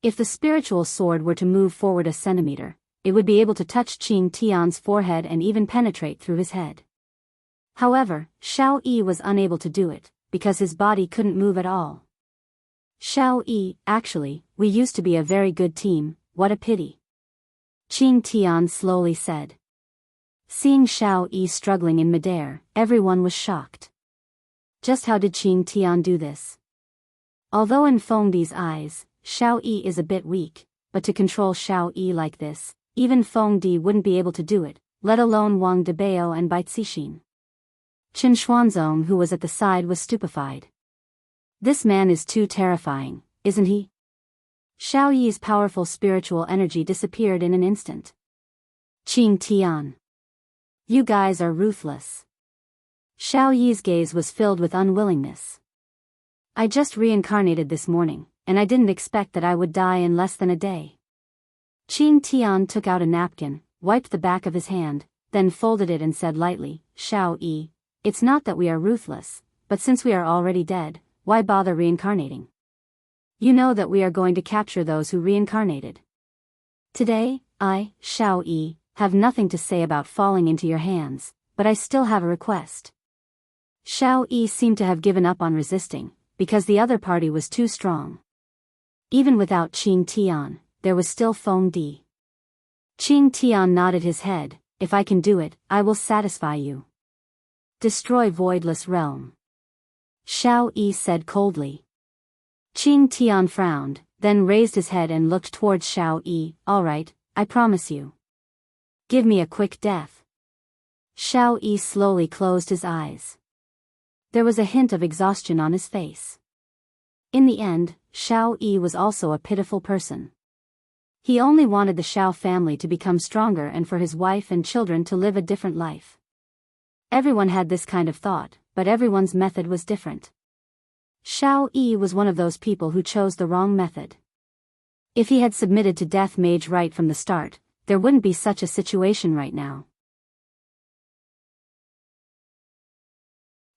A: If the spiritual sword were to move forward a centimeter, it would be able to touch Qing Tian's forehead and even penetrate through his head. However, Xiao Yi was unable to do it, because his body couldn't move at all. Xiao Yi, actually, we used to be a very good team, what a pity. Qing Tian slowly said. Seeing Xiao Yi struggling in midair, everyone was shocked. Just how did Qing Tian do this? Although in Feng Di's eyes, Xiao Yi is a bit weak, but to control Xiao Yi like this, even Feng Di wouldn't be able to do it, let alone Wang Debao and Bai Cixin. Chen Xuanzong who was at the side was stupefied. This man is too terrifying, isn't he? Xiao Yi's powerful spiritual energy disappeared in an instant. Qing Tian. You guys are ruthless. Xiao Yi's gaze was filled with unwillingness. I just reincarnated this morning, and I didn't expect that I would die in less than a day. Qing Tian took out a napkin, wiped the back of his hand, then folded it and said lightly, Xiao Yi, it's not that we are ruthless, but since we are already dead, why bother reincarnating? You know that we are going to capture those who reincarnated. Today, I, Xiao Yi, have nothing to say about falling into your hands, but I still have a request. Xiao Yi seemed to have given up on resisting, because the other party was too strong. Even without Qing Tian, there was still Feng Di. Qing Tian nodded his head, if I can do it, I will satisfy you. Destroy Voidless Realm. Xiao Yi said coldly. Qing Tian frowned, then raised his head and looked towards Xiao Yi, all right, I promise you. Give me a quick death. Xiao Yi slowly closed his eyes. There was a hint of exhaustion on his face. In the end, Xiao Yi was also a pitiful person. He only wanted the Xiao family to become stronger and for his wife and children to live a different life. Everyone had this kind of thought, but everyone's method was different. Xiao Yi was one of those people who chose the wrong method. If he had submitted to death mage right from the start, there wouldn't be such a situation right now.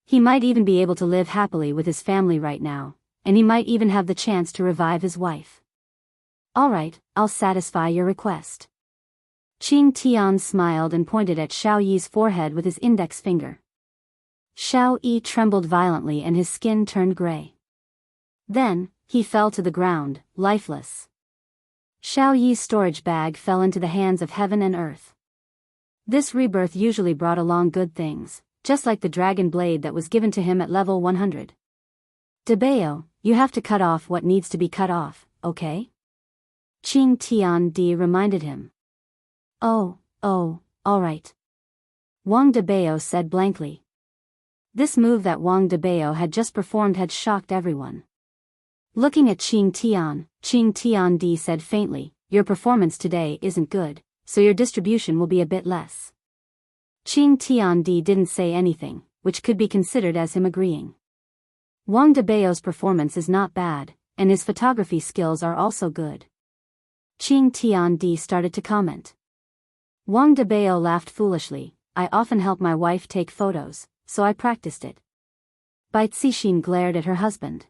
A: He might even be able to live happily with his family right now, and he might even have the chance to revive his wife. Alright, I'll satisfy your request. Qing Tian smiled and pointed at Xiao Yi's forehead with his index finger. Xiao Yi trembled violently and his skin turned gray. Then, he fell to the ground, lifeless. Xiao Yi's storage bag fell into the hands of heaven and earth. This rebirth usually brought along good things, just like the dragon blade that was given to him at level 100. Debeo, you have to cut off what needs to be cut off, okay? Qing Tiandi reminded him. Oh, alright. Wang Debeo said blankly. This move that Wang Debeo had just performed had shocked everyone. Looking at Qing Tiandi said faintly, your performance today isn't good, so your distribution will be a bit less. Qing Tiandi didn't say anything, which could be considered as him agreeing. Wang Debeo's performance is not bad, and his photography skills are also good. Qing Tiandi started to comment. Wang Debeo laughed foolishly, I often help my wife take photos, so I practiced it. Bai Cixin glared at her husband.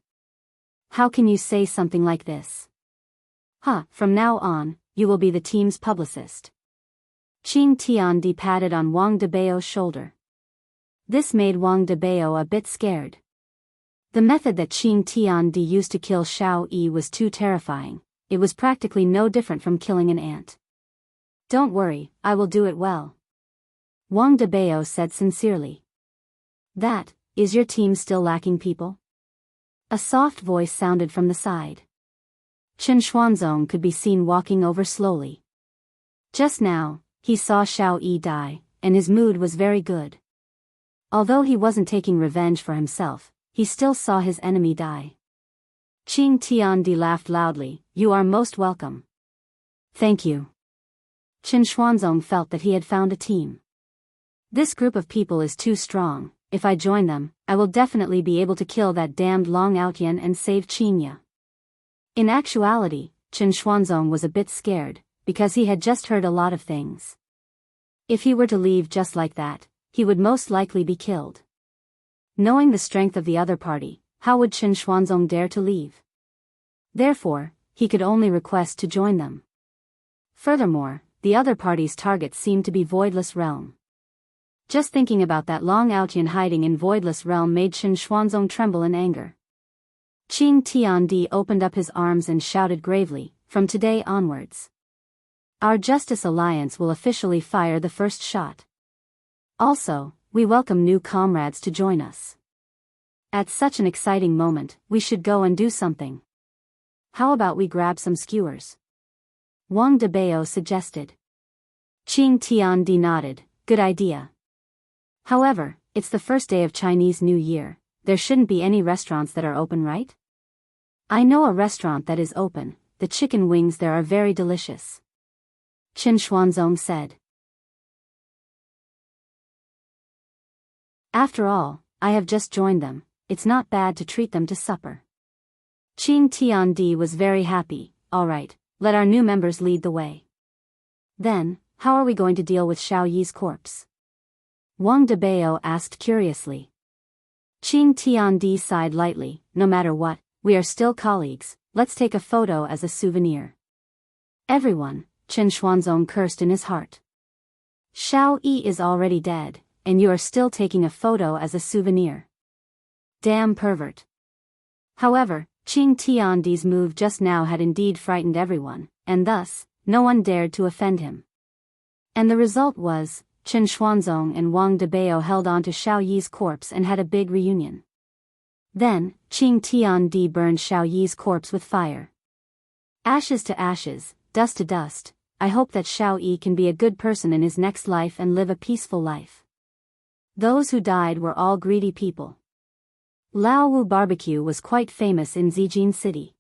A: How can you say something like this? From now on, you will be the team's publicist. Qing Tiandi patted on Wang Debeo's shoulder. This made Wang Debeo a bit scared. The method that Qing Tiandi used to kill Xiao Yi was too terrifying. It was practically no different from killing an ant. Don't worry, I will do it well. Wang Debeo said sincerely. Is your team still lacking people? A soft voice sounded from the side. Chen Xuanzong could be seen walking over slowly. Just now, he saw Xiao Yi die, and his mood was very good. Although he wasn't taking revenge for himself, he still saw his enemy die. Qing Tiandi laughed loudly, you are most welcome. Thank you. Chen Xuanzong felt that he had found a team. This group of people is too strong. If I join them, I will definitely be able to kill that damned Long Outyan and save Qinya. In actuality, Chen Xuanzong was a bit scared, because he had just heard a lot of things. If he were to leave just like that, he would most likely be killed. Knowing the strength of the other party, how would Chen Xuanzong dare to leave? Therefore, he could only request to join them. Furthermore, the other party's target seemed to be Voidless Realm. Just thinking about that Long Outyan hiding in Voidless Realm made Chen Xuanzong tremble in anger. Qing Tiandi opened up his arms and shouted gravely, from today onwards, our Justice Alliance will officially fire the first shot. Also, we welcome new comrades to join us. At such an exciting moment, we should go and do something. How about we grab some skewers? Wang Debeo suggested. Qing Tiandi nodded, good idea. However, it's the first day of Chinese New Year, there shouldn't be any restaurants that are open, right? I know a restaurant that is open, the chicken wings there are very delicious. Chen Xuanzong said. After all, I have just joined them, it's not bad to treat them to supper. Qing Tiandi was very happy, alright, let our new members lead the way. Then, how are we going to deal with Xiao Yi's corpse? Wang Debeo asked curiously. Qing Tiandi sighed lightly, no matter what, we are still colleagues, let's take a photo as a souvenir. Everyone, Chen Xuanzong cursed in his heart. Xiao Yi is already dead, and you are still taking a photo as a souvenir. Damn pervert. However, Qing Tiandi's move just now had indeed frightened everyone, and thus, no one dared to offend him. And the result was, Chen Xuanzong and Wang Debeo held on to Xiao Yi's corpse and had a big reunion. Then, Qing Tiandi burned Xiao Yi's corpse with fire. Ashes to ashes, dust to dust, I hope that Xiao Yi can be a good person in his next life and live a peaceful life. Those who died were all greedy people. Lao Wu barbecue was quite famous in Zijin City.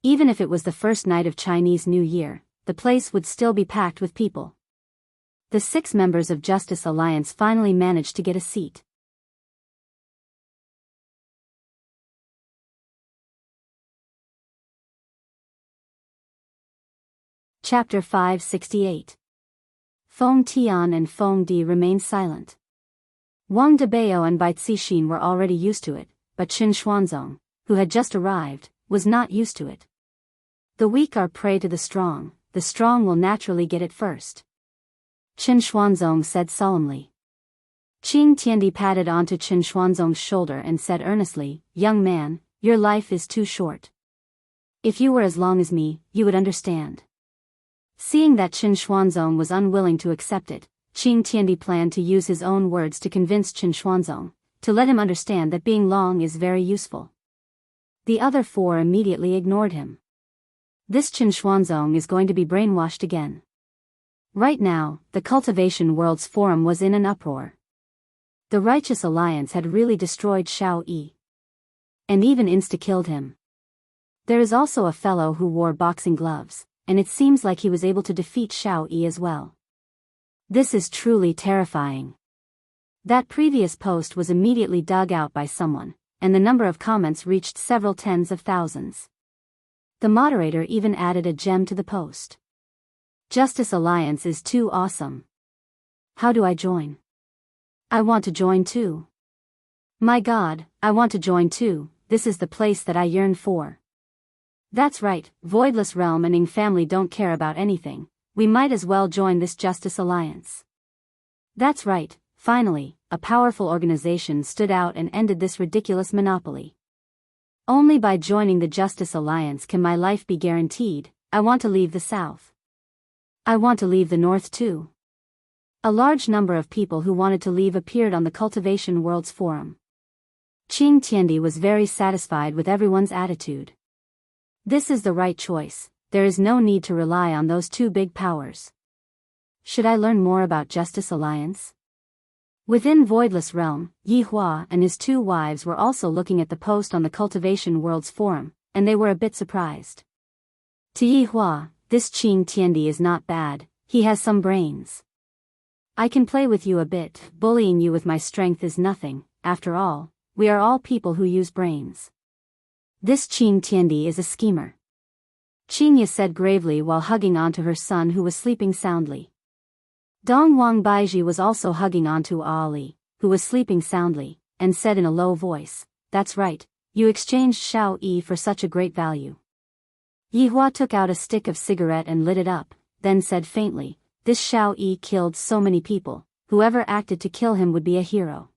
A: Even if it was the first night of Chinese New Year, the place would still be packed with people. The 6 members of Justice Alliance finally managed to get a seat. Chapter 568. Feng Tian and Feng Di remained silent. Wang Debao and Bai Cixin were already used to it, but Qin Xuanzong, who had just arrived, was not used to it. The weak are prey to the strong will naturally get it first. Qin Xuanzong said solemnly. Qing Tiandi patted onto Qin Xuanzong's shoulder and said earnestly, "Young man, your life is too short. If you were as long as me, you would understand." Seeing that Qin Xuanzong was unwilling to accept it, Qing Tiandi planned to use his own words to convince Qin Xuanzong, to let him understand that being long is very useful. The other 4 immediately ignored him. This Qin Xuanzong is going to be brainwashed again. Right now, the Cultivation World's Forum was in an uproar. The Righteous Alliance had really destroyed Xiao Yi. And even insta-killed him. There is also a fellow who wore boxing gloves, and it seems like he was able to defeat Xiao Yi as well. This is truly terrifying. That previous post was immediately dug out by someone, and the number of comments reached several tens of thousands. The moderator even added a gem to the post. Justice Alliance is too awesome. How do I join? I want to join too. My God, I want to join too. This is the place that I yearn for. That's right, Voidless Realm and Ing family don't care about anything. We might as well join this Justice Alliance. That's right, finally, a powerful organization stood out and ended this ridiculous monopoly. Only by joining the Justice Alliance can my life be guaranteed. I want to leave the South. I want to leave the North too. A large number of people who wanted to leave appeared on the Cultivation World's Forum. Qing Tiandi was very satisfied with everyone's attitude. This is the right choice. There is no need to rely on those 2 big powers. Should I learn more about Justice Alliance? Within Voidless Realm, Yi Hua and his 2 wives were also looking at the post on the Cultivation World's Forum, and they were a bit surprised. To Yi Hua, this Qing Tiandi is not bad, he has some brains. I can play with you a bit, bullying you with my strength is nothing, after all, we are all people who use brains. This Qing Tiandi is a schemer. Qingya said gravely while hugging onto her son who was sleeping soundly. Dong Wang Baiji was also hugging onto Ali, who was sleeping soundly, and said in a low voice, "That's right, you exchanged Xiao Yi for such a great value." Yi Hua took out a stick of cigarette and lit it up, then said faintly, "This Xiao Yi killed so many people, whoever acted to kill him would be a hero.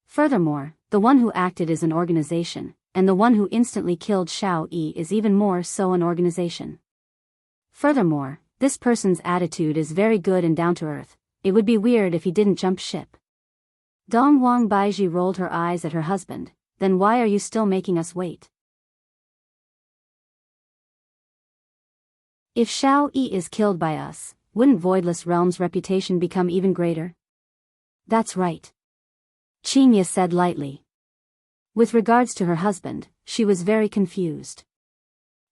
A: Furthermore, the one who acted is an organization, and the one who instantly killed Xiao Yi is even more so an organization. Furthermore, this person's attitude is very good and down to earth. It would be weird if he didn't jump ship." Dong Wang Baiji rolled her eyes at her husband. "Then why are you still making us wait? If Xiao Yi is killed by us, wouldn't Voidless Realm's reputation become even greater?" "That's right," Qingya said lightly. With regards to her husband, she was very confused.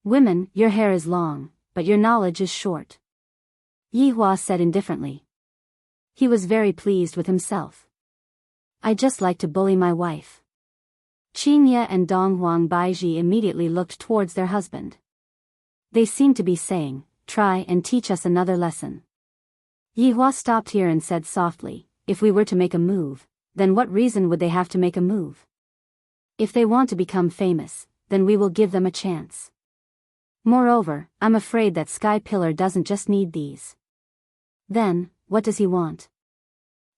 A: "Women, your hair is long, but your knowledge is short," Yi Hua said indifferently. He was very pleased with himself. "I just like to bully my wife." Qingya and Dong Huang Baiji immediately looked towards their husband. They seemed to be saying, "Try and teach us another lesson." Yi Hua stopped here and said softly, "If we were to make a move, then what reason would they have to make a move? If they want to become famous, then we will give them a chance. Moreover, I'm afraid that Sky Pillar doesn't just need these." "Then, what does he want?"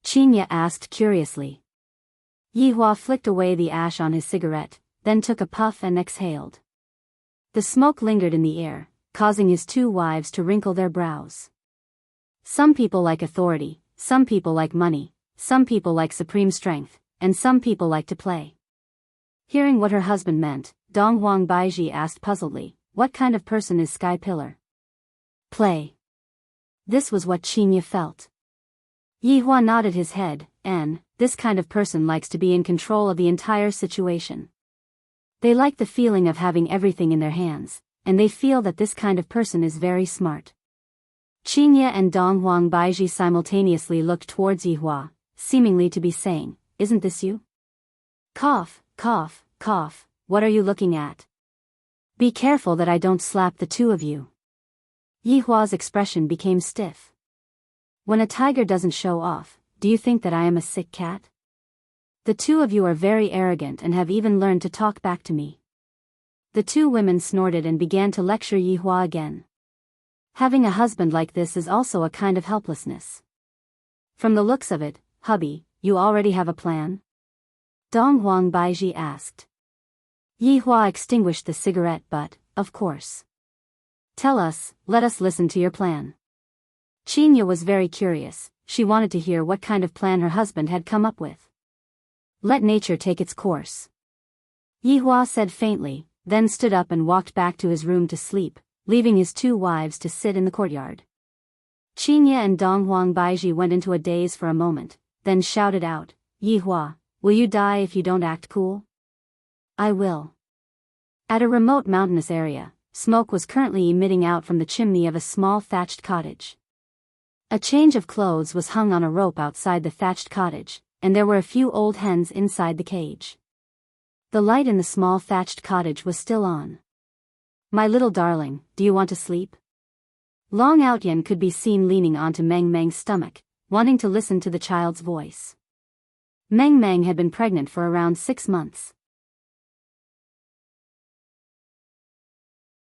A: Qingya asked curiously. Yi Hua flicked away the ash on his cigarette, then took a puff and exhaled. The smoke lingered in the air, causing his 2 wives to wrinkle their brows. Some people like authority, some people like money, some people like supreme strength, and some people like to play. Hearing what her husband meant, Dong Huang Baiji asked puzzledly, "What kind of person is Sky Pillar?" "Play." This was what Qingya felt. Yi Hua nodded his head, and, this kind of person likes to be in control of the entire situation. They like the feeling of having everything in their hands, and they feel that this kind of person is very smart. Qingye and Dong Huang Baiji simultaneously looked towards Yihua, seemingly to be saying, "Isn't this you?" Cough, cough, cough, what are you looking at? Be careful that I don't slap the two of you. Yihua's expression became stiff. When a tiger doesn't show off, do you think that I am a sick cat? The two of you are very arrogant and have even learned to talk back to me. The two women snorted and began to lecture Yihua again. Having a husband like this is also a kind of helplessness. From the looks of it, hubby, you already have a plan? Dong Huang Baiji asked. Yihua extinguished the cigarette but, of course. Tell us, let us listen to your plan. Qingye was very curious, she wanted to hear what kind of plan her husband had come up with. Let nature take its course. Yihua said faintly, then stood up and walked back to his room to sleep, leaving his two wives to sit in the courtyard. Qingye and Dong Huang Baiji went into a daze for a moment, then shouted out, Yihua, will you die if you don't act cool? I will. At a remote mountainous area, smoke was currently emitting out from the chimney of a small thatched cottage. A change of clothes was hung on a rope outside the thatched cottage, and there were a few old hens inside the cage. The light in the small thatched cottage was still on. My little darling, do you want to sleep? Long Outyen could be seen leaning onto Meng Meng's stomach, wanting to listen to the child's voice. Meng Meng had been pregnant for around 6 months.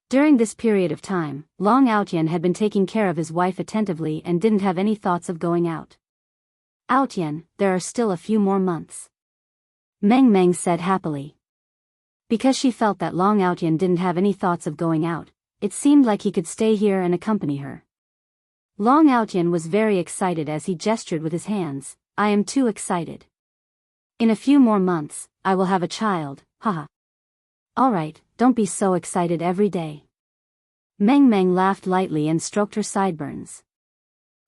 A: During this period of time, Long Outyen had been taking care of his wife attentively and didn't have any thoughts of going out. Outyen, there are still a few more months. Meng Meng said happily. Because she felt that Long Outyen didn't have any thoughts of going out, it seemed like he could stay here and accompany her. Long Outyen was very excited as he gestured with his hands, I am too excited. In a few more months, I will have a child, haha. Alright, don't be so excited every day. Meng Meng laughed lightly and stroked her sideburns.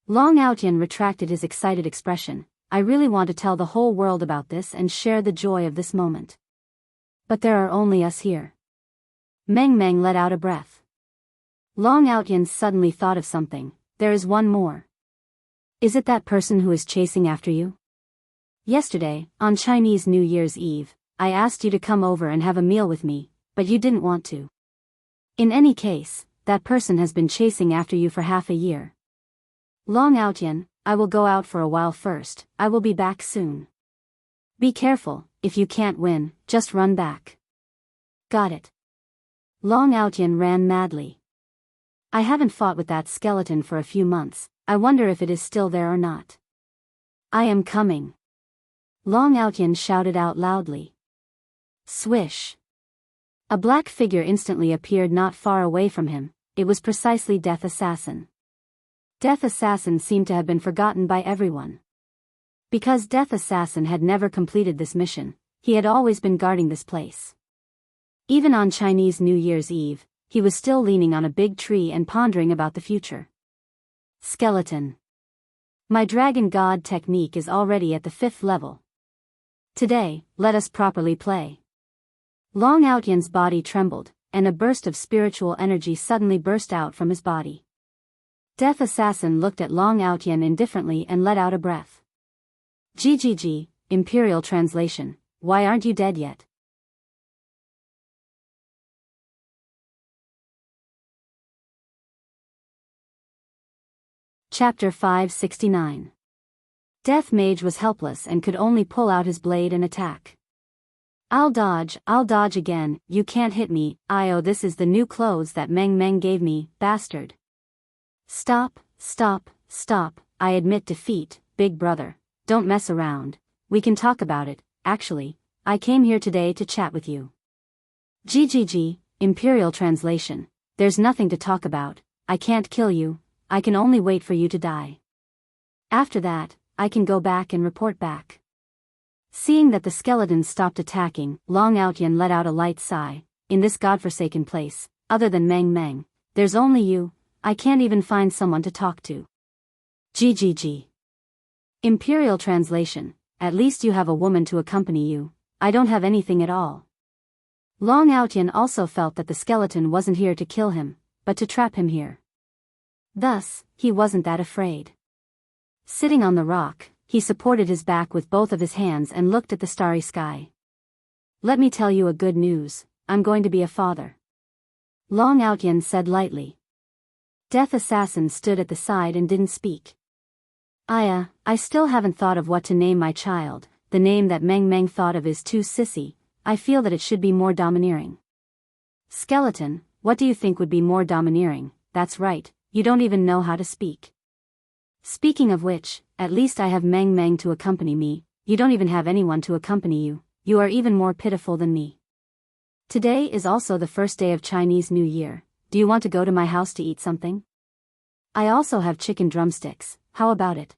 A: Long Outyen retracted his excited expression, I really want to tell the whole world about this and share the joy of this moment. But there are only us here. Meng Meng let out a breath. Long Outyen suddenly thought of something, there is one more. Is it that person who is chasing after you? Yesterday, on Chinese New Year's Eve, I asked you to come over and have a meal with me, but you didn't want to. In any case, that person has been chasing after you for half a year. Long Outyen, I will go out for a while first, I will be back soon. Be careful, if you can't win, just run back. Got it. Long Outyen ran madly. I haven't fought with that skeleton for a few months, I wonder if it is still there or not. I am coming. Long Outyen shouted out loudly. Swish. A black figure instantly appeared not far away from him, it was precisely Death Assassin. Death Assassin seemed to have been forgotten by everyone. Because Death Assassin had never completed this mission, he had always been guarding this place. Even on Chinese New Year's Eve, he was still leaning on a big tree and pondering about the future. Skeleton. My Dragon God technique is already at the 5th level. Today, let us properly play. Long Outyen's body trembled, and a burst of spiritual energy suddenly burst out from his body. Death Assassin looked at Long Outyen indifferently and let out a breath. GGG, Imperial Translation, why aren't you dead yet? Chapter 569. Death Mage was helpless and could only pull out his blade and attack. I'll dodge again, you can't hit me, this is the new clothes that Meng Meng gave me, bastard. Stop, I admit defeat, big brother, don't mess around, we can talk about it, actually, I came here today to chat with you. GGG, Imperial Translation, there's nothing to talk about, I can't kill you, I can only wait for you to die. After that, I can go back and report back. Seeing that the skeletons stopped attacking, Long Outyen let out a light sigh, in this godforsaken place, other than Meng Meng, there's only you, I can't even find someone to talk to. GGG. Imperial Translation, at least you have a woman to accompany you. I don't have anything at all. Long Outyan also felt that the skeleton wasn't here to kill him, but to trap him here. Thus, he wasn't that afraid. Sitting on the rock, he supported his back with both of his hands and looked at the starry sky. Let me tell you a good news, I'm going to be a father. Long Outyan said lightly. Death Assassin stood at the side and didn't speak. I still haven't thought of what to name my child. The name that Meng Meng thought of is too sissy. I feel that it should be more domineering. Skeleton, what do you think would be more domineering? That's right, you don't even know how to speak. Speaking of which, at least I have Meng Meng to accompany me. You don't even have anyone to accompany you. You are even more pitiful than me. Today is also the first day of Chinese New Year. Do you want to go to my house to eat something? I also have chicken drumsticks, how about it?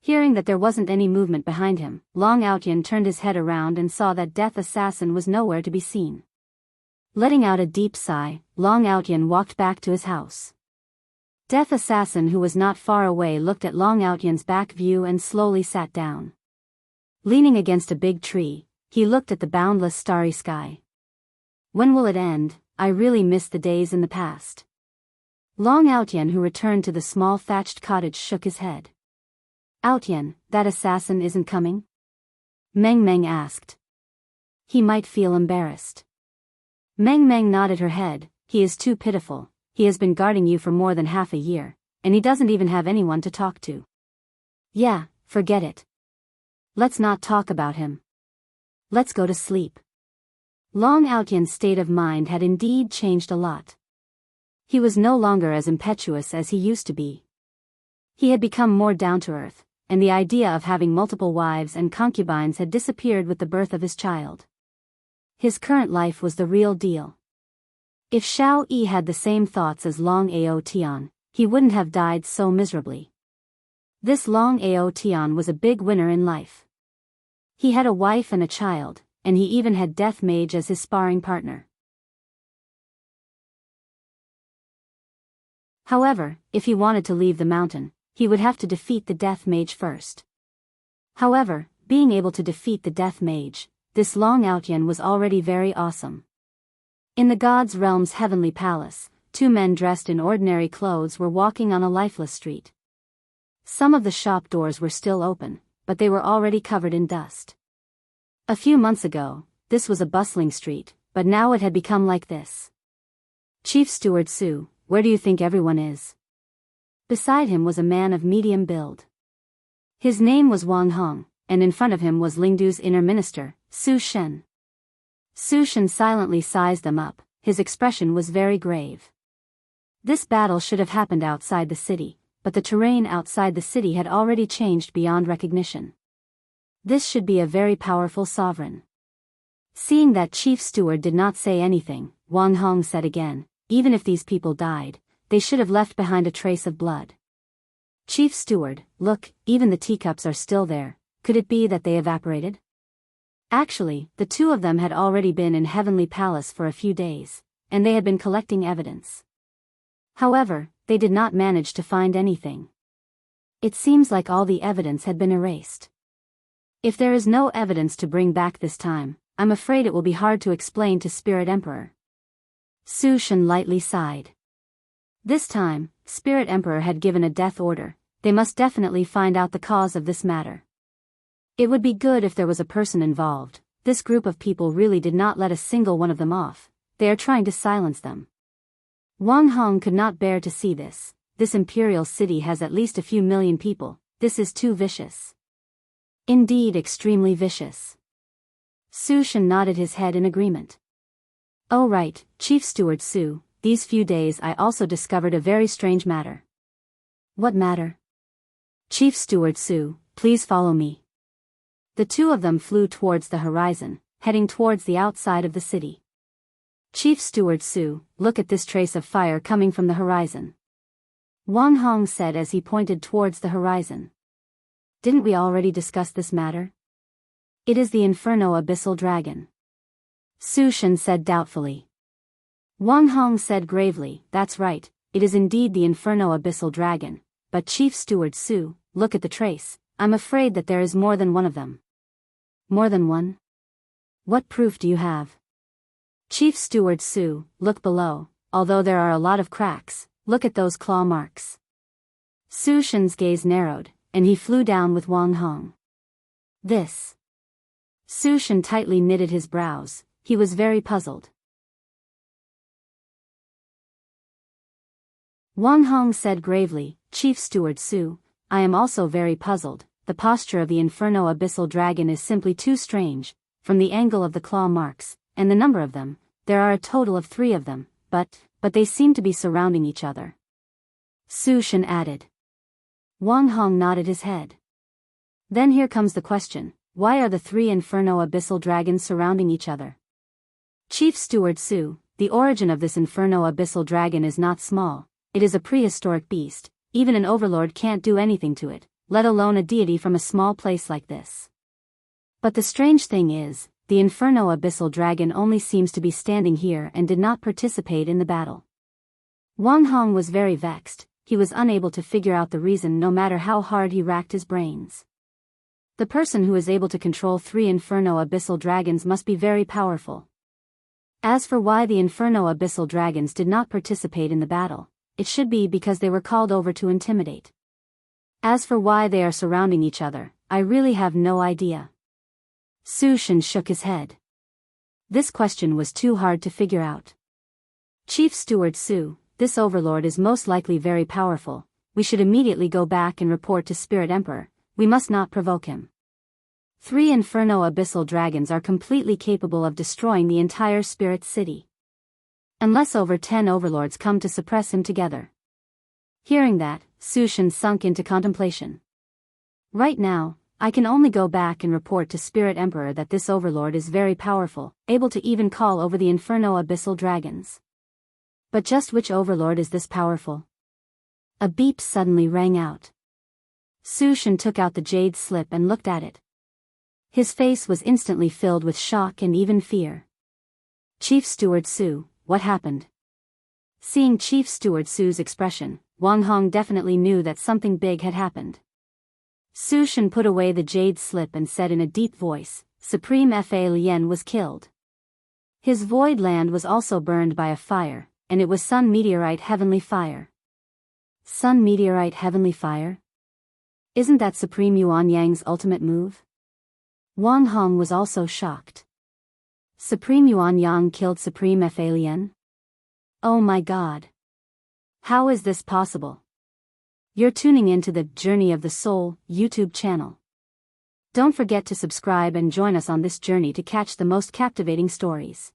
A: Hearing that there wasn't any movement behind him, Long Outyan turned his head around and saw that Death Assassin was nowhere to be seen. Letting out a deep sigh, Long Outyan walked back to his house. Death Assassin, who was not far away, looked at Long Outyan's back view and slowly sat down. Leaning against a big tree, he looked at the boundless starry sky. When will it end? I really miss the days in the past. Long Outyan, who returned to the small thatched cottage, shook his head. Outyan, that assassin isn't coming? Meng Meng asked. He might feel embarrassed. Meng Meng nodded her head. He is too pitiful. He has been guarding you for more than half a year, and he doesn't even have anyone to talk to. Yeah, forget it. Let's not talk about him. Let's go to sleep. Long Outyan's state of mind had indeed changed a lot. He was no longer as impetuous as he used to be. He had become more down-to-earth, and the idea of having multiple wives and concubines had disappeared with the birth of his child. His current life was the real deal. If Xiao Yi had the same thoughts as Long Ao Tian, he wouldn't have died so miserably. This Long Ao Tian was a big winner in life. He had a wife and a child, and he even had Death Mage as his sparring partner. However, if he wanted to leave the mountain, he would have to defeat the Death Mage first. However, being able to defeat the Death Mage, this Long Outyan was already very awesome. In the God's Realm's heavenly palace, two men dressed in ordinary clothes were walking on a lifeless street. Some of the shop doors were still open, but they were already covered in dust. A few months ago, this was a bustling street, but now it had become like this. Chief Steward Su, where do you think everyone is? Beside him was a man of medium build. His name was Wang Hong, and in front of him was Lingdu's inner minister, Su Shen. Su Shen silently sized them up. His expression was very grave. This battle should have happened outside the city, but the terrain outside the city had already changed beyond recognition. This should be a very powerful sovereign. Seeing that Chief Steward did not say anything, Wang Hong said again, even if these people died, they should have left behind a trace of blood. Chief Steward, look, even the teacups are still there. Could it be that they evaporated? Actually, the two of them had already been in Heavenly Palace for a few days, and they had been collecting evidence. However, they did not manage to find anything. It seems like all the evidence had been erased. If there is no evidence to bring back this time, I'm afraid it will be hard to explain to Spirit Emperor. Su Shen lightly sighed. This time, Spirit Emperor had given a death order. They must definitely find out the cause of this matter. It would be good if there was a person involved. This group of people really did not let a single one of them off. They are trying to silence them. Wang Hong could not bear to see this. This imperial city has at least a few million people. This is too vicious. Indeed, extremely vicious. Su Shen nodded his head in agreement. Oh right, Chief Steward Su, these few days I also discovered a very strange matter. What matter? Chief Steward Su, please follow me. The two of them flew towards the horizon, heading towards the outside of the city. Chief Steward Su, look at this trace of fire coming from the horizon. Wang Hong said as he pointed towards the horizon. Didn't we already discuss this matter? It is the Inferno Abyssal Dragon. Su Shen said doubtfully. Wang Hong said gravely, that's right, it is indeed the Inferno Abyssal Dragon, but Chief Steward Su, look at the trace, I'm afraid that there is more than one of them. More than one? What proof do you have? Chief Steward Su, look below, although there are a lot of cracks, look at those claw marks. Su Shen's gaze narrowed, and he flew down with Wang Hong. This. Su Shen tightly knitted his brows, he was very puzzled. Wang Hong said gravely, Chief Steward Su, I am also very puzzled. The posture of the Inferno Abyssal Dragon is simply too strange, from the angle of the claw marks, and the number of them, there are a total of 3 of them, but they seem to be surrounding each other. Su Shen added. Wang Hong nodded his head. Then here comes the question, why are the 3 Inferno Abyssal Dragons surrounding each other? Chief Steward Su, the origin of this Inferno Abyssal Dragon is not small, it is a prehistoric beast, even an overlord can't do anything to it, let alone a deity from a small place like this. But the strange thing is, the Inferno Abyssal Dragon only seems to be standing here and did not participate in the battle. Wang Hong was very vexed, he was unable to figure out the reason no matter how hard he racked his brains. The person who is able to control 3 Inferno Abyssal Dragons must be very powerful. As for why the Inferno Abyssal Dragons did not participate in the battle, it should be because they were called over to intimidate. As for why they are surrounding each other, I really have no idea. Su Shen shook his head. This question was too hard to figure out. Chief Steward Su, this overlord is most likely very powerful, we should immediately go back and report to Spirit Emperor, we must not provoke him. 3 Inferno Abyssal Dragons are completely capable of destroying the entire Spirit City. Unless over 10 overlords come to suppress him together. Hearing that, Su Shen sunk into contemplation. Right now, I can only go back and report to Spirit Emperor that this overlord is very powerful, able to even call over the Inferno Abyssal Dragons. But just which overlord is this powerful? A beep suddenly rang out. Su Shen took out the jade slip and looked at it. His face was instantly filled with shock and even fear. Chief Steward Su, what happened? Seeing Chief Steward Su's expression, Wang Hong definitely knew that something big had happened. Su Shen put away the jade slip and said in a deep voice, Supreme Fa Lien was killed. His void land was also burned by a fire, and it was Sun Meteorite Heavenly Fire. Sun Meteorite Heavenly Fire? Isn't that Supreme Yuan Yang's ultimate move? Wang Hong was also shocked. Supreme Yuan Yang killed Supreme Fa Lien? Oh my god. How is this possible? You're tuning into the Journey of the Soul YouTube channel. Don't forget to subscribe and join us on this journey to catch the most captivating stories.